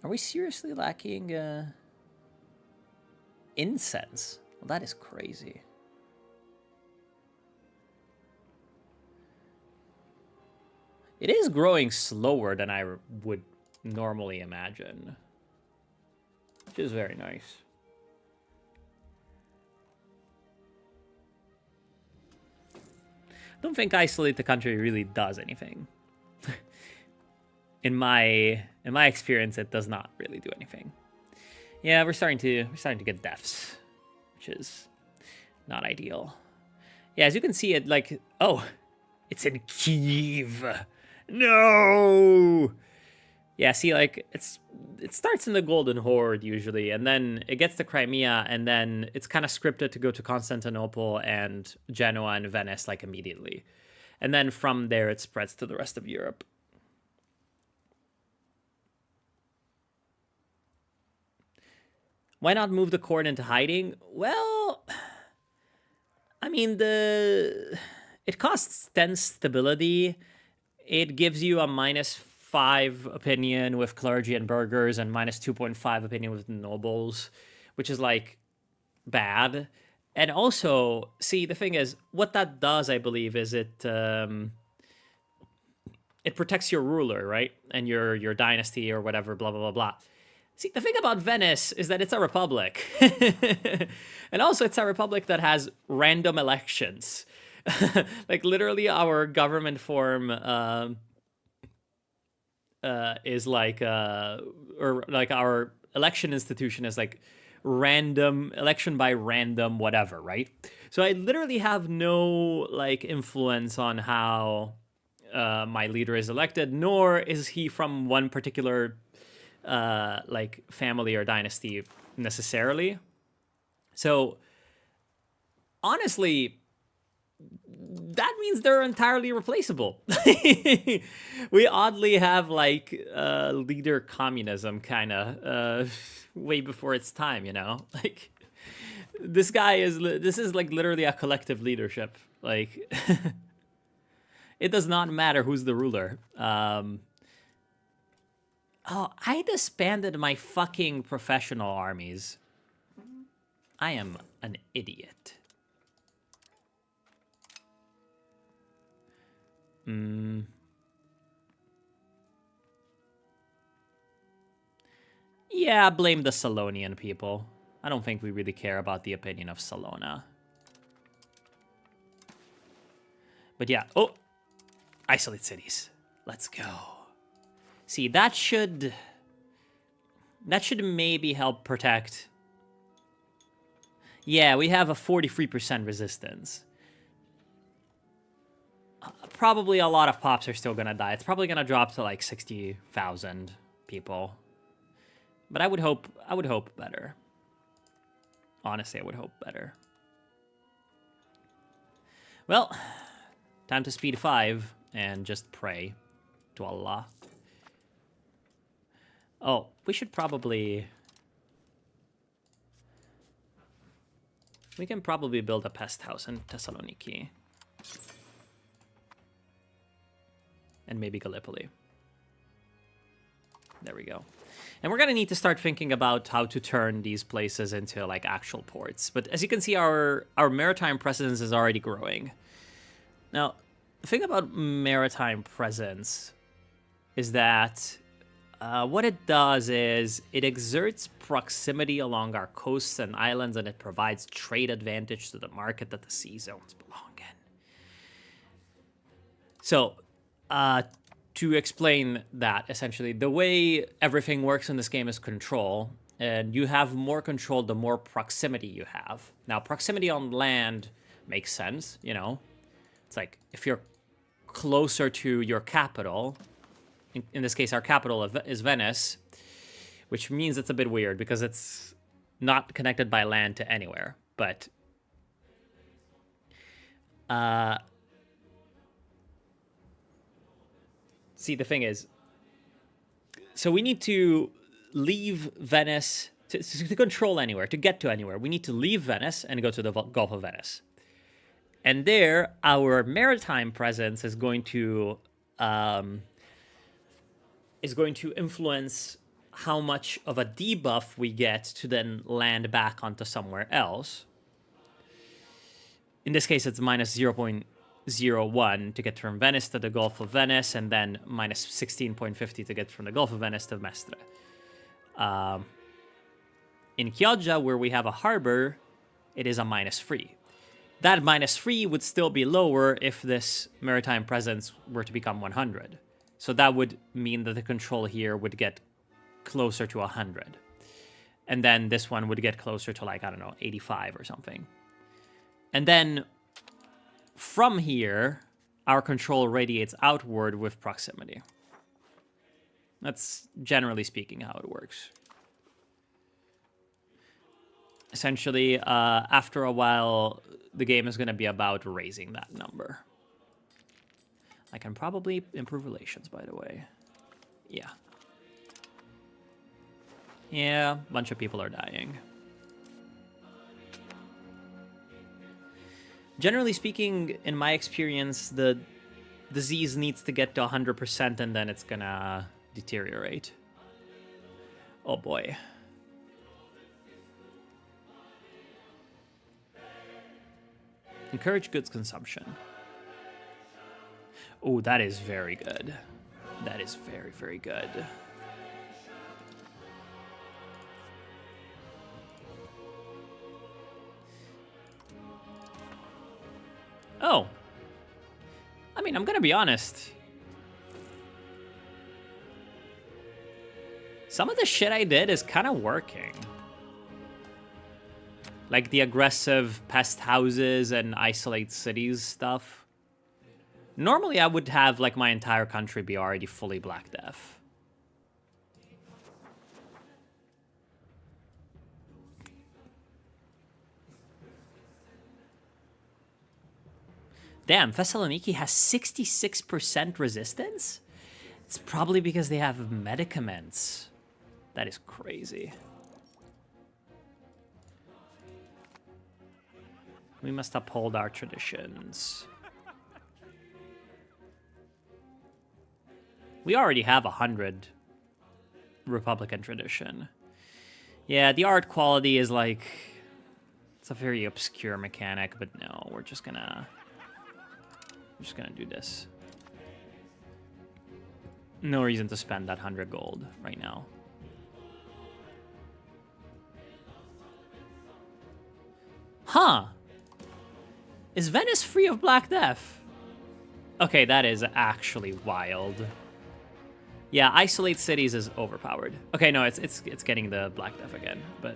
Are we seriously lacking incense? Well, that is crazy. It is growing slower than I would normally imagine. Which is very nice. don't think isolate the country really does anything. In my experience, it does not really do anything. Yeah, we're starting to get deaths, which is not ideal. Yeah, as you can see, it like, oh, it's in Kyiv. No. Yeah, see, like it starts in the Golden Horde usually, and then it gets to Crimea, and then it's kind of scripted to go to Constantinople and Genoa and Venice like immediately, and then from there it spreads to the rest of Europe. Why not move the court into hiding? Well, I mean, it costs 10 stability. It gives you a -5 opinion with clergy and burghers and -2.5 opinion with nobles, which is like bad. And also, see, the thing is, what that does, I believe, is it protects your ruler, right? And your dynasty or whatever, blah, blah, blah, blah. See, the thing about Venice is that it's a republic. And also, it's a republic that has random elections. Like, literally, our government form is like, or like our election institution is like random, election by random, whatever, right? So I literally have no, like, influence on how my leader is elected, nor is he from one particular like family or dynasty necessarily. So honestly, that means they're entirely replaceable. We oddly have like leader communism kind of way before its time, you know? Like this is like literally a collective leadership. Like it does not matter who's the ruler. Oh, I disbanded my fucking professional armies. I am an idiot. Yeah, blame the Salonian people. I don't think we really care about the opinion of Salona. But yeah, oh, isolate cities. Let's go. See, that should maybe help protect. Yeah, we have a 43% resistance. Probably a lot of pops are still gonna die. It's probably gonna drop to like 60,000 people. But I would hope better. Honestly, I would hope better. Well, time to speed 5 and just pray to Allah. Oh, we should probably... We can probably build a pest house in Thessaloniki. And maybe Gallipoli. There we go. And we're going to need to start thinking about how to turn these places into like actual ports. But as you can see, our maritime presence is already growing. Now, the thing about maritime presence is that what it does is it exerts proximity along our coasts and islands, and it provides trade advantage to the market that the sea zones belong in. So, to explain that, essentially, the way everything works in this game is control, and you have more control the more proximity you have. Now, proximity on land makes sense, you know? It's like, if you're closer to your capital, in this case, our capital is Venice, which means it's a bit weird because it's not connected by land to anywhere, but... See, the thing is, so we need to leave Venice, to control anywhere, to get to anywhere. We need to leave Venice and go to the Gulf of Venice. And there, our maritime presence is going to influence how much of a debuff we get to then land back onto somewhere else. In this case, it's minus 0.01 to get from Venice to the Gulf of Venice, and then minus 16.50 to get from the Gulf of Venice to Mestre. In Chioggia, where we have a harbor, it is a minus 3. that -3 would still be lower if this maritime presence were to become 100. So that would mean that the control here would get closer to 100. And then this one would get closer to, like, I don't know, 85 or something. And then from here, our control radiates outward with proximity. That's generally speaking how it works. Essentially, after a while, the game is going to be about raising that number. I can probably improve relations, by the way. Yeah. Yeah, a bunch of people are dying. Generally speaking, in my experience, the disease needs to get to 100% and then it's gonna deteriorate. Oh boy. Encourage goods consumption. Oh, that is very good. That is very, very good. Oh. I mean, I'm gonna be honest. Some of the shit I did is kind of working. Like the aggressive pest houses and isolate cities stuff. Normally, I would have, like, my entire country be already fully Black Death. Damn, Thessaloniki has 66% resistance? It's probably because they have medicaments. That is crazy. We must uphold our traditions. We already have 100 Republican tradition. Yeah, the art quality is like... It's a very obscure mechanic, but no, we're just gonna do this. No reason to spend that 100 gold right now. Huh. Is Venice free of Black Death? Okay, that is actually wild. Yeah, isolate cities is overpowered. Okay, no, it's getting the Black Death again, but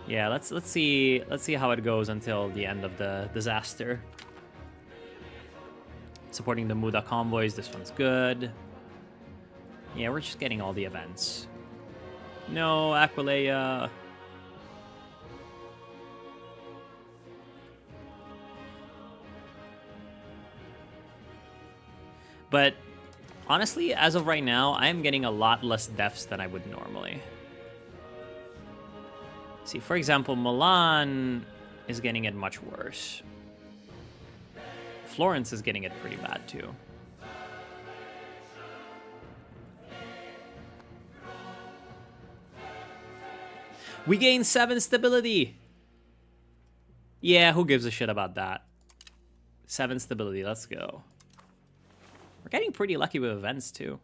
yeah, let's see how it goes until the end of the disaster. Supporting the Muda convoys, this one's good. Yeah, we're just getting all the events. No, Aquileia. But honestly, as of right now, I am getting a lot less deaths than I would normally. See, for example, Milan is getting it much worse. Florence is getting it pretty bad too. We gain 7 stability. Yeah, who gives a shit about that? 7 stability, let's go. We're getting pretty lucky with events too.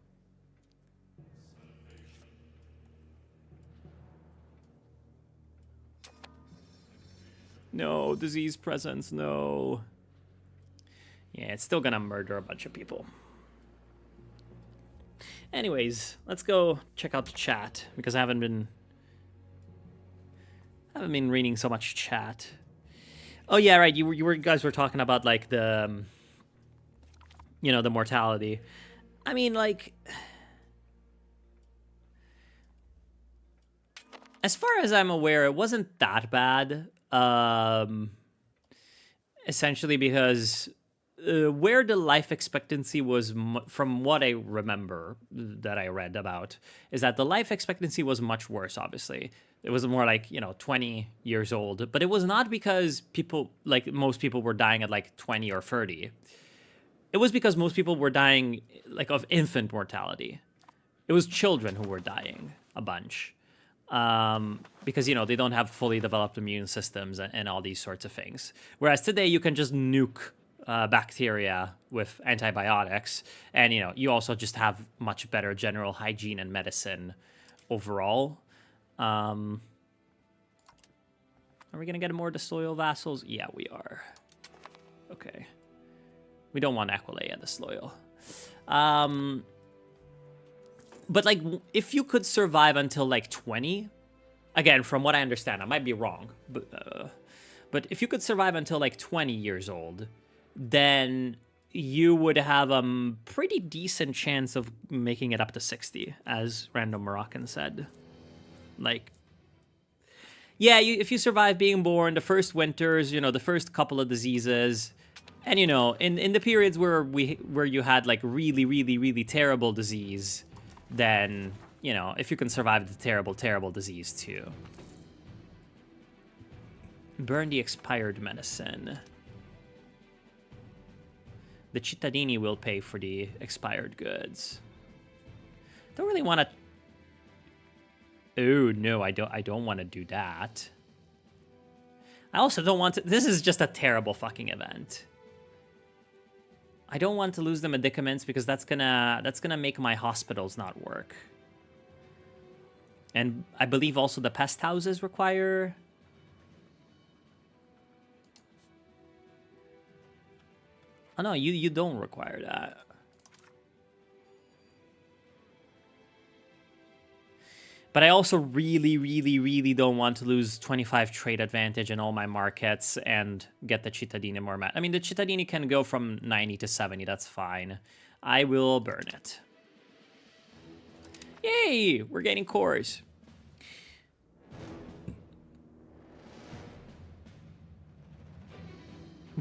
No, disease presence, no. Yeah, it's still gonna murder a bunch of people. Anyways, let's go check out the chat because I haven't been reading so much chat. Oh yeah, right. You guys were talking about like the the mortality. I mean, like, as far as I'm aware, it wasn't that bad. Essentially because where the life expectancy was, from what I remember that I read about, is that the life expectancy was much worse, obviously. It was more like, 20 years old. But it was not because people, like most people were dying at like 20 or 30. It was because most people were dying like of infant mortality. It was children who were dying a bunch. Because, they don't have fully developed immune systems and all these sorts of things. Whereas today you can just nuke bacteria with antibiotics. And, you also just have much better general hygiene and medicine overall. All Are we gonna get more disloyal vassals? Yeah, we are. Okay. We don't want Aquileia disloyal. But like, if you could survive until like 20, again, from what I understand, I might be wrong, but if you could survive until like 20 years old, then you would have a pretty decent chance of making it up to 60, as Random Moroccan said. Like, yeah, if you survive being born, the first winters, you know, the first couple of diseases, and you know, in the periods where you had like really terrible disease, then, you know, if you can survive the terrible disease too. Burn the expired medicine. The cittadini will pay for the expired goods. Don't really want to... Oh, no, I don't want to do that. I also don't want to... This is just a terrible fucking event. I don't want to lose the medicaments because that's gonna make my hospitals not work. And I believe also the pest houses require... Oh no, you don't require that. But I also really don't want to lose 25 trade advantage in all my markets and get the cittadini more mad. I mean, the cittadini can go from 90 to 70, that's fine. I will burn it. Yay! We're gaining cores.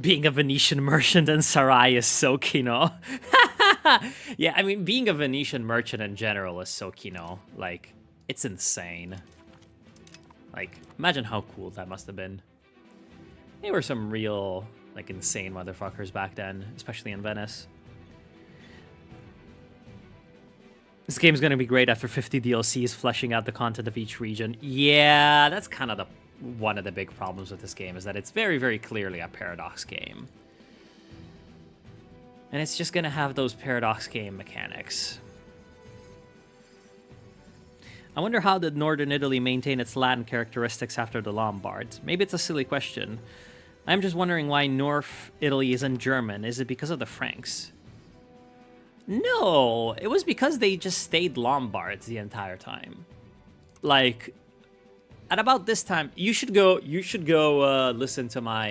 Being a Venetian merchant in Sarai is so kino. Yeah, I mean, being a Venetian merchant in general is so kino. Like, it's insane. Like, imagine how cool that must have been. They were some real, like, insane motherfuckers back then, especially in Venice. This game's gonna be great after 50 DLCs fleshing out the content of each region. Yeah, that's kind of one of the big problems with this game, is that it's very clearly a Paradox game. And it's just gonna have those Paradox game mechanics. I wonder how did Northern Italy maintain its Latin characteristics after the Lombards? Maybe it's a silly question. I'm just wondering why North Italy isn't German. Is it because of the Franks? No, it was because they just stayed Lombards the entire time. Like, at about this time, you should go listen to my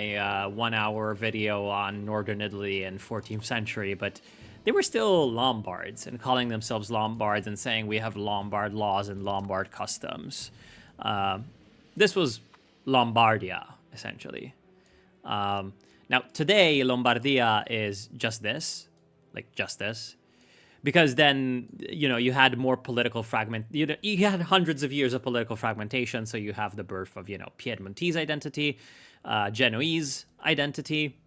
1-hour video on Northern Italy in 14th century, but they were still Lombards and calling themselves Lombards and saying we have Lombard laws and Lombard customs. This was Lombardia, essentially. Now, today, Lombardia is just this, like just this. Because then, you know, you had more political fragment. You had hundreds of years of political fragmentation, so you have the birth of, you know, Piedmontese identity, Genoese identity,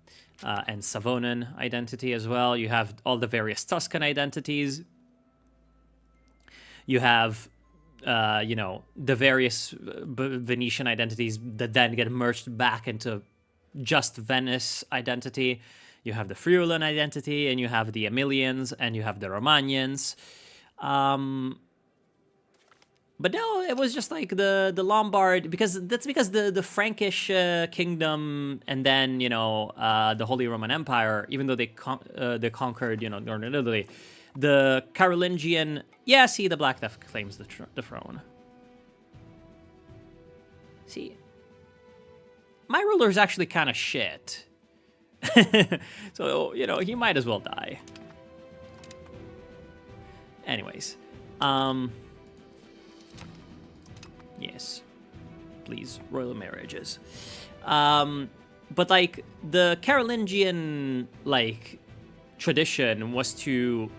and Savonan identity as well. You have all the various Tuscan identities. You have, you know, the various Venetian identities that then get merged back into just Venice identity. You have the Friulan identity, and you have the Emilians, and you have the Romagnans. But no, it was just like the Lombard, because the Frankish kingdom, and then, you know, the Holy Roman Empire, even though they conquered, you know, Northern Italy, the Carolingian, yeah, see, the Black Death claims the throne. See, my ruler is actually kind of shit. So, you know, he might as well die. Anyways, yes, please, royal marriages. But like the Carolingian like tradition was to,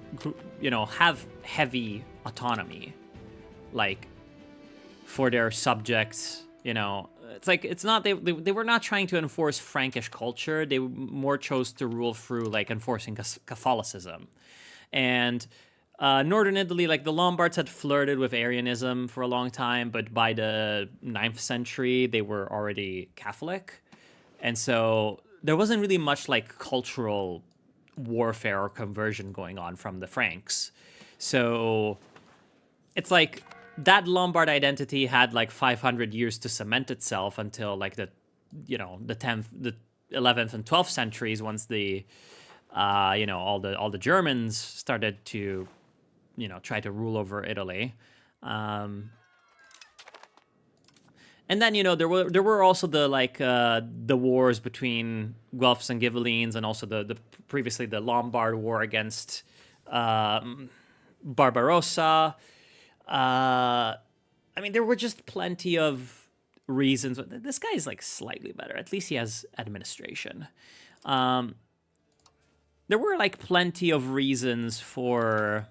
you know, have heavy autonomy, like for their subjects, you know. It's like, it's not, they were not trying to enforce Frankish culture. They more chose to rule through, like, enforcing Catholicism. And Northern Italy, like, the Lombards had flirted with Arianism for a long time, but by the 9th century, they were already Catholic. And so there wasn't really much, like, cultural warfare or conversion going on from the Franks. So it's like, that Lombard identity had like 500 years to cement itself until like the you know, the 10th, the 11th and 12th centuries, once the you know, all the Germans started to, you know, try to rule over Italy. And then, you know, there were also the the wars between Guelphs and Ghibellines, and also the previously the Lombard War against Barbarossa. I mean, there were just plenty of reasons. This guy is like slightly better. At least he has administration. There were like plenty of reasons for,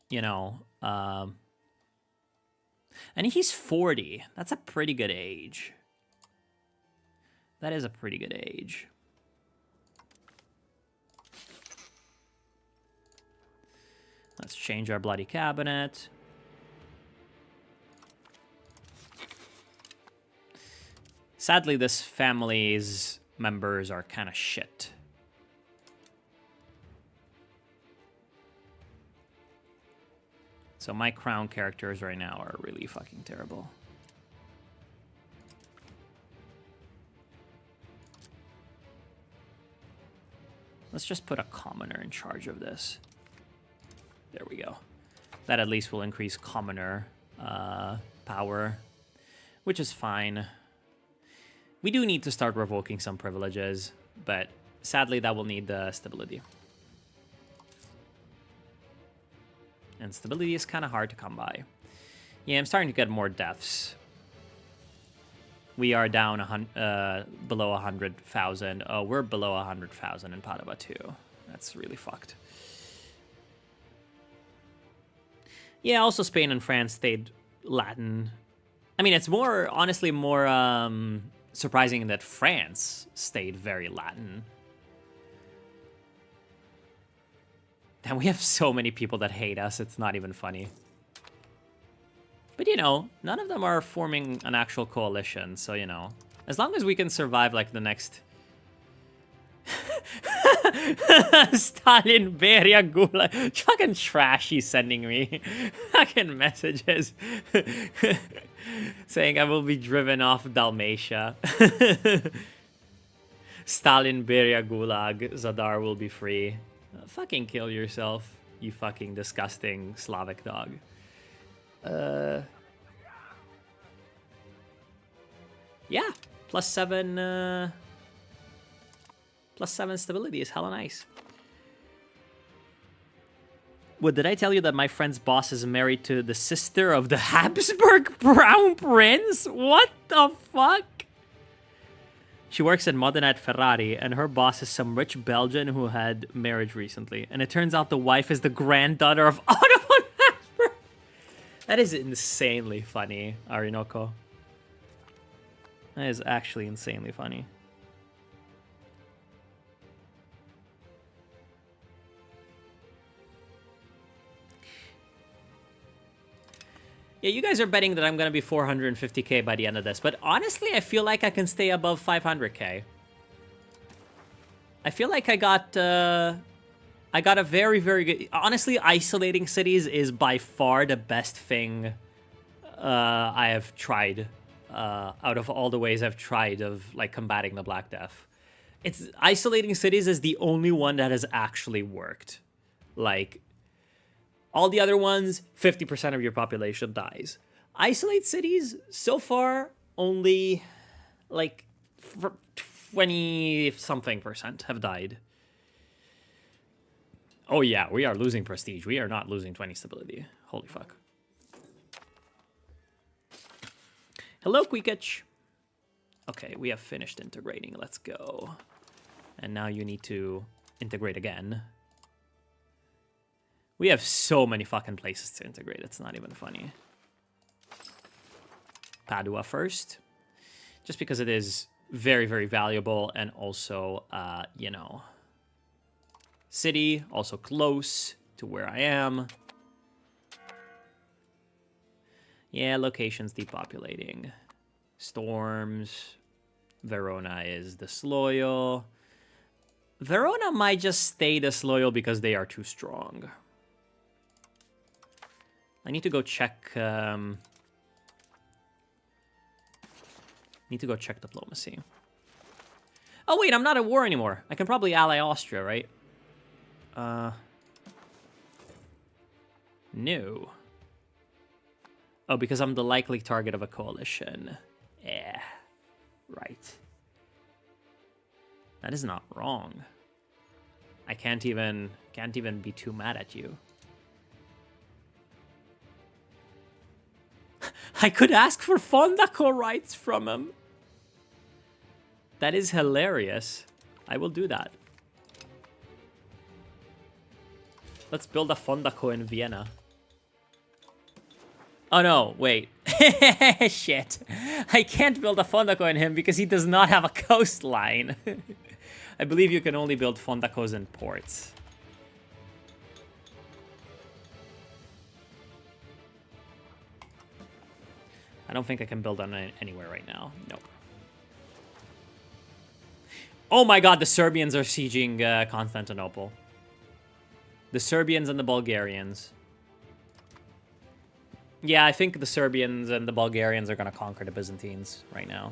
you know, and he's 40. That's a pretty good age. That is a pretty good age. Let's change our bloody cabinet. Sadly, this family's members are kind of shit. So my crown characters right now are really fucking terrible. Let's just put a commoner in charge of this. There we go. That at least will increase commoner power, which is fine. We do need to start revoking some privileges, but sadly that will need the stability. And stability is kind of hard to come by. Yeah, I'm starting to get more deaths. We are down below 100,000. Oh, we're below 100,000 in Padua too. That's really fucked. Yeah, also Spain and France stayed Latin. I mean, it's more, honestly, more surprising that France stayed very Latin. And we have so many people that hate us, it's not even funny. But, you know, none of them are forming an actual coalition, so, you know, as long as we can survive, like, the next... Stalin, Beria, Gula. Fucking trash he's sending me. Fucking messages. Saying I will be driven off Dalmatia. Stalin, Beria, Gulag. Zadar will be free. Fucking kill yourself, you fucking disgusting Slavic dog. Yeah, +7 +7 stability is hella nice. What, did I tell you that my friend's boss is married to the sister of the Habsburg Crown Prince? What the fuck? She works at Modena at Ferrari, and her boss is some rich Belgian who had marriage recently. And it turns out the wife is the granddaughter of Otto von Habsburg. That is insanely funny, Arinoko. That is actually insanely funny. Yeah, you guys are betting that I'm going to be 450k by the end of this, but honestly, I feel like I can stay above 500k. I feel like I got a very, very good... Honestly, isolating cities is by far the best thing I have tried out of all the ways I've tried of, like, combating the Black Death. It's isolating cities is the only one that has actually worked. Like... all the other ones, 50% of your population dies. Isolate cities, so far, only like 20-something% have died. Oh yeah, we are losing prestige. We are not losing 20 stability. Holy fuck. Hello, Queekich. Okay, we have finished integrating. Let's go. And now you need to integrate again. We have so many fucking places to integrate. It's not even funny. Padua first. Just because it is very, very valuable. And also, you know... city. Also close to where I am. Yeah, locations depopulating. Storms. Verona is disloyal. Verona might just stay disloyal because they are too strong. I need to go check Need to go check diplomacy. Oh, wait, I'm not at war anymore. I can probably ally Austria, right? No. Oh, because I'm the likely target of a coalition. Yeah. Right. That is not wrong. I can't even be too mad at you. I could ask for Fondako rights from him. That is hilarious. I will do that. Let's build a Fondako in Vienna. Oh no, wait. Shit. I can't build a Fondako in him because he does not have a coastline. I believe you can only build Fondakos in ports. I don't think I can build on it anywhere right now. Nope. Oh my god, the Serbians are sieging Constantinople. The Serbians and the Bulgarians. Yeah, I think the Serbians and the Bulgarians are going to conquer the Byzantines right now.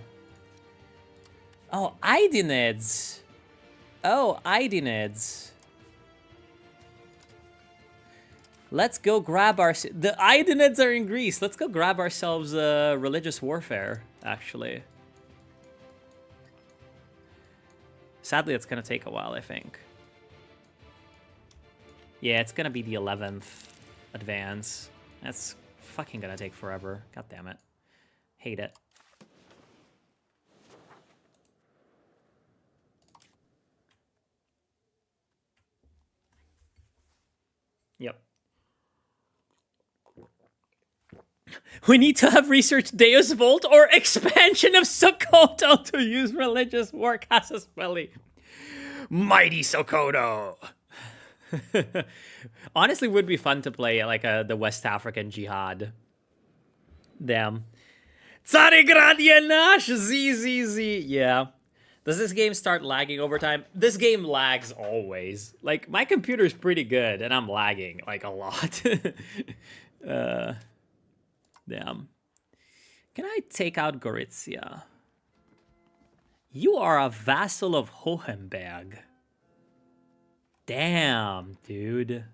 Oh, Aidinids. Oh, Aidinids. Let's go grab our... The Aidinids are in Greece. Let's go grab ourselves religious warfare, actually. Sadly, it's going to take a while, I think. Yeah, it's going to be the 11th advance. That's fucking going to take forever. God damn it. Hate it. Yep. We need to have researched Deus Volt or expansion of Sokoto to use religious war casus belli. Mighty Sokoto. Honestly, would be fun to play like the West African Jihad. Damn. Tsarigradye nash ZZZ. Yeah. Does this game start lagging over time? This game lags always. Like, my computer's pretty good, and I'm lagging, like, a lot. Damn. Can I take out Gorizia? You are a vassal of Hohenberg. Damn, dude.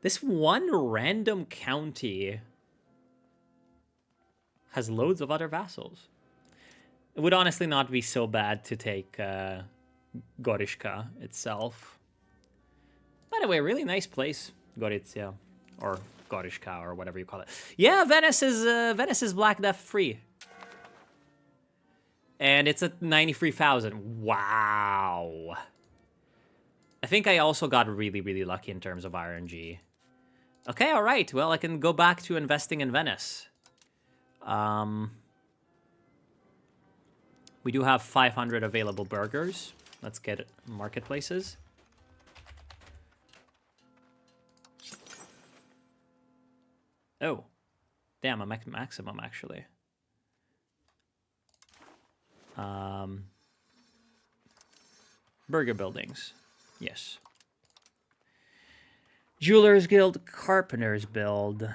This one random county has loads of other vassals. It would honestly not be so bad to take Gorishka itself. By the way, really nice place, Gorizia. Or Gorishka, or whatever you call it. Yeah, Venice is Black Death free. And it's at 93,000. Wow. I think I also got really, really lucky in terms of RNG. Okay, all right. Well, I can go back to investing in Venice. We do have 500 available burgers. Let's get it. Marketplaces. Oh. Damn, I'm at maximum, actually. Burger buildings. Yes. Jewelers Guild, Carpenters Build.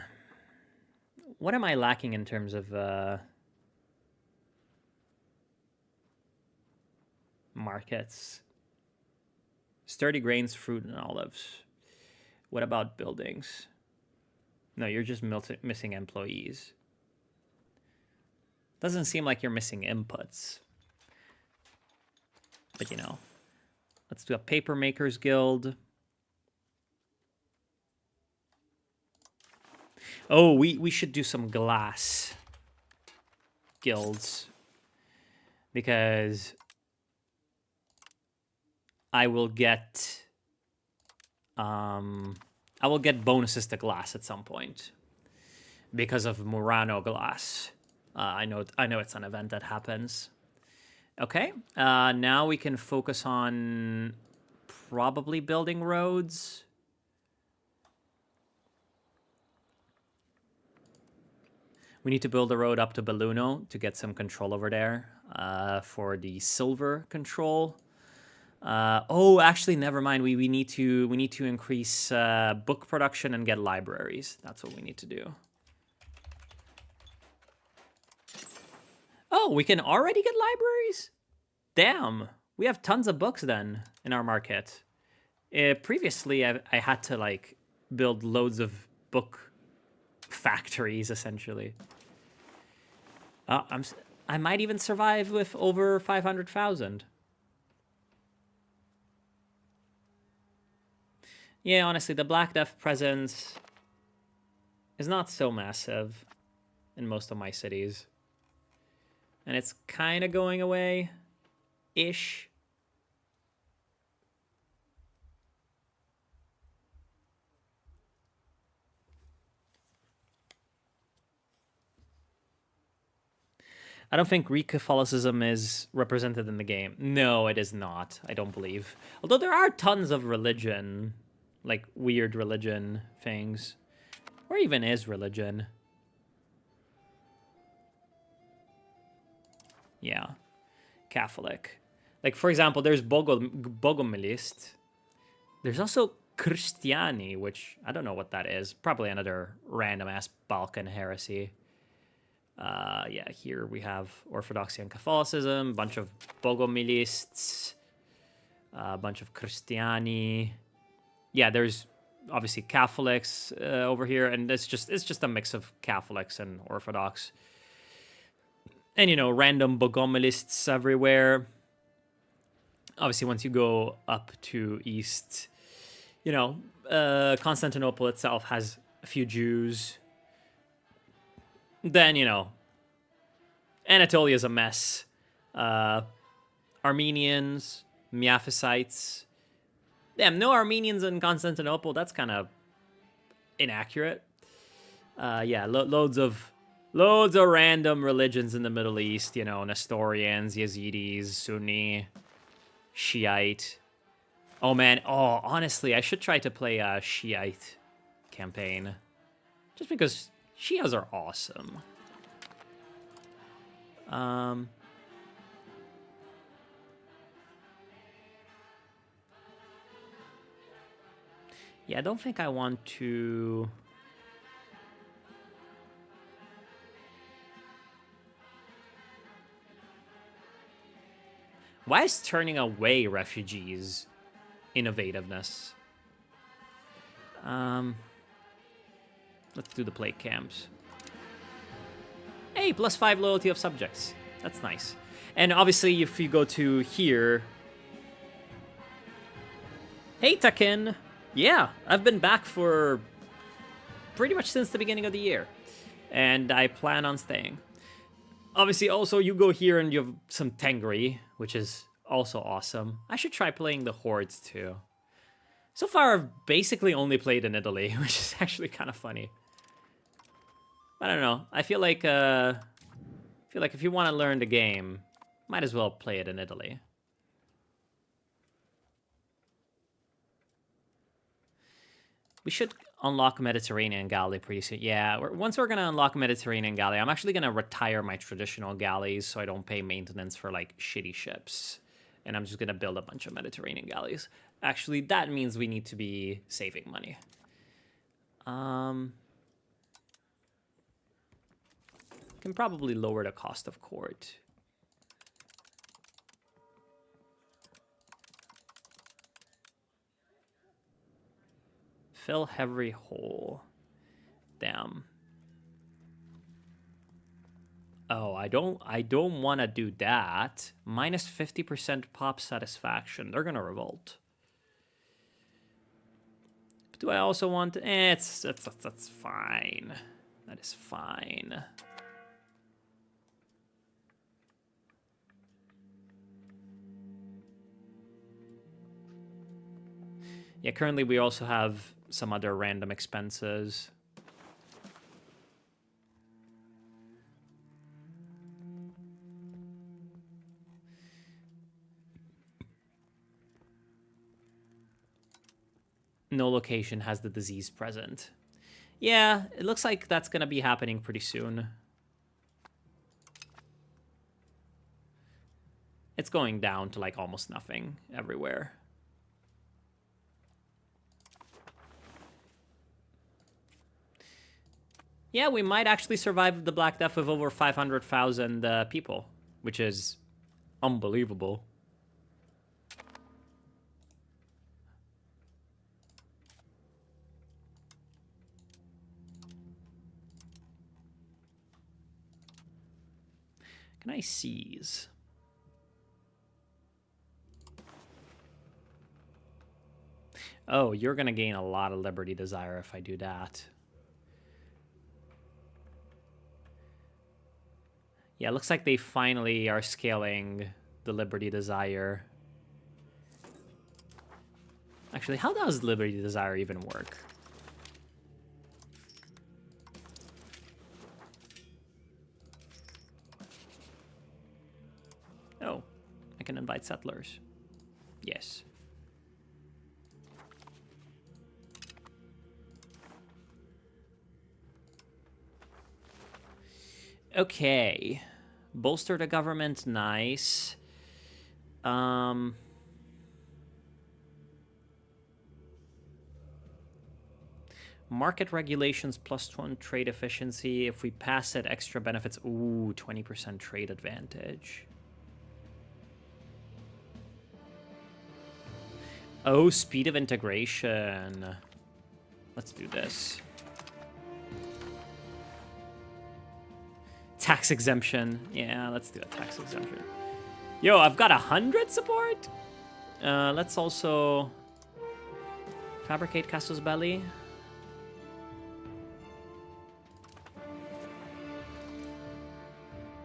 What am I lacking in terms of markets? Sturdy grains, fruit, and olives. What about buildings? No, you're just missing employees. Doesn't seem like you're missing inputs. But, you know, let's do a Paper Makers Guild. Oh, we should do some glass guilds. Because I will get bonuses to glass at some point because of Murano glass. I know it's an event that happens. Okay, now we can focus on probably building roads. We need to build a road up to Belluno to get some control over there for the silver control. Oh, actually, never mind. We need to increase book production and get libraries. That's what we need to do. Oh, we can already get libraries? Damn. We have tons of books then in our market. Previously, I had to like build loads of book factories, essentially. I might even survive with over 500,000. Yeah, honestly, the Black Death presence is not so massive in most of my cities. And it's kind of going away-ish. I don't think Greek Catholicism is represented in the game. No, it is not. I don't believe. Although there are tons of religion, like weird religion things. Or even is religion. Yeah. Catholic. Like, for example, there's Bogomilist. There's also Christiani, which I don't know what that is. Probably another random-ass Balkan heresy. Yeah, here we have Orthodoxy and Catholicism, a bunch of Bogomilists, a bunch of Christiani. Yeah, there's obviously Catholics over here, and it's just a mix of Catholics and Orthodox. And, you know, random Bogomilists everywhere. Obviously, once you go up to east, you know, Constantinople itself has a few Jews. Then, you know, Anatolia's a mess. Armenians, Miaphysites. Damn, no Armenians in Constantinople. That's kind of inaccurate. Yeah, loads of random religions in the Middle East. You know, Nestorians, Yazidis, Sunni, Shiite. Oh, man. Oh, honestly, I should try to play a Shiite campaign. Just because Shias are awesome. Yeah, I don't think I want to... Why is turning away refugees innovativeness? Let's do the plague camps. Hey, +5 loyalty of subjects. That's nice. And obviously, if you go to here... Hey, Takin! Yeah, I've been back for pretty much since the beginning of the year. And I plan on staying. Obviously, also, you go here and you have some Tengri, which is also awesome. I should try playing the Hordes, too. So far, I've basically only played in Italy, which is actually kind of funny. I don't know. I feel like if you want to learn the game, might as well play it in Italy. We should unlock Mediterranean galley pretty soon. Yeah, once we're gonna unlock Mediterranean galley, I'm actually gonna retire my traditional galleys so I don't pay maintenance for like shitty ships, and I'm just gonna build a bunch of Mediterranean galleys. Actually, that means we need to be saving money. Can probably lower the cost of court. Fill every hole. Damn. Oh, I don't want to do that. Minus 50% pop satisfaction. They're gonna revolt. But do I also want? That's fine. That is fine. Yeah, currently we also have some other random expenses. No location has the disease present. Yeah, it looks like that's gonna be happening pretty soon. It's going down to like almost nothing everywhere. Yeah, we might actually survive the Black Death with over 500,000 people. which is unbelievable. Can I seize? Oh, you're gonna gain a lot of Liberty Desire if I do that. Yeah, it looks like they finally are scaling the Liberty Desire. Actually, how does Liberty Desire even work? Oh, I can invite settlers. Yes. Okay. Bolster the government, nice. Market regulations +1 trade efficiency. If we pass it, extra benefits. Ooh, 20% trade advantage. Oh, speed of integration. Let's do this. Tax exemption. Yeah, let's do a tax exemption. Yo, I've got 100 support. Let's also fabricate Casus Belli.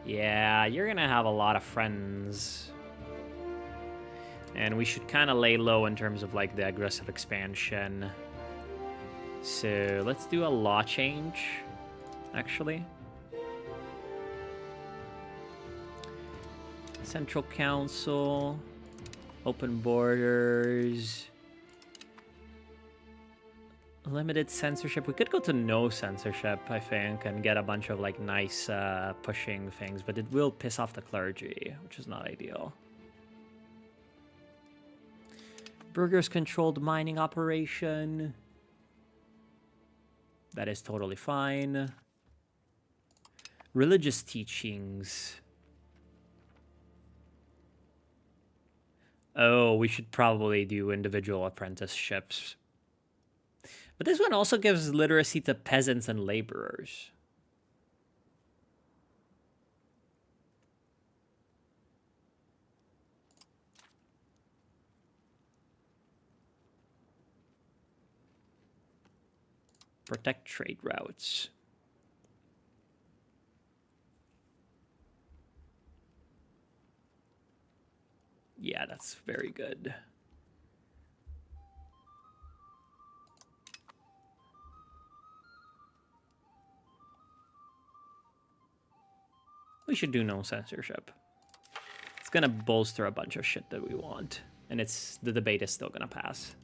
Yeah, you're gonna have a lot of friends. And we should kind of lay low in terms of like the aggressive expansion. So let's do a law change, actually. Central Council, open borders, limited censorship. We could go to no censorship, I think, and get a bunch of like nice pushing things, but it will piss off the clergy, which is not ideal. Burghers controlled mining operation. That is totally fine. Religious teachings. Oh, we should probably do individual apprenticeships. But this one also gives literacy to peasants and laborers. Protect trade routes. Yeah, that's very good. We should do no censorship. It's gonna bolster a bunch of shit that we want. And the debate is still gonna pass.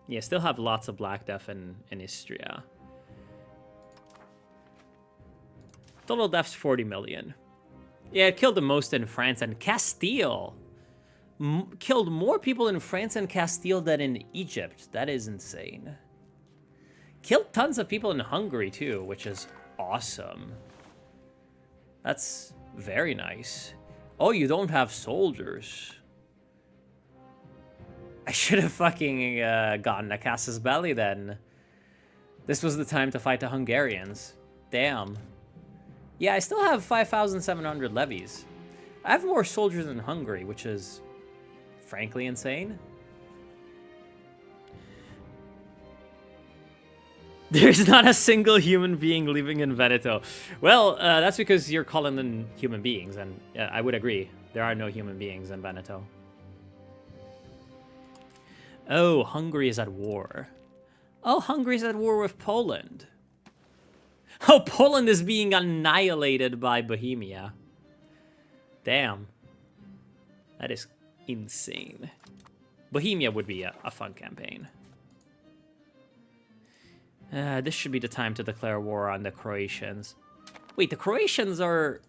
Yeah, still have lots of Black Death in Istria. Total deaths 40 million. Yeah, it killed the most in France and Castile. Killed more people in France and Castile than in Egypt. That is insane. Killed tons of people in Hungary too, which is awesome. That's very nice. Oh, you don't have soldiers. I should have fucking gotten a Casus Belli then. This was the time to fight the Hungarians. Damn. Yeah, I still have 5,700 levies. I have more soldiers than Hungary, which is frankly insane. There's not a single human being living in Veneto. Well, that's because you're calling them human beings, and I would agree. There are no human beings in Veneto. Oh, Hungary is at war. Oh, Hungary is at war with Poland. Oh, Poland is being annihilated by Bohemia. Damn. That is insane. Bohemia would be a fun campaign. This should be the time to declare war on the Croatians. Wait, the Croatians are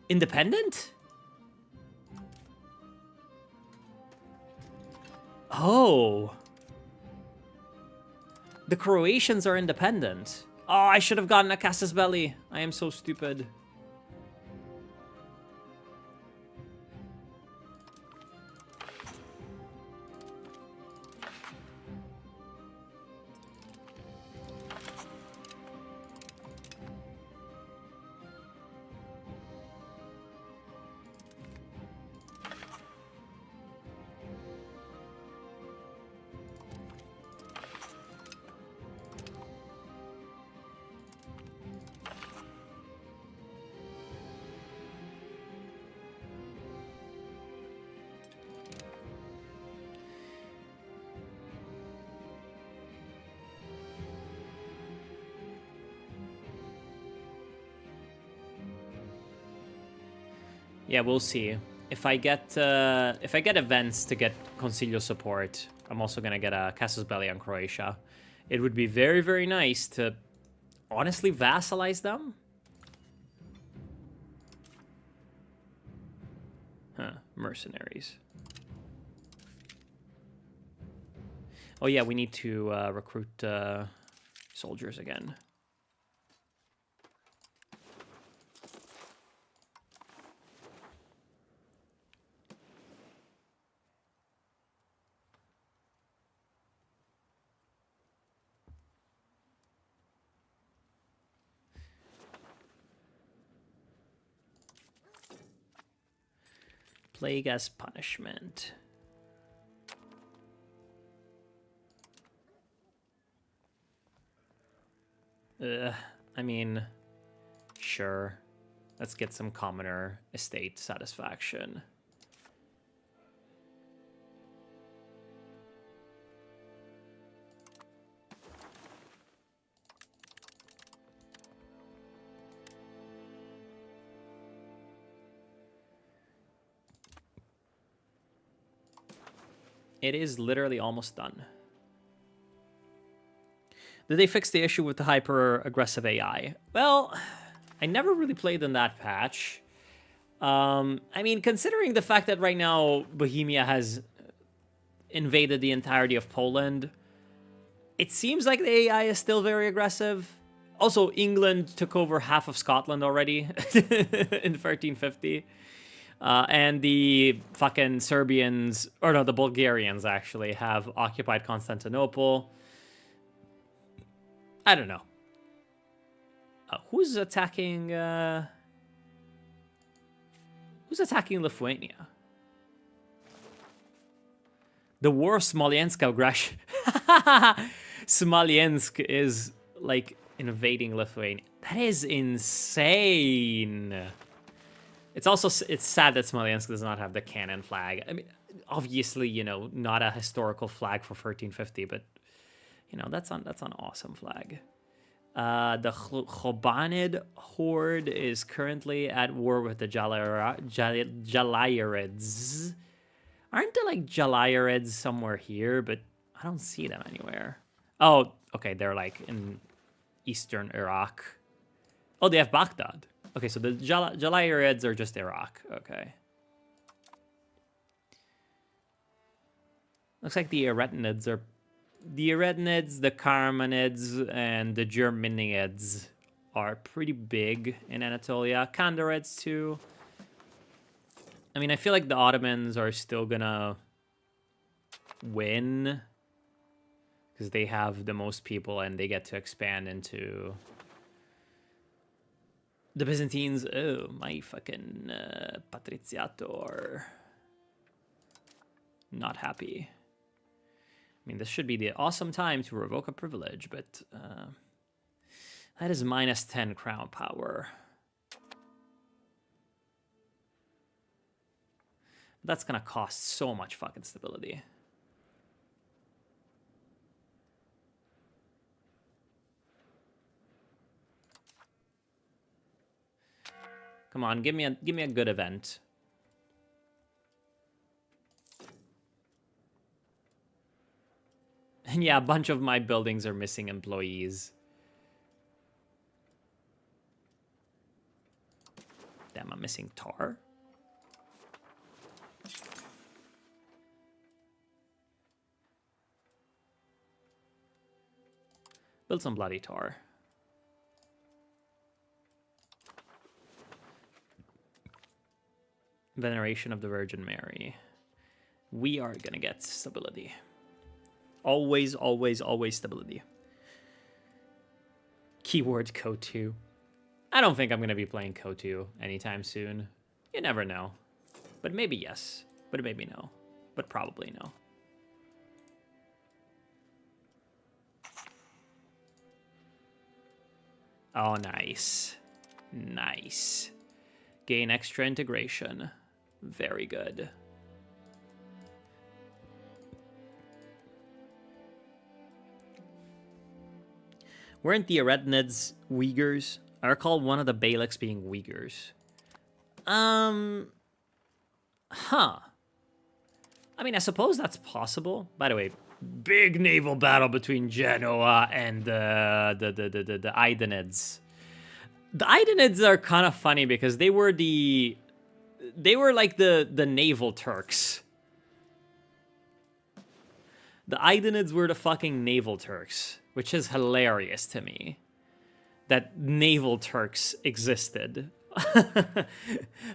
independent? Oh. The Croatians are independent. Oh, I should have gotten a Casus Belli. I am so stupid. Yeah, we'll see. If I get events to get Concilio support, I'm also gonna get a Casus Belli on Croatia. It would be very, very nice to honestly vassalize them. Huh, mercenaries. Oh yeah, we need to recruit soldiers again. Plague as punishment. I mean, sure. Let's get some commoner estate satisfaction. It is literally almost done. Did they fix the issue with the hyper-aggressive AI? Well, I never really played in that patch. I mean, considering the fact that right now Bohemia has invaded the entirety of Poland, it seems like the AI is still very aggressive. Also, England took over half of Scotland already in 1350. And the fucking Serbians, or no, the Bulgarians actually have occupied Constantinople. I don't know. Who's attacking Lithuania? The war Smolensk aggression. Smolensk is like invading Lithuania. That is insane. It's sad that Smolensk does not have the cannon flag. I mean, obviously, you know, not a historical flag for 1350, but you know, that's an awesome flag. The Chobanid horde is currently at war with the Jalayirids. Aren't there like Jalayirids somewhere here? But I don't see them anywhere. Oh, okay, they're like in eastern Iraq. Oh, they have Baghdad. Okay, so the Jalayirids are just Iraq. Okay. Looks like the Eretinids, the Karmanids, and the Germanids are pretty big in Anatolia. Kandarids too. I mean, I feel like the Ottomans are still gonna win because they have the most people and they get to expand into the Byzantines. Oh, my fucking Patriziato are not happy. I mean, this should be the awesome time to revoke a privilege, but that is minus 10 crown power. That's gonna cost so much fucking stability. Come on, give me a good event. And yeah, a bunch of my buildings are missing employees. Damn, I'm missing tar. Build some bloody tar. Veneration of the Virgin Mary. We are gonna get stability. Always, always, always stability. Keyword Code 2. I don't think I'm gonna be playing Code 2 anytime soon. You never know. But maybe yes. But maybe no. But probably no. Oh, nice. Nice. Gain extra integration. Very good. Weren't the Eretnids Uyghurs? I recall one of the Beyliks being Uyghurs. Huh. I mean, I suppose that's possible. By the way, big naval battle between Genoa and the Idanids. The Idanids are kind of funny because they were like the naval Turks. The Idanids were the fucking naval Turks, which is hilarious to me that naval Turks existed.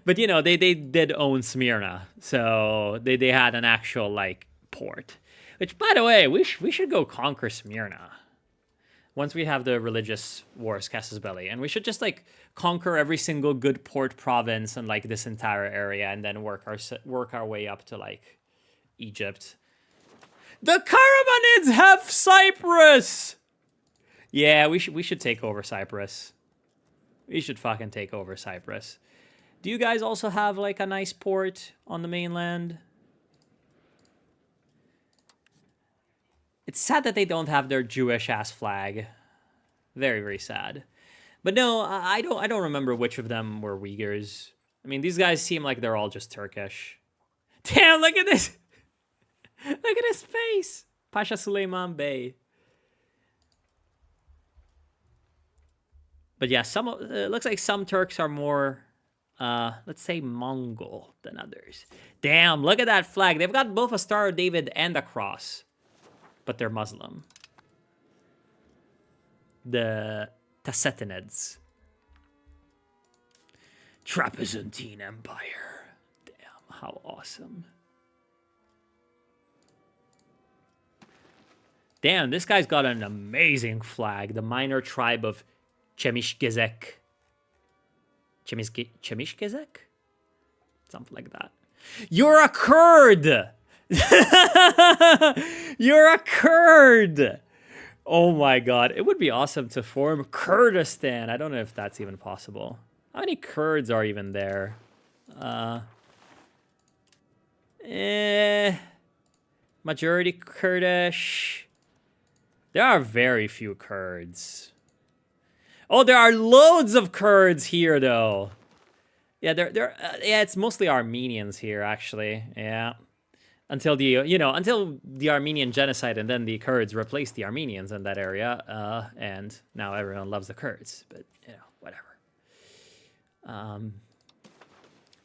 But you know, they did own Smyrna, so they had an actual like port. Which, by the way, we should go conquer Smyrna once we have the religious wars Casus Belli, and we should just like conquer every single good port province and like this entire area, and then work our way up to like Egypt. The Karamanids have Cyprus. Yeah, we should take over Cyprus. We should fucking take over Cyprus. Do you guys also have like a nice port on the mainland? It's sad that they don't have their Jewish ass flag. Very, very sad. But no, I don't remember which of them were Uyghurs. I mean, these guys seem like they're all just Turkish. Damn, look at this. Look at his face. Pasha Suleiman Bey. But yeah, it looks like some Turks are more, let's say, Mongol than others. Damn, look at that flag. They've got both a Star of David and a cross. But they're Muslim. The Tassetinids. Trapezuntine Empire. Damn, how awesome. Damn, this guy's got an amazing flag. The minor tribe of Chemishgezek. Chemishgezek? Something like that. You're a Kurd! You're a Kurd! Oh my god. It would be awesome to form Kurdistan. I don't know if that's even possible. How many Kurds are even there? Majority Kurdish. There are very few Kurds. Oh, there are loads of Kurds here, though. Yeah, yeah, it's mostly Armenians here, actually. Yeah. Until the Armenian genocide, and then the Kurds replaced the Armenians in that area, and now everyone loves the Kurds. But you know, whatever.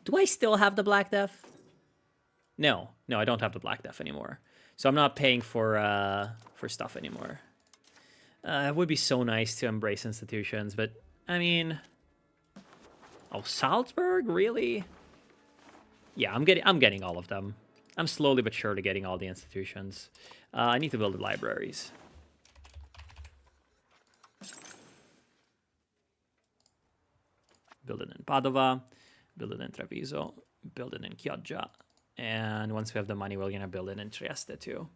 Do I still have the Black Death? No, I don't have the Black Death anymore. So I'm not paying for stuff anymore. It would be so nice to embrace institutions, but I mean, oh, Salzburg, really? Yeah, I'm getting all of them. I'm slowly but surely getting all the institutions. I need to build the libraries. Build it in Padova, build it in Treviso, build it in Chioggia, and once we have the money, we're gonna build it in Trieste too.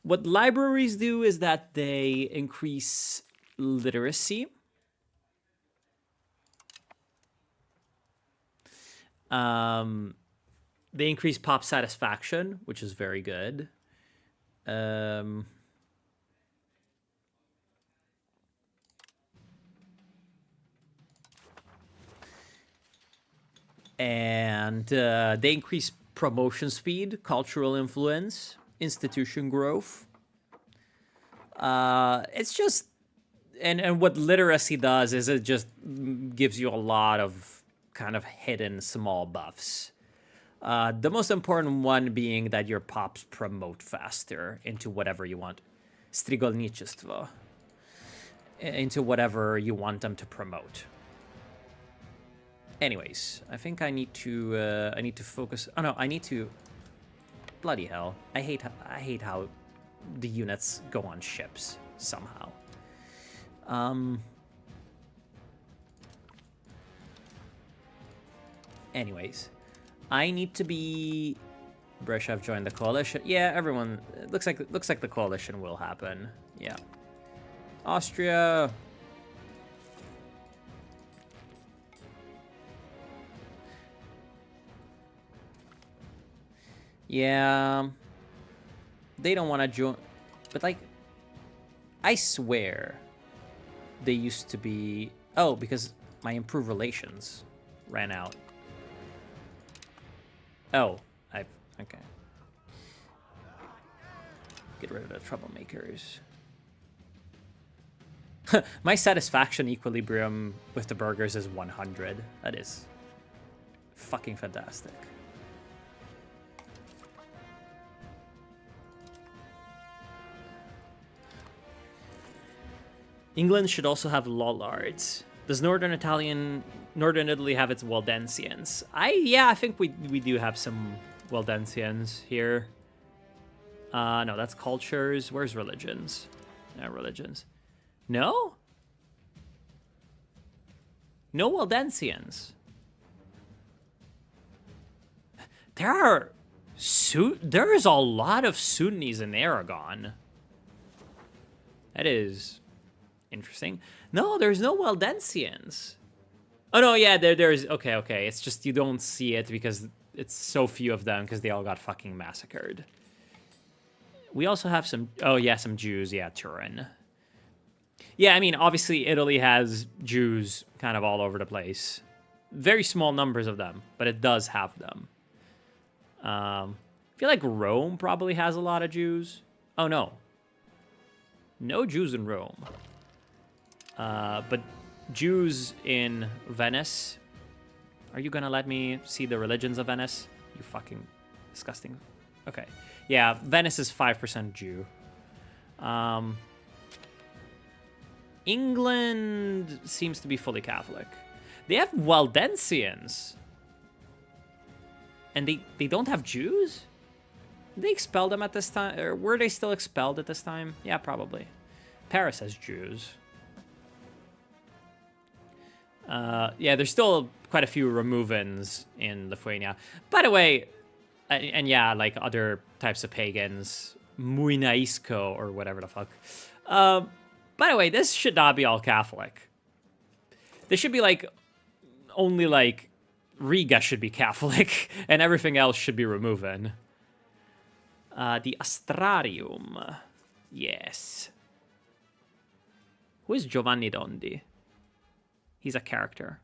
What libraries do is that they increase literacy. They increase pop satisfaction, which is very good. And they increase promotion speed, cultural influence, institution growth. It's just, and what literacy does is it just gives you a lot of kind of hidden small buffs. The most important one being that your pops promote faster into whatever you want. Strigolnichestvo. into whatever you want them to promote. Anyways, I think I need to focus. Oh no, I need to. Bloody hell! I hate how the units go on ships somehow. Anyways, I need to be. Brezhnev joined the coalition. Yeah, everyone. It looks like the coalition will happen. Yeah. Austria. Yeah. They don't want to join, but like, I swear, they used to be. Oh, because my improved relations ran out. Oh, okay. Get rid of the troublemakers. My satisfaction equilibrium with the burgers is 100. That is fucking fantastic. England should also have Lollards. Does Northern Italy have its Waldensians? Yeah, I think we do have some Waldensians here. No, that's cultures. Where's religions? No, religions. No? No Waldensians. There's a lot of Sunnis in Aragon. That is interesting. No, there's no Waldensians. Oh no, yeah, there's okay. It's just you don't see it because it's so few of them because they all got fucking massacred. We also have some some Jews, yeah, Turin. Yeah, I mean, obviously Italy has Jews kind of all over the place. Very small numbers of them, but it does have them. I feel like Rome probably has a lot of Jews. Oh no. No Jews in Rome. But Jews in Venice. Are you gonna let me see the religions of Venice? You fucking disgusting. Okay. Yeah, Venice is 5% Jew. England seems to be fully Catholic. They have Waldensians. And they don't have Jews? Did they expel them at this time? Or were they still expelled at this time? Yeah, probably. Paris has Jews. Yeah, there's still quite a few remove-ins in Lithuania. By the way, and yeah, like other types of pagans, Muinaisko or whatever the fuck. By the way, this should not be all Catholic. This should be like, only like Riga should be Catholic and everything else should be removing. The Astrarium. Yes. Who is Giovanni Dondi? He's a character.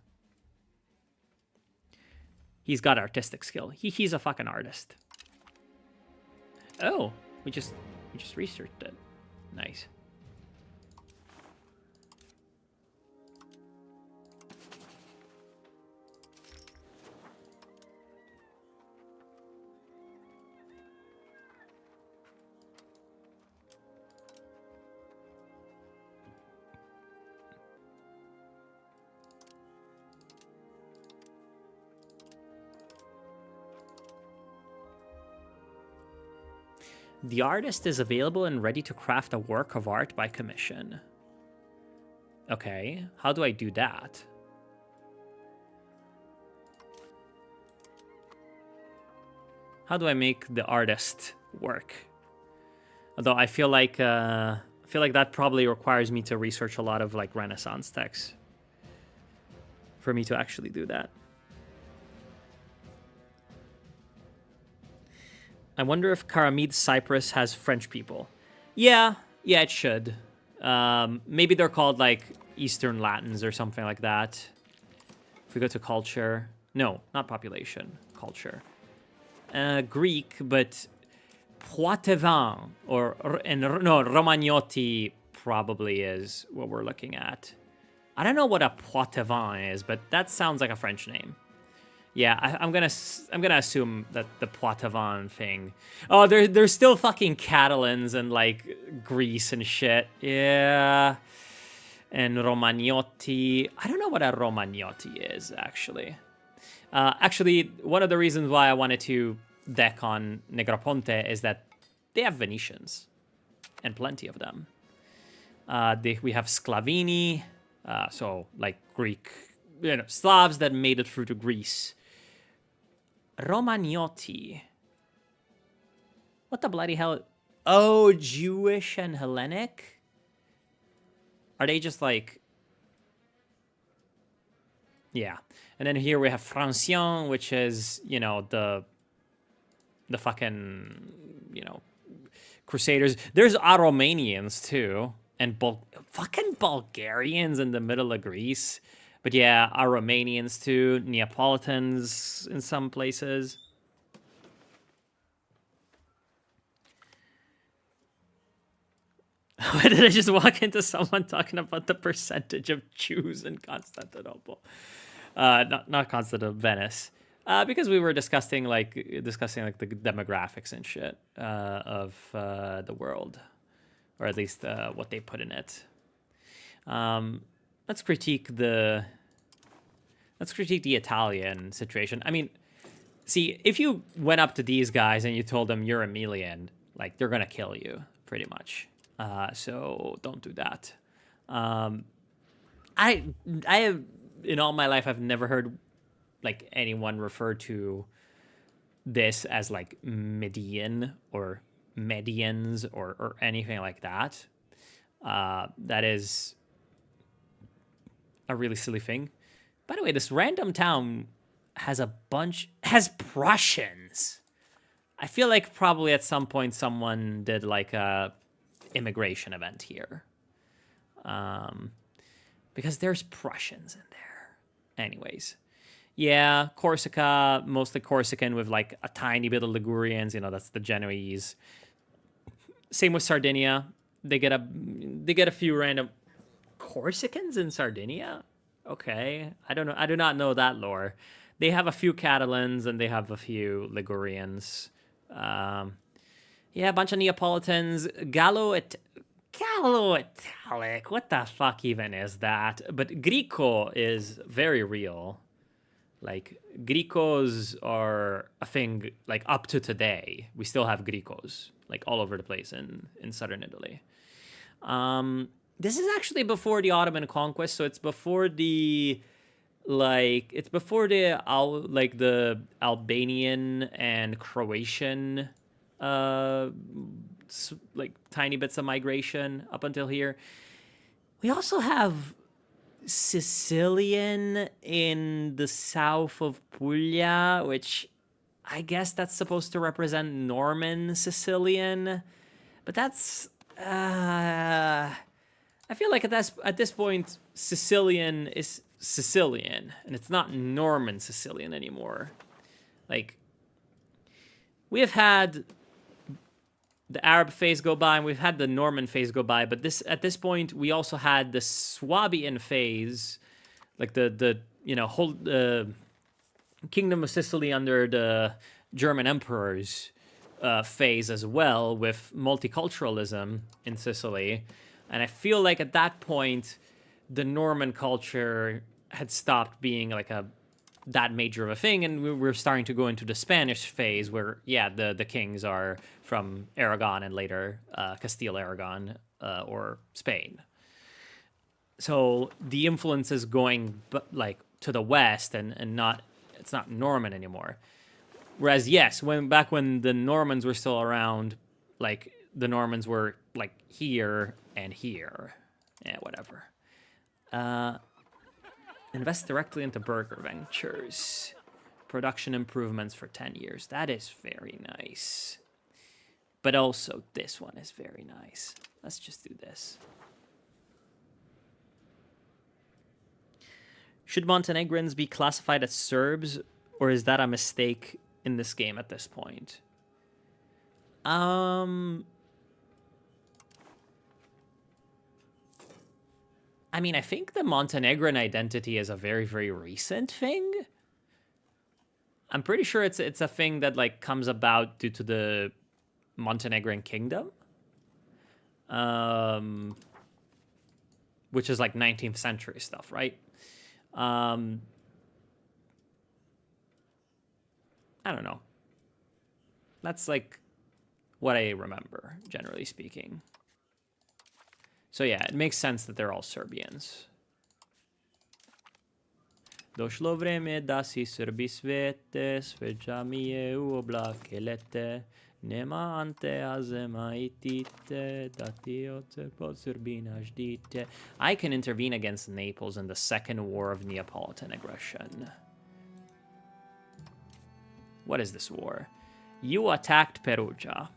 He's got artistic skill. He's a fucking artist. Oh, we just researched it. Nice. The artist is available and ready to craft a work of art by commission. Okay, how do I do that? How do I make the artist work? Although I feel like that probably requires me to research a lot of like Renaissance texts for me to actually do that. I wonder if Karamid Cyprus has French people. Yeah, it should. Maybe they're called like Eastern Latins or something like that. If we go to culture, no, not population, culture. Greek, but Poitevin Romagnotti probably is what we're looking at. I don't know what a Poitevin is, but that sounds like a French name. Yeah, I'm gonna assume that the Poitevin thing. Oh, there's still fucking Catalans and like Greece and shit. Yeah. And Romagnotti. I don't know what a Romagnotti is, actually. Actually, one of the reasons why I wanted to deck on Negroponte is that they have Venetians, and plenty of them. We have Sclavini, so like Greek, Slavs that made it through to Greece. Romagnotti. What the bloody hell? Oh, Jewish and Hellenic? Are they just like... Yeah. And then here we have Francian, which is, the fucking, Crusaders. There's Aromanians, too. And fucking Bulgarians in the middle of Greece. But yeah, Aromanians, too. Neapolitans in some places. Why did I just walk into someone talking about the percentage of Jews in Constantinople? Not Constantinople, Venice. Because we were discussing the demographics and shit of the world, or at least what they put in it. Let's critique the Italian situation. I mean, see, if you went up to these guys and you told them you're Emilian, like, they're gonna kill you pretty much. So don't do that. I have, in all my life, I've never heard like anyone refer to this as like Median or Medians or anything like that. That is a really silly thing. By the way, this random town has Prussians. I feel like probably at some point someone did like a immigration event here. Because there's Prussians in there. Anyways. Yeah, Corsica, mostly Corsican with like a tiny bit of Ligurians, that's the Genoese. Same with Sardinia. They get a few random Corsicans in Sardinia? Okay. I don't know. I do not know that lore. They have a few Catalans and they have a few Ligurians. Yeah, a bunch of Neapolitans. Gallo-Italic. What the fuck even is that? But Greco is very real. Like, Grecos are a thing, like, up to today. We still have Grecos, like, all over the place in southern Italy. This is actually before the Ottoman conquest, so it's before the Albanian and Croatian, like, tiny bits of migration up until here. We also have Sicilian in the south of Puglia, which I guess that's supposed to represent Norman Sicilian, but that's I feel like at this point Sicilian is Sicilian and it's not Norman Sicilian anymore. Like, we have had the Arab phase go by, and we've had the Norman phase go by, but at this point we also had the Swabian phase, like the whole Kingdom of Sicily under the German emperors phase as well, with multiculturalism in Sicily. And I feel like at that point the Norman culture had stopped being like that major of a thing, and we were starting to go into the Spanish phase where, yeah, the kings are from Aragon and later Castile-Aragon or Spain. So the influence is going like to the west and it's not Norman anymore. Whereas, yes, back when the Normans were still around, like, the Normans were like here and here. Yeah, whatever. Invest directly into burger ventures. Production improvements for 10 years. That is very nice. But also, this one is very nice. Let's just do this. Should Montenegrins be classified as Serbs, or is that a mistake in this game at this point? I mean, I think the Montenegrin identity is a very, very recent thing. I'm pretty sure it's a thing that like comes about due to the Montenegrin kingdom. which is like 19th century stuff, right? I don't know. That's like what I remember, generally speaking. So yeah, it makes sense that they're all Serbians. Došlo vreme da si Srbi svete, sveđa mi je u oblake lete, nema ante a zema itite, da ti oce pod Srbina ždite. I can intervene against Naples in the Second War of Neapolitan Aggression. What is this war? You attacked Perugia.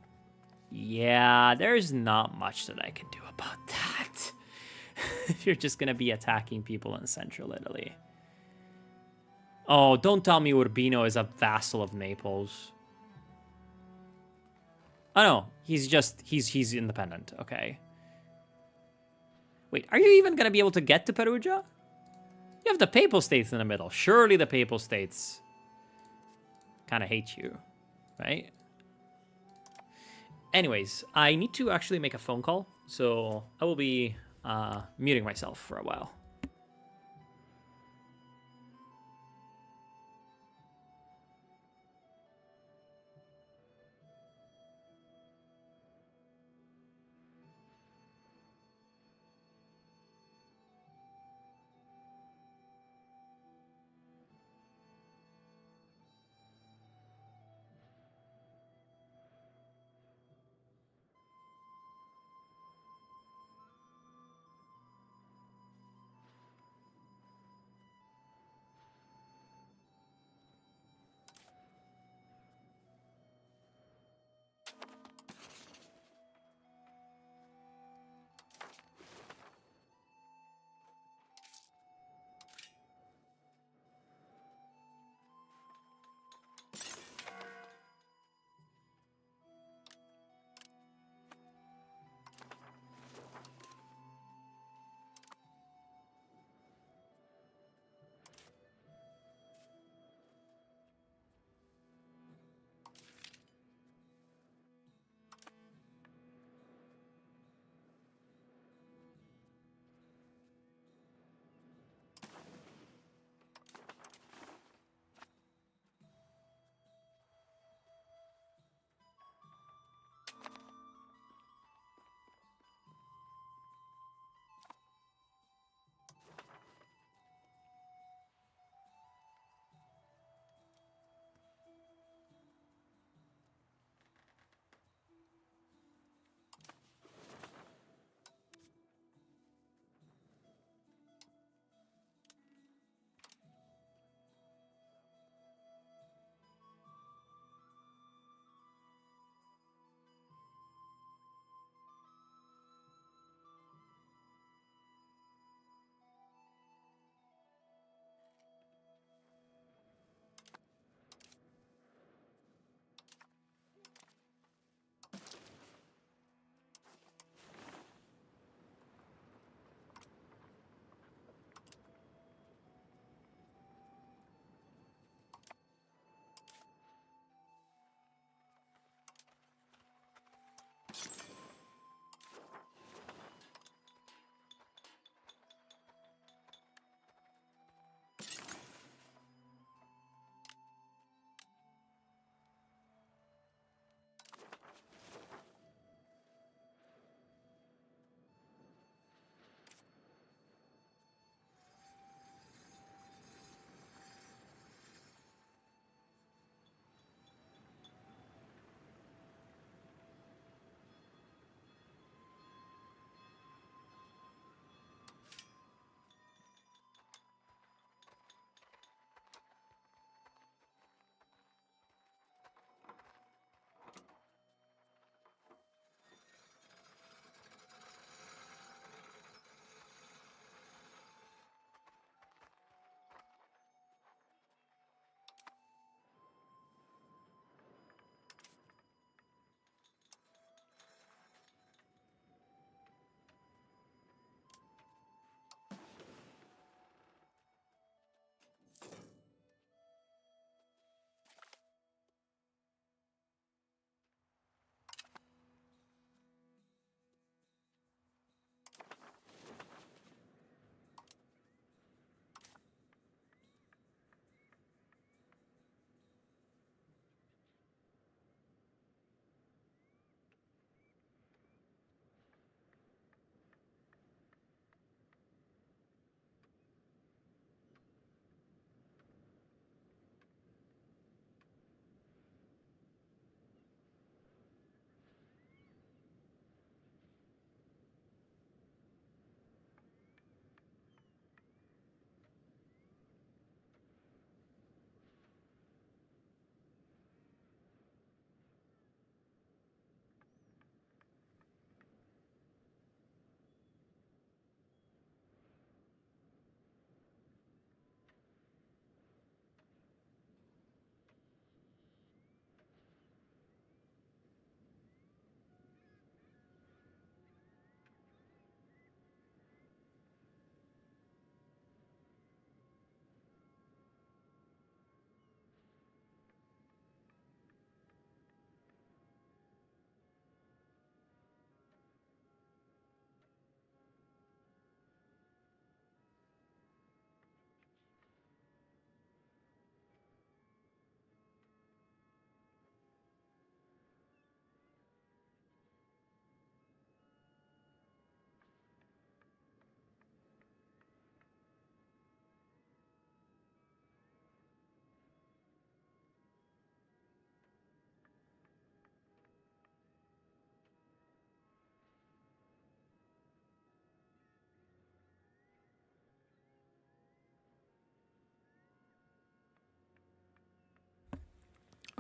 Yeah, there's not much that I can do about that. If you're just gonna be attacking people in central Italy. Oh, don't tell me Urbino is a vassal of Naples. Oh no, he's independent, okay. Wait, are you even gonna be able to get to Perugia? You have the Papal States in the middle. Surely the Papal States kind of hate you, right? Anyways, I need to actually make a phone call, so I will be muting myself for a while.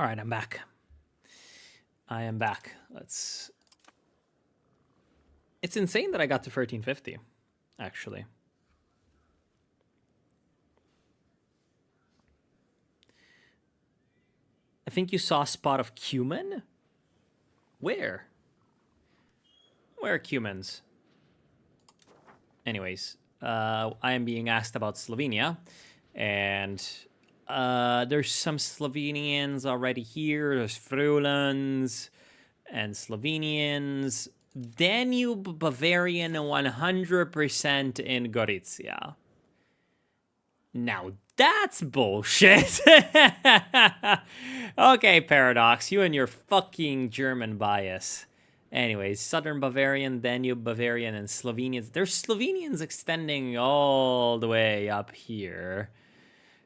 All right, I'm back. I am back. Let's... It's insane that I got to 1350, actually. I think you saw a spot of cumin? Where? Where are cumins? Anyways, I am being asked about Slovenia, and there's some Slovenians already here. There's Frulans and Slovenians. Danube, Bavarian, 100% in Gorizia. Now that's bullshit. Okay, Paradox, you and your fucking German bias. Anyways, Southern Bavarian, Danube Bavarian, and Slovenians. There's Slovenians extending all the way up here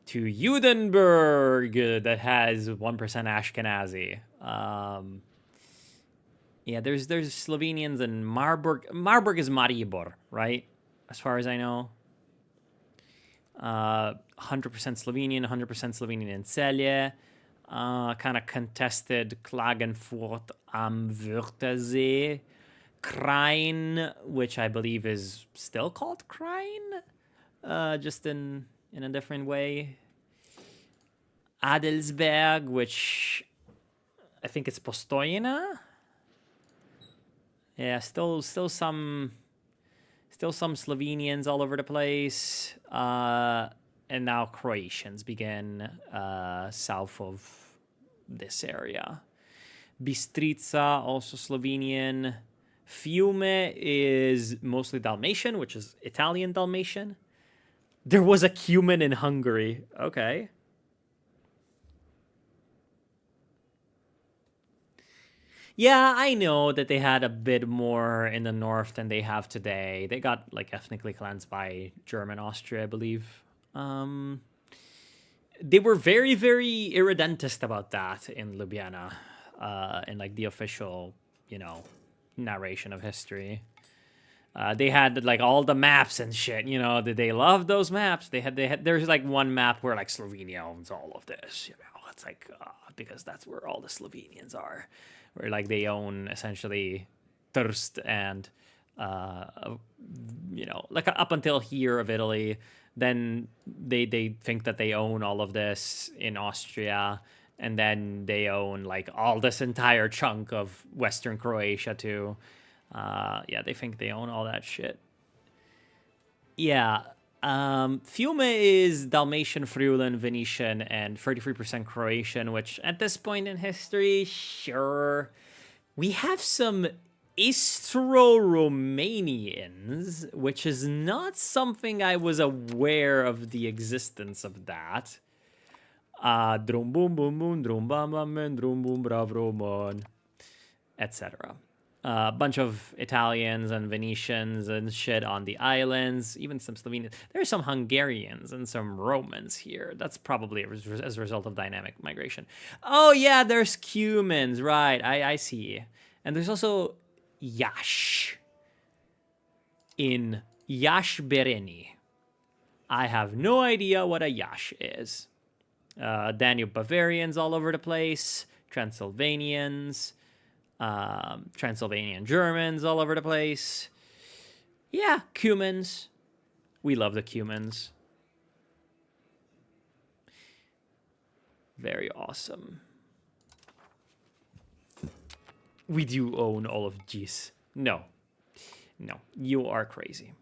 to Judenburg that has 1% Ashkenazi. Yeah, there's Slovenians in Marburg. Marburg is Maribor, right? As far as I know. 100% Slovenian, 100% Slovenian in Celje. Kind of contested Klagenfurt am Wörthersee. Krain, which I believe is still called Krain, just in a different way. Adelsberg, which I think it's Postojna. Yeah, still some Slovenians all over the place. And now Croatians begin south of this area. Bistrica, also Slovenian. Fiume is mostly Dalmatian, which is Italian Dalmatian. There was a cumin in Hungary. Okay. Yeah, I know that they had a bit more in the north than they have today. They got like ethnically cleansed by German Austria, I believe. They were very, very irredentist about that in Ljubljana, in like the official, narration of history. They had like all the maps and shit, they loved those maps. There's like one map where like Slovenia owns all of this, it's like, because that's where all the Slovenians are, where like they own essentially Trst and, like up until here of Italy. Then they think that they own all of this in Austria, and then they own like all this entire chunk of Western Croatia too. Yeah, they think they own all that shit. Yeah. Fiume is Dalmatian, Friulan, Venetian, and 33% Croatian, which at this point in history, sure. We have some Istro-Romanians, which is not something I was aware of the existence of that. Drum boom boom boom, drum bam bam man, drum boom brav Roman, etc. A bunch of Italians and Venetians and shit on the islands, even some Slovenians. There's some Hungarians and some Romans here. That's probably as a result of dynamic migration. Oh yeah, there's Cumans, right? I see. And there's also Yash in Yash Bereni. I have no idea what a Yash is. Danube Bavarians all over the place. Transylvanians. Transylvanian Germans all over the place. Yeah, Cumans. We love the Cumans. Very awesome. We do own all of these. No, you are crazy.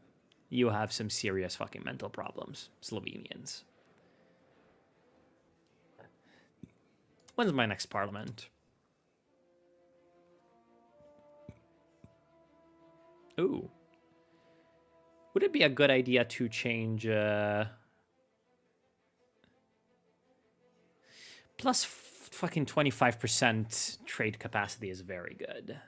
You have some serious fucking mental problems, Slovenians. When's my next parliament? Ooh. Would it be a good idea to change... Plus fucking 25% trade capacity is very good.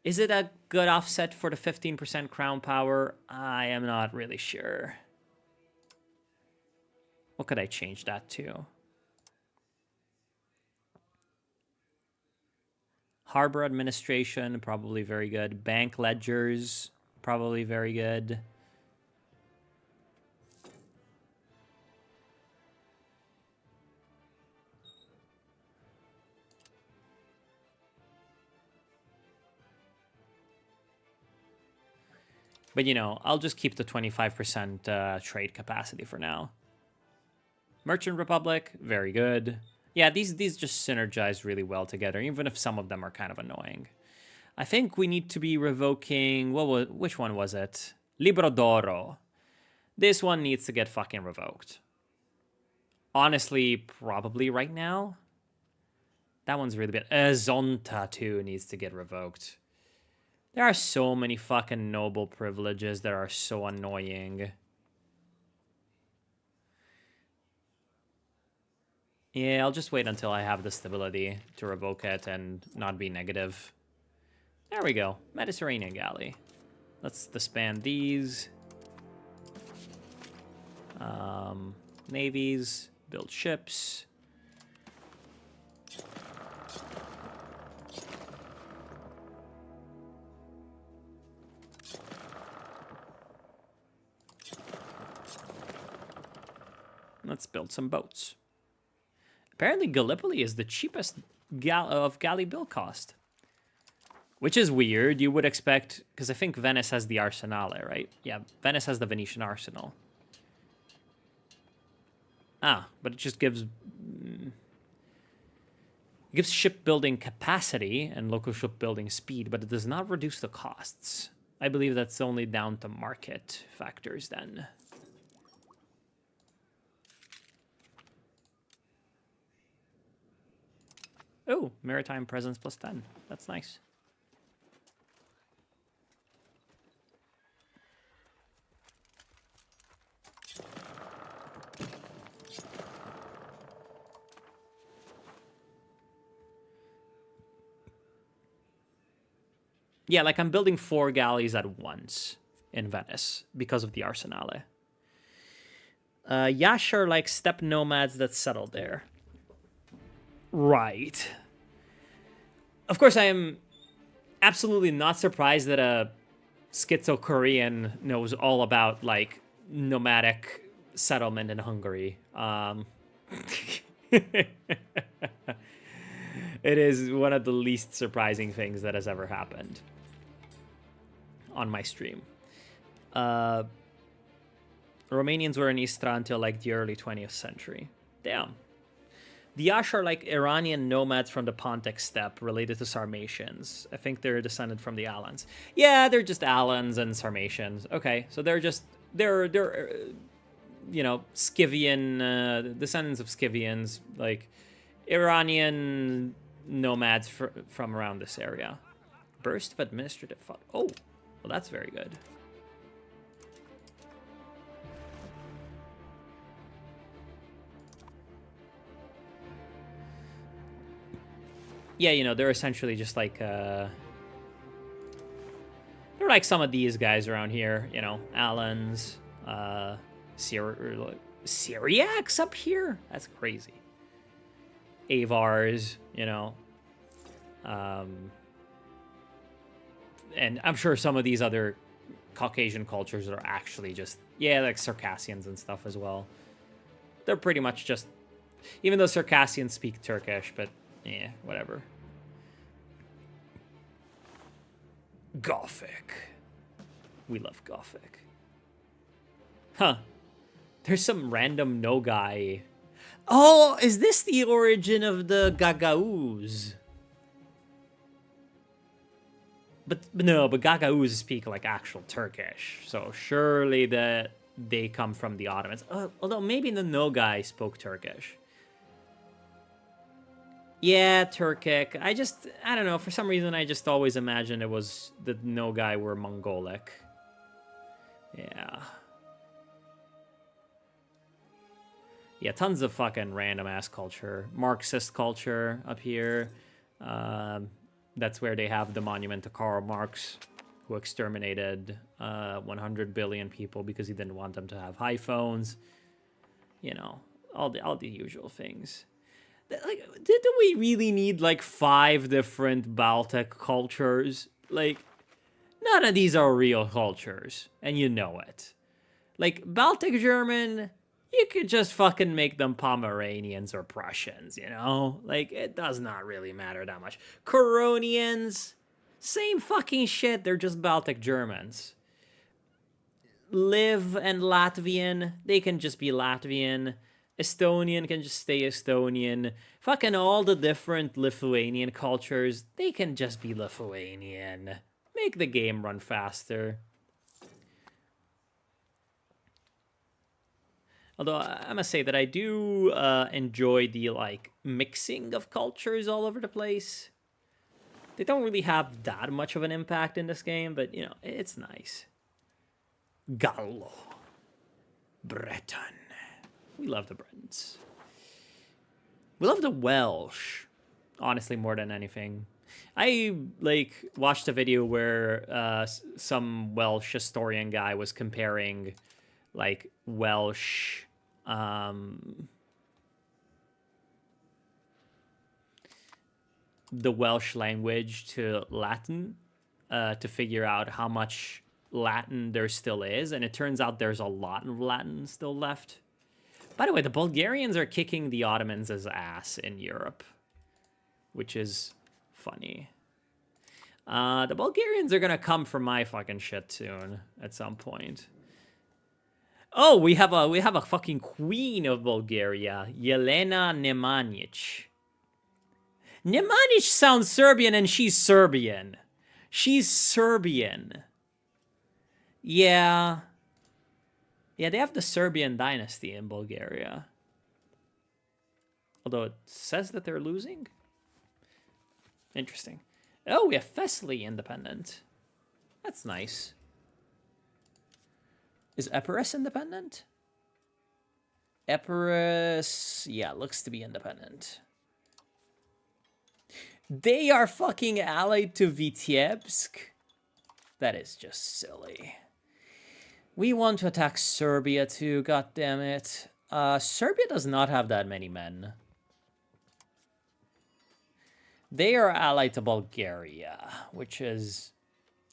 Is it a good offset for the 15% crown power? I am not really sure. What could I change that to? Harbor administration, probably very good. Bank ledgers, probably very good. But, you know, I'll just keep the 25% trade capacity for now. Merchant Republic, very good. Yeah, these just synergize really well together, even if some of them are kind of annoying. I think we need to be revoking... which one was it? Libro d'Oro. This one needs to get fucking revoked. Honestly, probably right now. That one's really bad. Zonta, too, needs to get revoked. There are so many fucking noble privileges that are so annoying. Yeah, I'll just wait until I have the stability to revoke it and not be negative. There we go. Mediterranean Galley. Let's disband these. Navies. Build ships. Let's build some boats. Apparently Gallipoli is the cheapest galley build cost. Which is weird. You would expect... Because I think Venice has the Arsenale, right? Yeah, Venice has the Venetian Arsenal. Ah, but it just gives... It gives shipbuilding capacity and local shipbuilding speed, but it does not reduce the costs. I believe that's only down to market factors then. Oh, maritime presence plus 10. That's nice. Yeah, like I'm building 4 galleys at once in Venice because of the Arsenale. Yash are like steppe nomads that settled there. Right. Of course, I am absolutely not surprised that a schizo-Korean knows all about, like, nomadic settlement in Hungary. It is one of the least surprising things that has ever happened on my stream. Romanians were in Istra until, like, the early 20th century. Damn. The Yash are like Iranian nomads from the Pontic steppe related to Sarmatians. I think they're descended from the Alans. Yeah, they're just Alans and Sarmatians. Okay, so they're you know, Scythian, descendants of Scythians, like Iranian nomads from around this area. Burst of administrative... Oh, well, that's very good. Yeah, you know, they're essentially just like, they're like some of these guys around here, you know, Alans, Syriacs up here? That's crazy. Avars, you know. And I'm sure some of these other Caucasian cultures are actually just, yeah, like Circassians and stuff as well. They're pretty much just, even though Circassians speak Turkish, but yeah, whatever. Gothic. We love Gothic. Huh. There's some random no guy. Oh, is this the origin of the Gagauz? But Gagauz speak like actual Turkish. So surely that they come from the Ottomans. Although maybe the Nogai spoke Turkish. Yeah, Turkic. I don't know. For some reason, I just always imagined it was the Nogai were Mongolic. Yeah. Yeah, tons of fucking random-ass culture. Marxist culture up here. That's where they have the monument to Karl Marx, who exterminated 100 billion people because he didn't want them to have iPhones. You know, all the usual things. Like, did we really need, like, 5 different Baltic cultures? Like, none of these are real cultures, and you know it. Like, Baltic German, you could just fucking make them Pomeranians or Prussians, you know? Like, it does not really matter that much. Curonians, same fucking shit, they're just Baltic Germans. Liv and Latvian, they can just be Latvian. Estonian can just stay Estonian. Fucking all the different Lithuanian cultures, they can just be Lithuanian. Make the game run faster. Although I must say that I do enjoy the like mixing of cultures all over the place. They don't really have that much of an impact in this game, but you know, it's nice. Gallo. Breton. We love the Bretons. We love the Welsh, honestly, more than anything. I like watched a video where some Welsh historian guy was comparing like Welsh the Welsh language to Latin to figure out how much Latin there still is, and it turns out there's a lot of Latin still left. By the way, the Bulgarians are kicking the Ottomans' ass in Europe, which is funny. The Bulgarians are gonna come for my fucking shit soon at some point. Oh, we have a fucking queen of Bulgaria, Yelena Nemanjic. Nemanjic sounds Serbian, and she's Serbian. She's Serbian. Yeah. Yeah, they have the Serbian dynasty in Bulgaria. Although it says that they're losing. Interesting. Oh, we have Thessaly independent. That's nice. Is Epirus independent? Epirus, yeah, looks to be independent. They are fucking allied to Vitebsk? That is just silly. We want to attack Serbia too, goddammit. Serbia does not have that many men. They are allied to Bulgaria, which is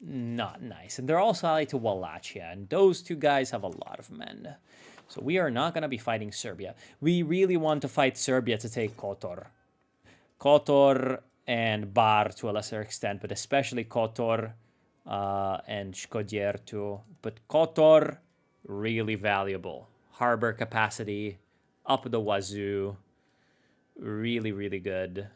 not nice. And they're also allied to Wallachia, and those two guys have a lot of men. So we are not going to be fighting Serbia. We really want to fight Serbia to take Kotor. Kotor and Bar to a lesser extent, but especially Kotor. And Shkodjer too. But Kotor, really valuable. Harbor capacity, up the wazoo. Really, really good.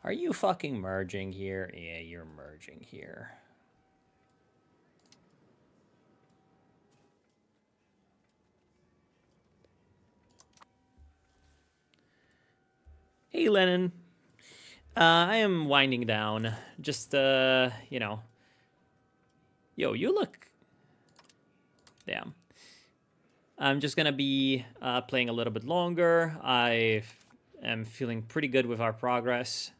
Are you fucking merging here? Yeah, you're merging here. Hey, Lennon. I am winding down. Just, you know. Yo, you look... Damn. I'm just gonna be playing a little bit longer. I am feeling pretty good with our progress.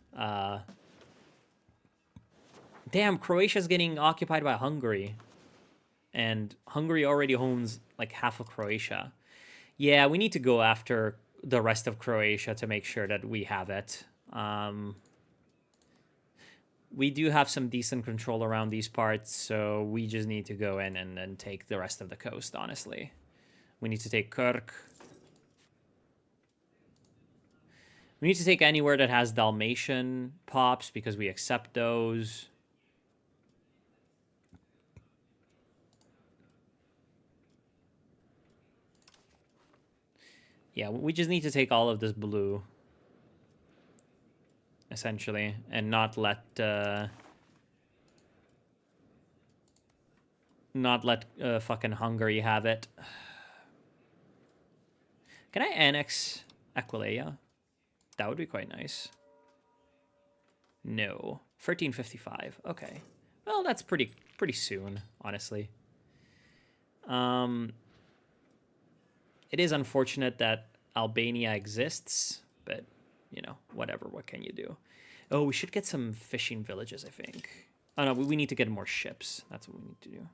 Damn, Croatia's getting occupied by Hungary. And Hungary already owns, like, half of Croatia. Yeah, we need to go after the rest of Croatia to make sure that we have it. We do have some decent control around these parts, so we just need to go in and then take the rest of the coast, honestly. We need to take Kirk. We need to take anywhere that has Dalmatian pops, because we accept those. Yeah, we just need to take all of this blue. Essentially, and not let fucking Hungary have it. Can I annex Aquileia? That would be quite nice. No, 1355. Okay, well, that's pretty soon, honestly. It is unfortunate that Albania exists, but you know, whatever. What can you do? Oh, we should get some fishing villages, I think. Oh, no, we need to get more ships. That's what we need to do.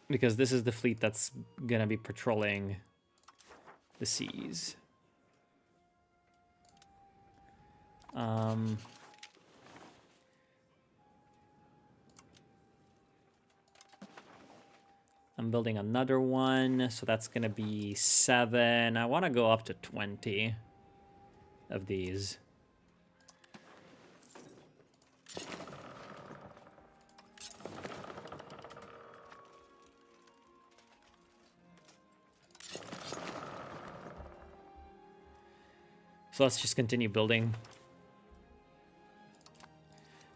Because this is the fleet that's gonna be patrolling the seas. I'm building another one, so that's gonna be 7. I want to go up to 20 of these. So let's just continue building.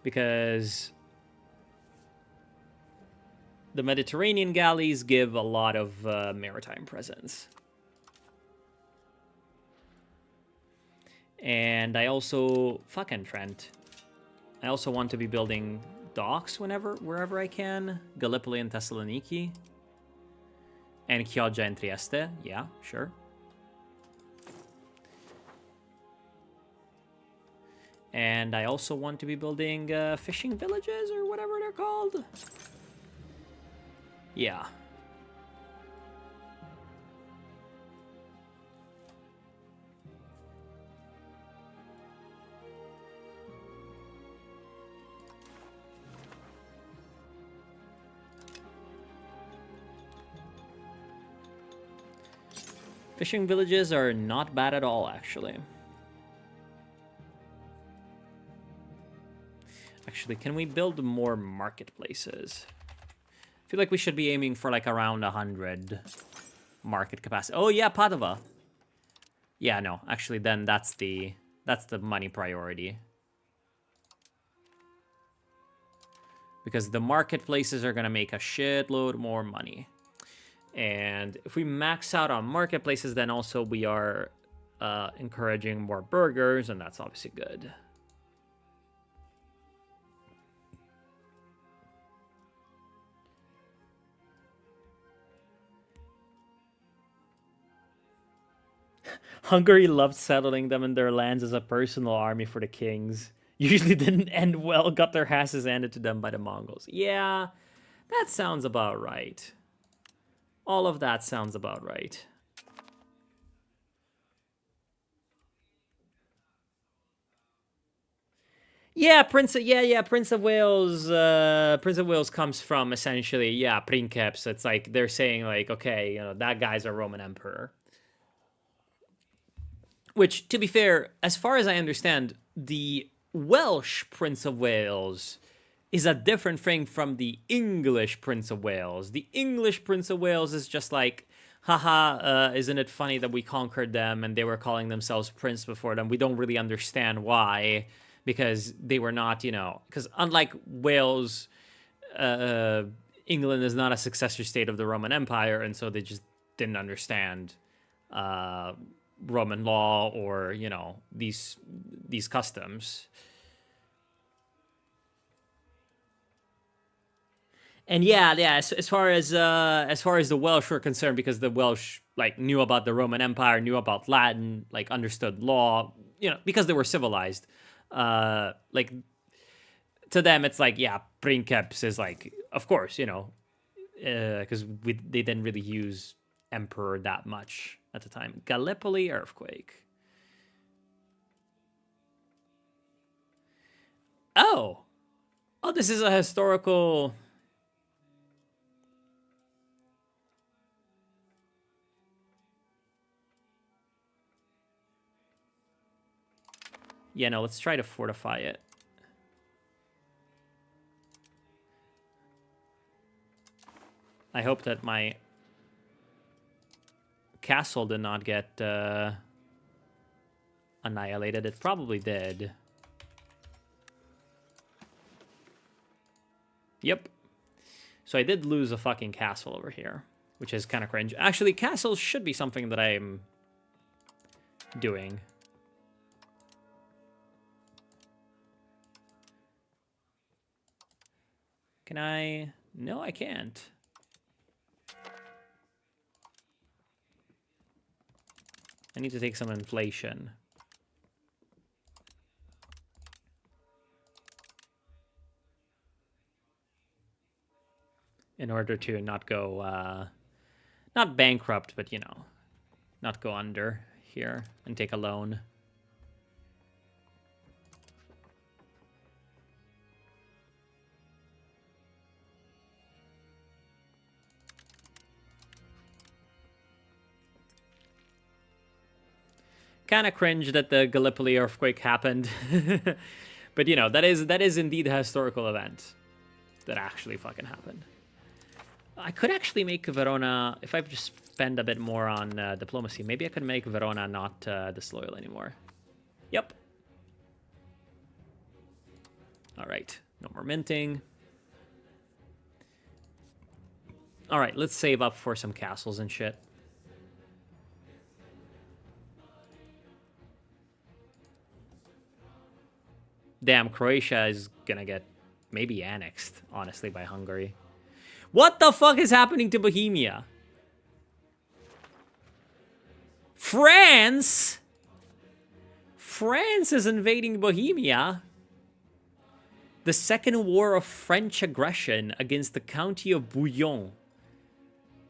Because the Mediterranean galleys give a lot of maritime presence. And I also... Fucking Trent. I also want to be building docks wherever I can. Gallipoli and Thessaloniki. And Chioggia and Trieste. Yeah, sure. And I also want to be building fishing villages or whatever they're called. Yeah. Fishing villages are not bad at all, actually. Actually, can we build more marketplaces? I feel like we should be aiming for like around 100 market capacity. Oh yeah, Padova. Yeah, no, actually then that's the money priority. Because the marketplaces are gonna make a shitload more money. And if we max out on marketplaces, then also we are encouraging more burgers, and that's obviously good. Hungary loved settling them in their lands as a personal army for the kings. Usually didn't end well, got their asses handed to them by the Mongols. Yeah, that sounds about right. All of that sounds about right. Yeah, Prince of Wales. Prince of Wales comes from essentially, princeps. It's like they're saying like, okay, that guy's a Roman emperor. Which, to be fair, as far as I understand, the Welsh Prince of Wales is a different thing from the English Prince of Wales. The English Prince of Wales is just like, haha, isn't it funny that we conquered them and they were calling themselves prince before them? We don't really understand why, because they were not, because unlike Wales, England is not a successor state of the Roman Empire, and so they just didn't understand Roman law or these customs. And as far as the Welsh were concerned, because the Welsh like knew about the Roman Empire, knew about Latin, like understood law, because they were civilized. Like to them, it's like princeps is like, of course, because they didn't really use emperor that much at the time. Gallipoli earthquake. Oh, this is a historical. Yeah, no, let's try to fortify it. I hope that my castle did not get annihilated. It probably did. Yep. So I did lose a fucking castle over here, which is kind of cringe. Actually, castles should be something that I'm doing. Can I? No, I can't. I need to take some inflation. in order to not go, not bankrupt, but, you know, not go under here and take a loan. Kind of cringe that the Gallipoli earthquake happened. But, you know, that is indeed a historical event that actually fucking happened. I could actually make Verona, if I just spend a bit more on diplomacy, maybe I could make Verona not disloyal anymore. Yep. All right, no more minting. All right, let's save up for some castles and shit. Damn, Croatia is gonna get maybe annexed, honestly, by Hungary. What the fuck is happening to Bohemia? France? France is invading Bohemia. The Second War of French Aggression against the County of Bouillon.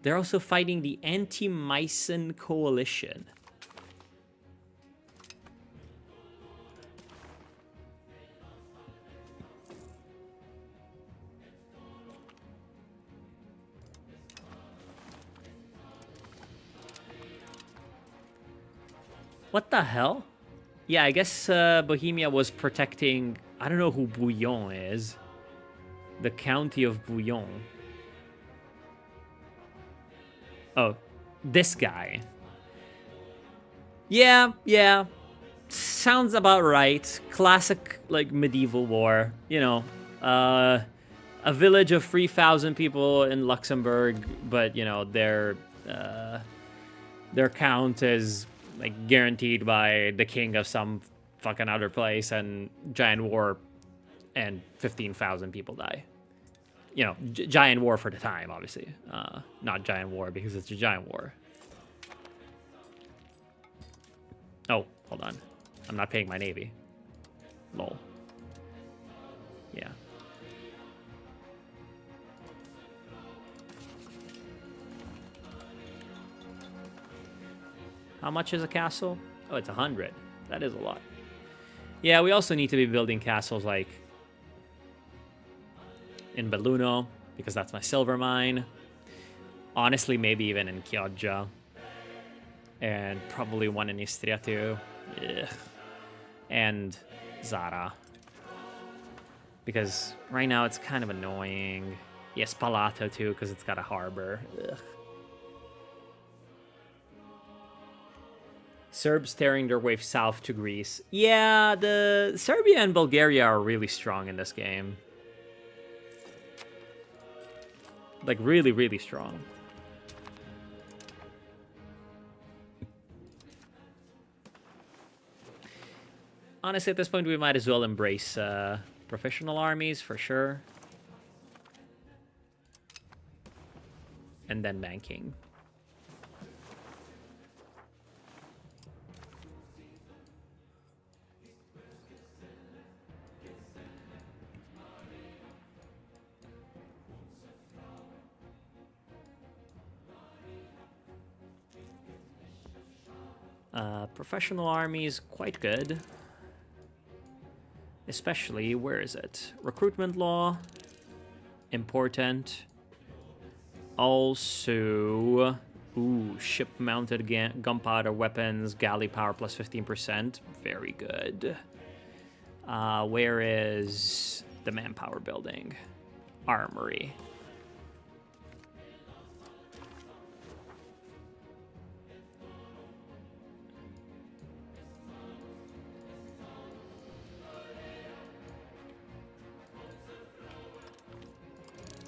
They're also fighting the Anti-Meissen Coalition. What the hell? Yeah, I guess Bohemia was protecting... I don't know who Bouillon is. The County of Bouillon. Oh, this guy. Yeah. Sounds about right. Classic, like, medieval war. You know, a village of 3,000 people in Luxembourg, but, you know, their count is... like, guaranteed by the king of some fucking other place, and giant war, and 15,000 people die. You know, giant war for the time, obviously. Not giant war because it's a giant war. Oh, hold on. I'm not paying my navy. Lol. Yeah. How much is a castle? Oh, it's 100. That is a lot. Yeah, we also need to be building castles like in Belluno, because that's my silver mine. Honestly, maybe even in Chioggia. And probably one in Istria too. Ugh. And Zara. Because right now it's kind of annoying. Yes, Palato too, because it's got a harbor. Ugh. Serbs tearing their way south to Greece. Yeah, the Serbia and Bulgaria are really strong in this game. Like, really, really strong. Honestly, at this point, we might as well embrace professional armies, for sure. And then banking. Professional armies, quite good. Especially, where is it? Recruitment law, important. Also, ooh, ship-mounted gunpowder weapons, galley power plus 15%. Very good. Where is the manpower building? Armory.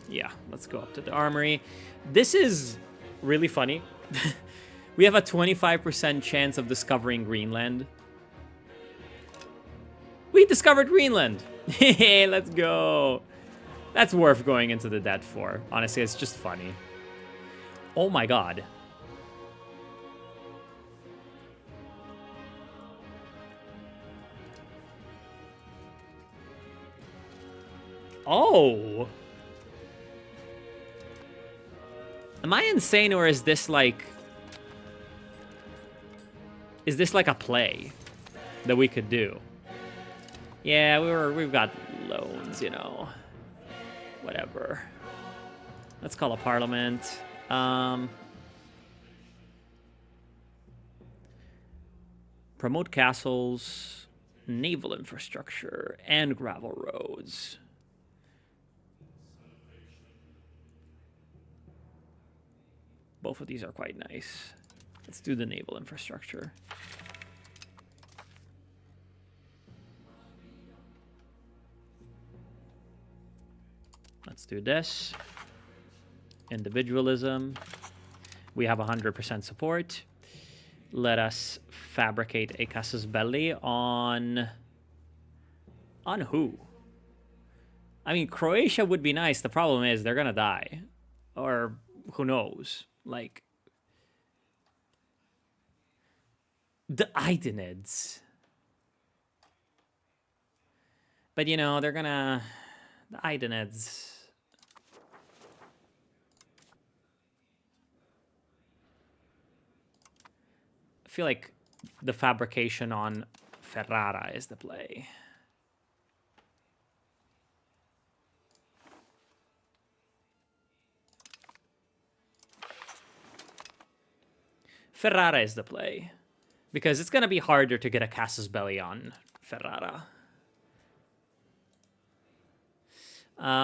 Yeah, let's go up to the armory. This is really funny. We have a 25% chance of discovering Greenland. We discovered Greenland! Hey, let's go! That's worth going into the debt for. Honestly, it's just funny. Oh my god. Oh! Am I insane, or is this like... Is this like a play that we could do? Yeah, we've got loans, you know. Whatever. Let's call a parliament. Promote castles, naval infrastructure, and gravel roads. Both of these are quite nice. Let's do the naval infrastructure. Let's do this. Individualism. We have 100% support. Let us fabricate a casus belli on who? I mean, Croatia would be nice. The problem is they're gonna die. Or who knows? Like, the Idenids. But, you know, they're gonna... The Idenids... I feel like the fabrication on Ferrara is the play. Ferrara is the play. Because it's going to be harder to get a casus belli on Ferrara.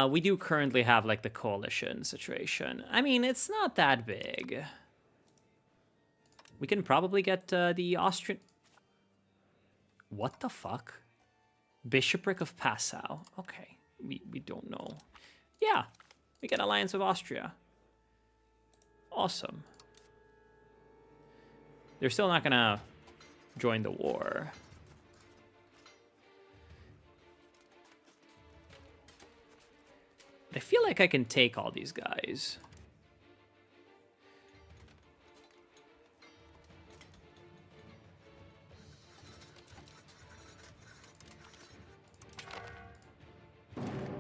We do currently have, like, the coalition situation. I mean, it's not that big. We can probably get the Austrian... What the fuck? Bishopric of Passau. Okay, we don't know. Yeah, we get alliance with Austria. Awesome. They're still not gonna join the war. I feel like I can take all these guys.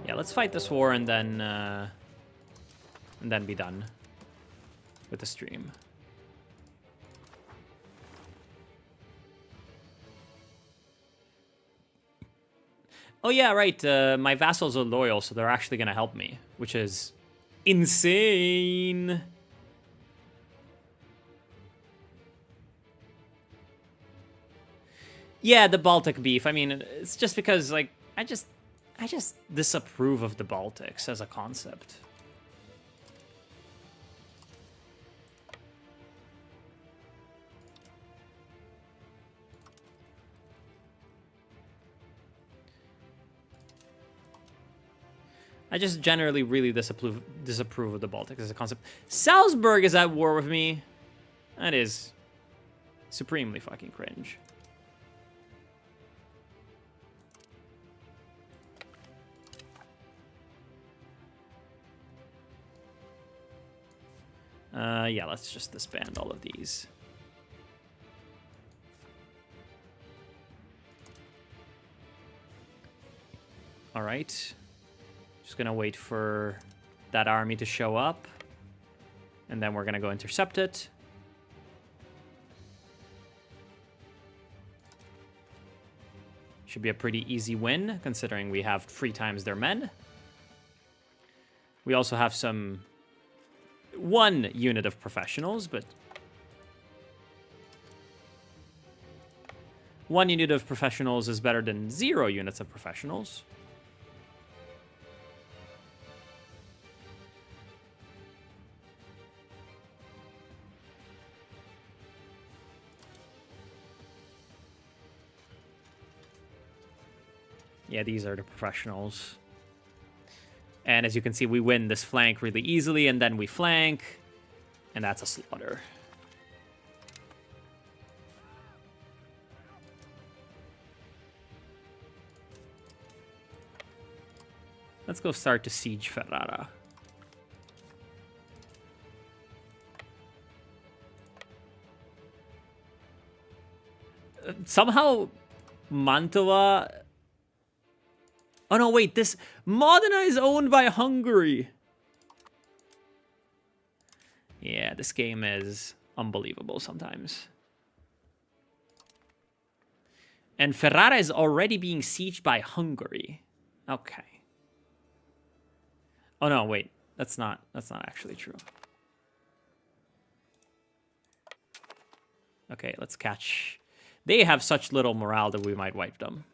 Yeah, let's fight this war and then be done with the stream. Oh yeah, right. My vassals are loyal, so they're actually gonna help me, which is insane. Yeah, the Baltic beef. I mean, it's just because, like, I just disapprove of the Baltics as a concept. I just generally really disapprove of the Baltics as a concept. Salzburg is at war with me. That is supremely fucking cringe. Yeah, let's just disband all of these. All right. Just gonna wait for that army to show up. And then we're gonna go intercept it. Should be a pretty easy win, considering we have 3 times their men. We also have one unit of professionals, but 1 unit of professionals is better than 0 units of professionals. Yeah, these are the professionals. And as you can see, we win this flank really easily, and then we flank, and that's a slaughter. Let's go start to siege Ferrara. Somehow, Mantova... Oh no, wait, this Modena is owned by Hungary. this game is unbelievable sometimes. And Ferrara is already being sieged by Hungary. Okay. Oh no, wait. That's not actually true. Okay, let's catch. They have such little morale that we might wipe them.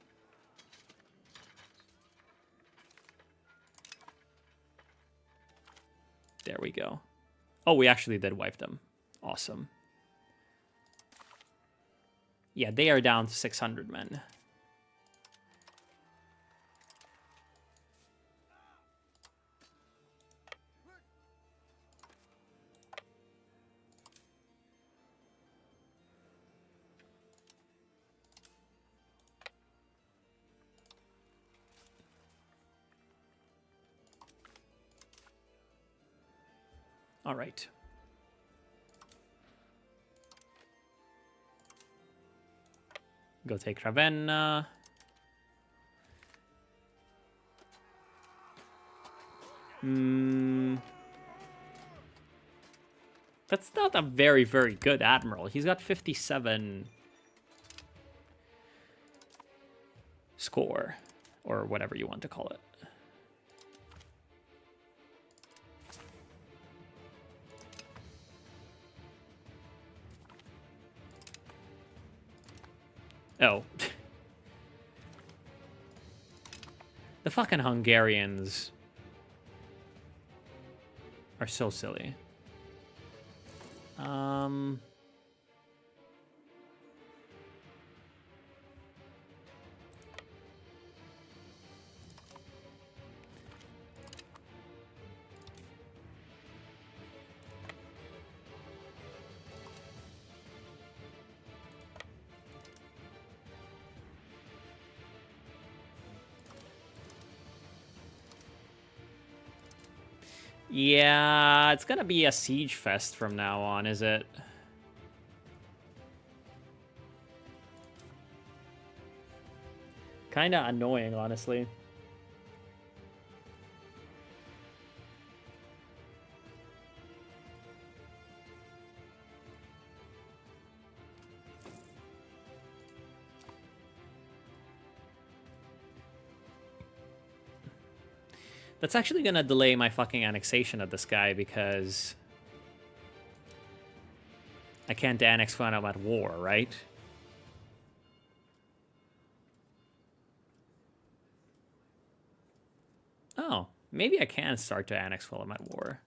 There we go. Oh, we actually did wipe them. Awesome. Yeah, they are down to 600 men. All right. Go take Ravenna. That's not a very, very good admiral. He's got 57 score, or whatever you want to call it. Oh. The fucking Hungarians are so silly. Yeah, it's gonna be a siege fest from now on, is it? Kinda annoying, honestly. That's actually gonna delay my fucking annexation of this guy because I can't annex when I'm at war, right? Oh, maybe I can start to annex while I'm at war.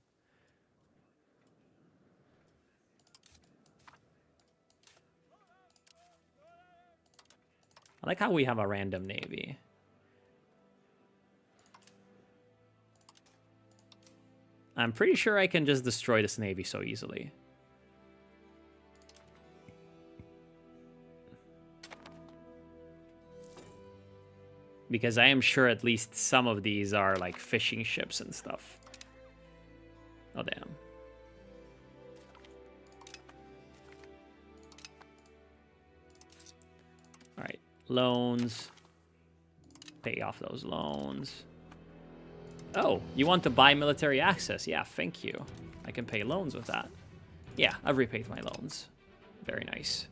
I like how we have a random navy. I'm pretty sure I can just destroy this navy so easily. Because I am sure at least some of these are like fishing ships and stuff. Oh, damn. All right, loans. Pay off those loans. Oh, you want to buy military access? Yeah, thank you. I can pay loans with that. Yeah, I've repaid my loans. Very nice.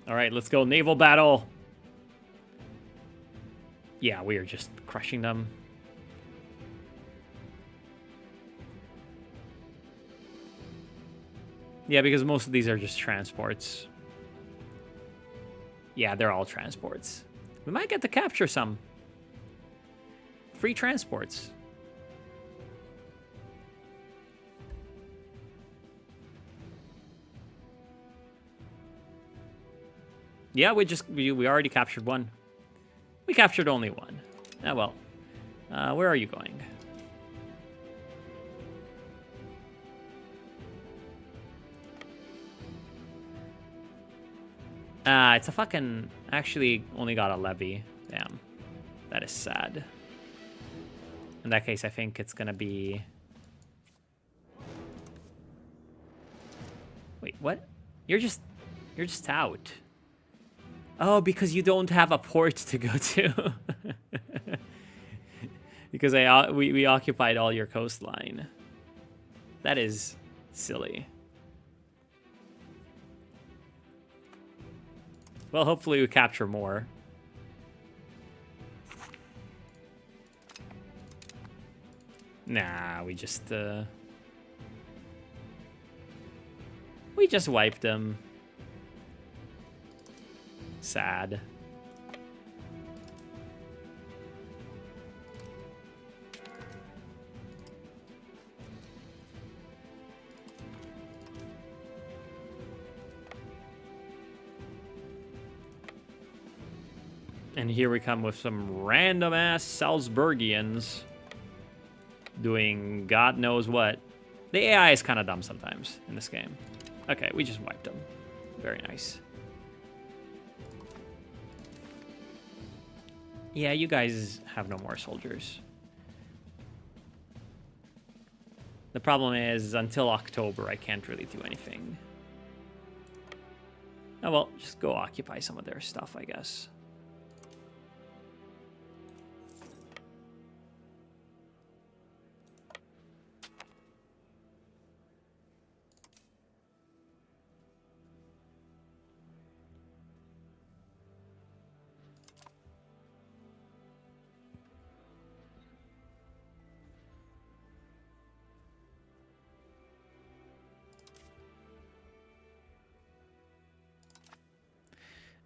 All right, let's go naval battle. Yeah, we are just crushing them. Yeah, because most of these are just transports. Yeah, they're all transports. We might get to capture some. Free transports. Yeah, we already captured one. We captured only one. Ah, well. Where are you going? It's a fucking... Actually, only got a levy. Damn. That is sad. In that case, I think it's gonna be... Wait, What? You're just out. Oh, because you don't have a port to go to. Because we occupied all your coastline. That is silly. Well, hopefully we capture more. Nah, we just wiped them. Sad. And here we come with some random ass Salzburgians doing God knows what. The AI is kind of dumb sometimes in this game. Okay, we just wiped them. Very nice. Yeah, you guys have no more soldiers. The problem is, until October, I can't really do anything. Oh well, just go occupy some of their stuff, I guess.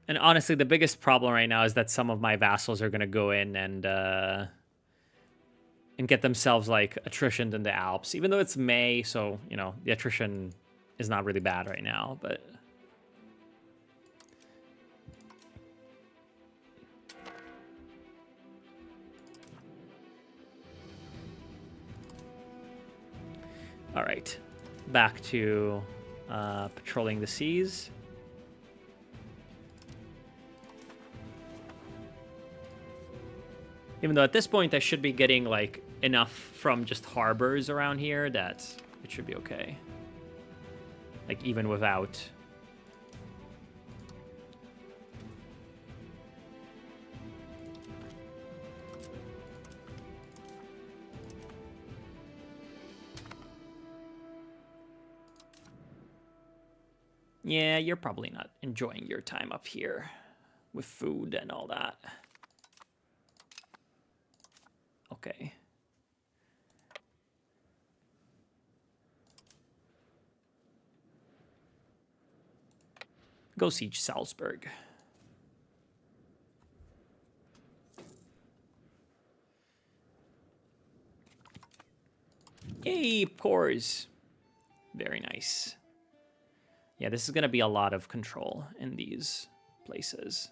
And honestly, the biggest problem right now is that some of my vassals are going to go in and get themselves, like, attritioned in the Alps. Even though it's May, so, you know, the attrition is not really bad right now, but... All right. Back to patrolling the seas. Even though at this point I should be getting, like, enough from just harbors around here that it should be okay. Like, even without... Yeah, you're probably not enjoying your time up here with food and all that. Okay. Go siege Salzburg. Yay, cores. Very nice. Yeah, this is going to be a lot of control in these places.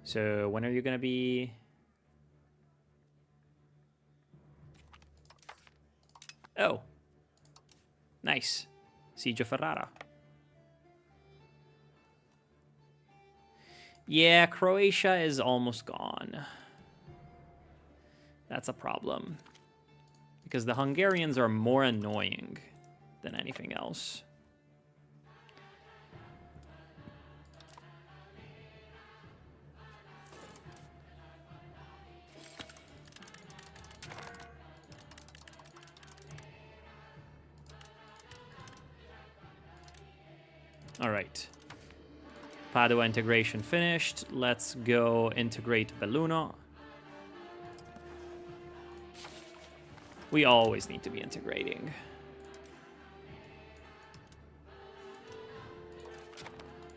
So when are you going to be... Oh. Nice. Siege of Ferrara. Yeah, Croatia is almost gone. That's a problem. Because the Hungarians are more annoying than anything else. All right. Padua integration finished. Let's go integrate Belluno. We always need to be integrating.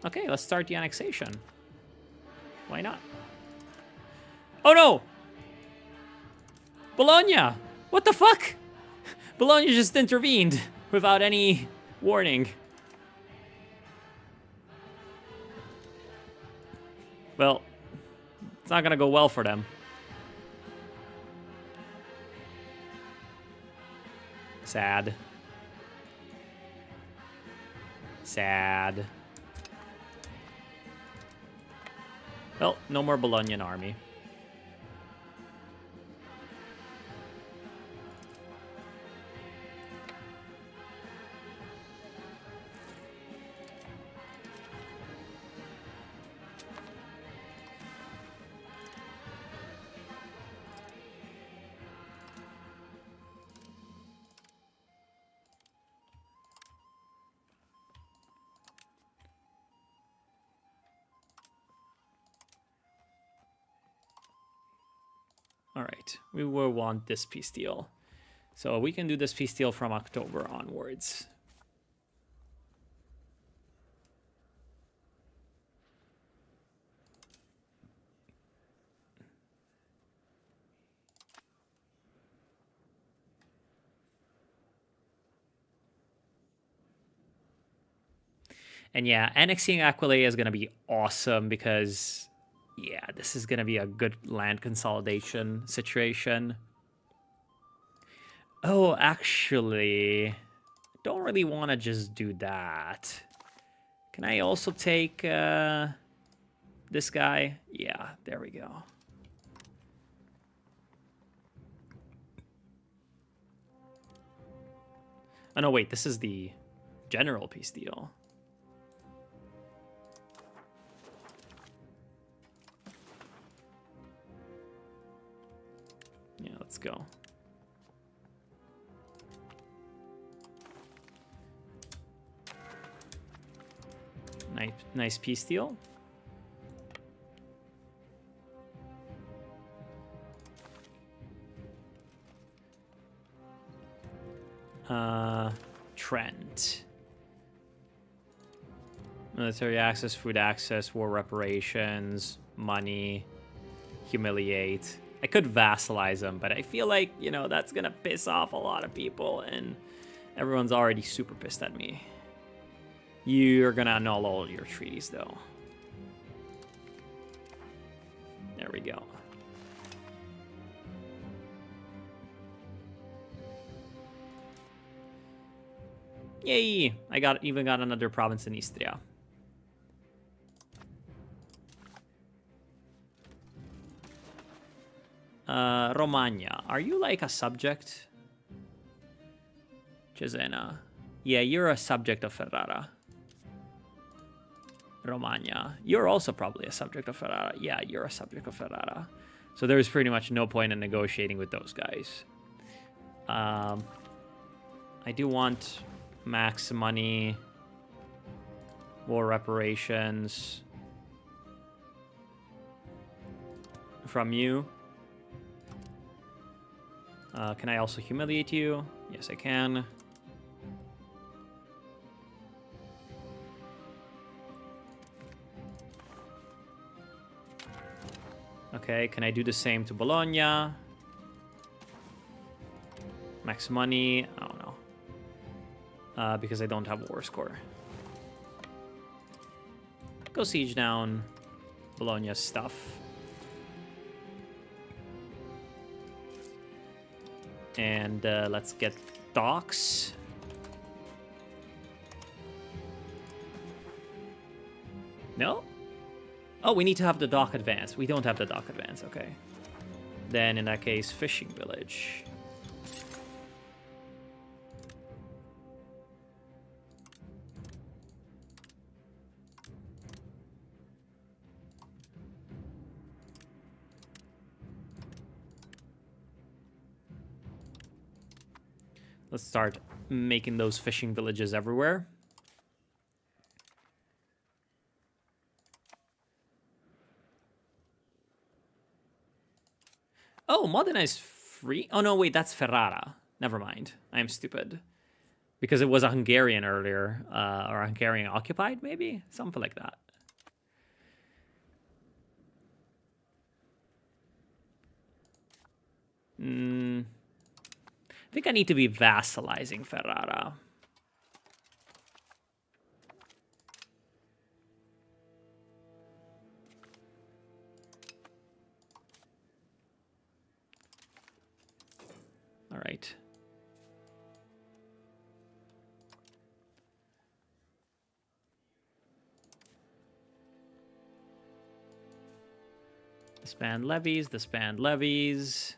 Okay, let's start the annexation. Why not? Oh no! Bologna! What the fuck? Bologna just intervened without any warning. Well, it's not gonna go well for them. Sad. Sad. Well, no more Bolognian army. All right, we will want this peace deal. So we can do this peace deal from October onwards. And yeah, annexing Aquileia is going to be awesome because, yeah, this is going to be a good land consolidation situation. Oh, actually, don't really want to just do that. Can I also take this guy? Yeah, there we go. Oh, no, wait, this is the general peace deal. Yeah, let's go. Nice peace deal. Trent. Military access, food access, war reparations, money, humiliate. I could vassalize them, but I feel like, you know, that's gonna piss off a lot of people, and everyone's already super pissed at me. You're gonna annul all your treaties, though. There we go. Yay! I even got another province in Istria. Romagna. Are you like a subject? Cesena. Yeah, you're a subject of Ferrara. Romagna. You're also probably a subject of Ferrara. Yeah, you're a subject of Ferrara. So there's pretty much no point in negotiating with those guys. I do want max money, war reparations from you. Can I also humiliate you? Yes, I can. Okay, can I do the same to Bologna? Max money? I don't know. Because I don't have war score. Go siege down Bologna's stuff. And let's get docks. No? Oh, we need to have the dock advance. We don't have the dock advance, okay. Then in that case, fishing village. Let's start making those fishing villages everywhere. Oh, Modena is free? Oh, no, wait, that's Ferrara. Never mind. I am stupid. Because it was a Hungarian earlier, or Hungarian occupied, maybe? Something like that. I think I need to be vassalizing Ferrara. All right. Disband levies, disband levies.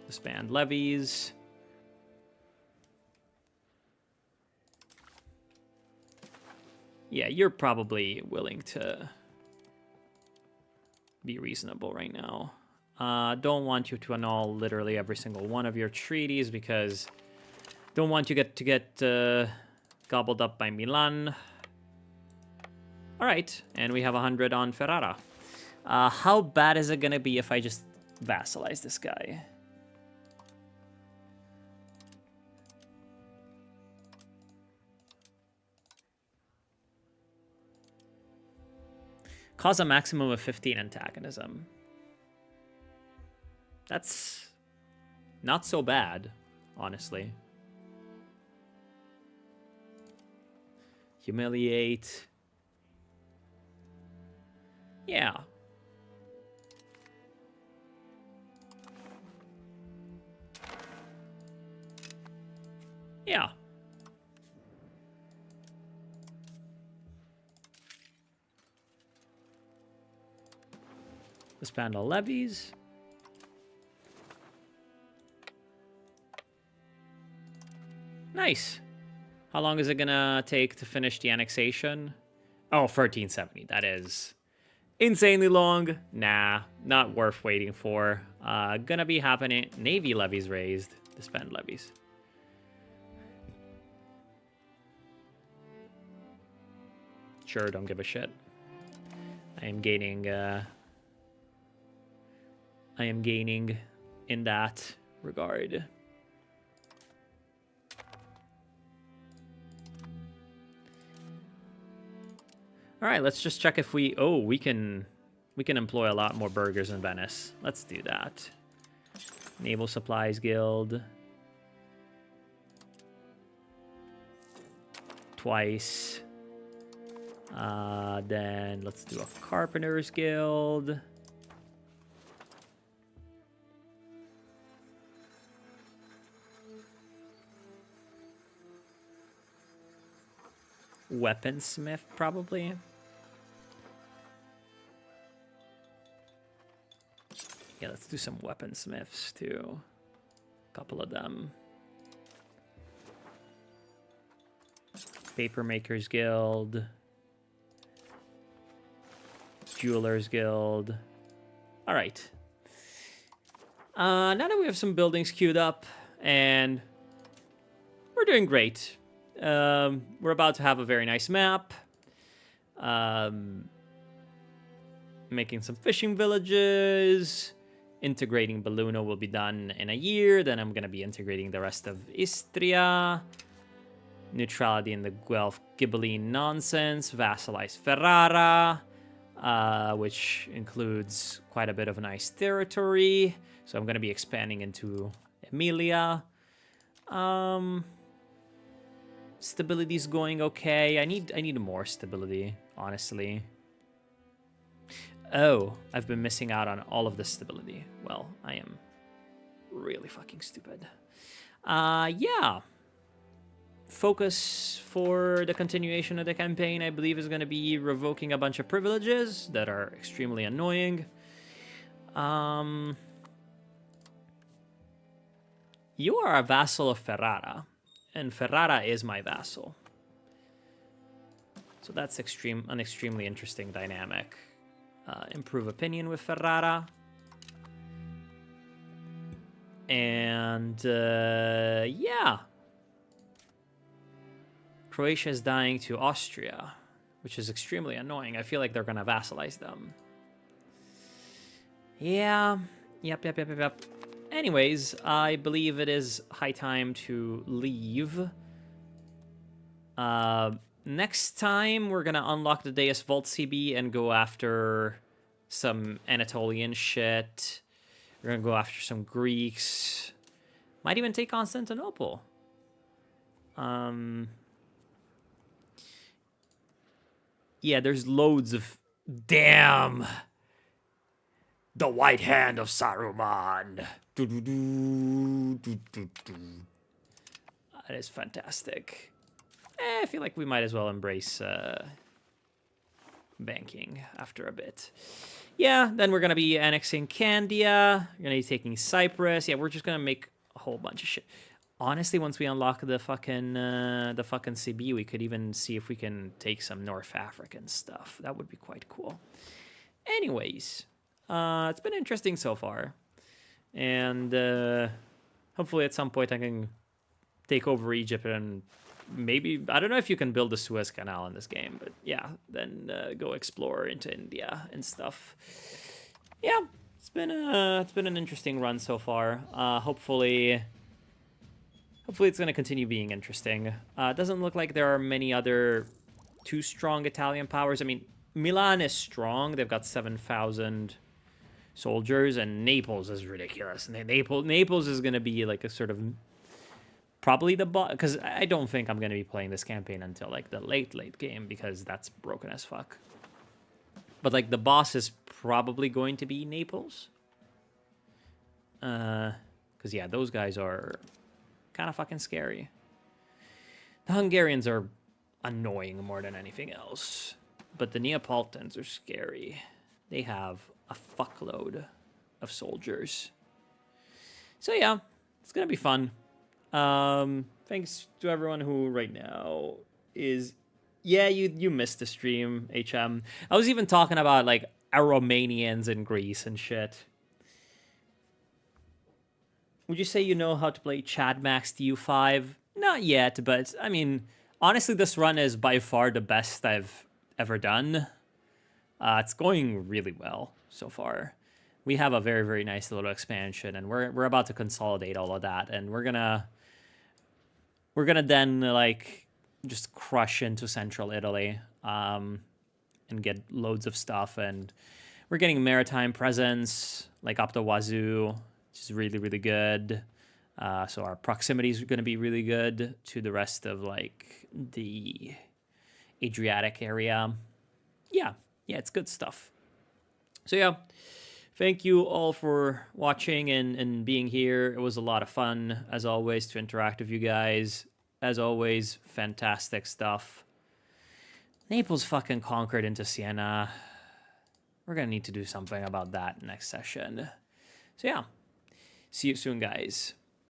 Disband levies. Yeah, you're probably willing to be reasonable right now. Don't want you to annul literally every single one of your treaties because don't want you to get gobbled up by Milan. All right, and we have 100 on Ferrara. How bad is it gonna be if I just vassalize this guy? Cause a maximum of 15 antagonism. That's not so bad, honestly. Humiliate. Yeah. Yeah. Disband all levies. Nice. How long is it gonna take to finish the annexation? Oh, 1370. That is insanely long. Nah, not worth waiting for. Gonna be happening. Navy levies raised. Disband levies. Sure, don't give a shit. I am gaining in that regard. All right, let's just check if we can employ a lot more burghers in Venice. Let's do that. Naval Supplies Guild. Twice. Then let's do a Carpenters Guild. Weaponsmith, probably. Yeah, let's do some weaponsmiths too. A couple of them. Papermakers Guild. Jewelers Guild. All right. Now that we have some buildings queued up, and we're doing great. We're about to have a very nice map. Making some fishing villages. Integrating Belluno will be done in a year. Then I'm going to be integrating the rest of Istria. Neutrality in the Guelph Ghibelline nonsense. Vassalize Ferrara. Which includes quite a bit of nice territory. So I'm going to be expanding into Emilia. Stability's going okay. I need more stability, honestly. Oh, I've been missing out on all of this stability. Well, I am really fucking stupid. Yeah. Focus for the continuation of the campaign, I believe, is going to be revoking a bunch of privileges that are extremely annoying. You are a vassal of Ferrara, and Ferrara is my vassal. So that's an extremely interesting dynamic. Improve opinion with Ferrara. And, yeah. Croatia is dying to Austria, which is extremely annoying. I feel like they're going to vassalize them. Yeah. Yep. Anyways, I believe it is high time to leave. Next time, we're going to unlock the Deus Vault CB and go after some Anatolian shit. We're going to go after some Greeks. Might even take Constantinople. Yeah, there's loads of... Damn! The White Hand of Saruman. That is fantastic. I feel like we might as well embrace banking after a bit. Yeah, then we're going to be annexing Candia. We're going to be taking Cyprus. Yeah, we're just going to make a whole bunch of shit. Honestly, once we unlock the fucking CB, we could even see if we can take some North African stuff. That would be quite cool. Anyways, it's been interesting so far. And hopefully at some point I can take over Egypt and maybe, I don't know if you can build the Suez Canal in this game, but yeah, then go explore into India and stuff. Yeah, it's been an interesting run so far. Hopefully it's going to continue being interesting. It doesn't look like there are many other too strong Italian powers. I mean, Milan is strong. They've got 7,000 soldiers, and Naples is ridiculous. Naples is going to be like a sort of probably the boss, because I don't think I'm going to be playing this campaign until like the late game, because that's broken as fuck. But like the boss is probably going to be Naples. Because yeah, those guys are kind of fucking scary. The Hungarians are annoying more than anything else. But the Neapolitans are scary. They have a fuckload of soldiers. So yeah, it's going to be fun. Thanks to everyone who right now is... Yeah, you missed the stream, HM. I was even talking about, like, Romanians in Greece and shit. Would you say you know how to play Chad Max DU5? Not yet, but, I mean, honestly, this run is by far the best I've ever done. It's going really well so far. We have a very, very nice little expansion, and we're about to consolidate all of that, and we're gonna then, like, just crush into central Italy, and get loads of stuff, and we're getting maritime presence, like, up the wazoo, which is really, really good. So our proximity is going to be really good to the rest of, like, the Adriatic area. Yeah, it's good stuff. So, yeah, thank you all for watching and being here. It was a lot of fun, as always, to interact with you guys. As always, fantastic stuff. Naples fucking conquered into Siena. We're going to need to do something about that next session. So, yeah, see you soon, guys.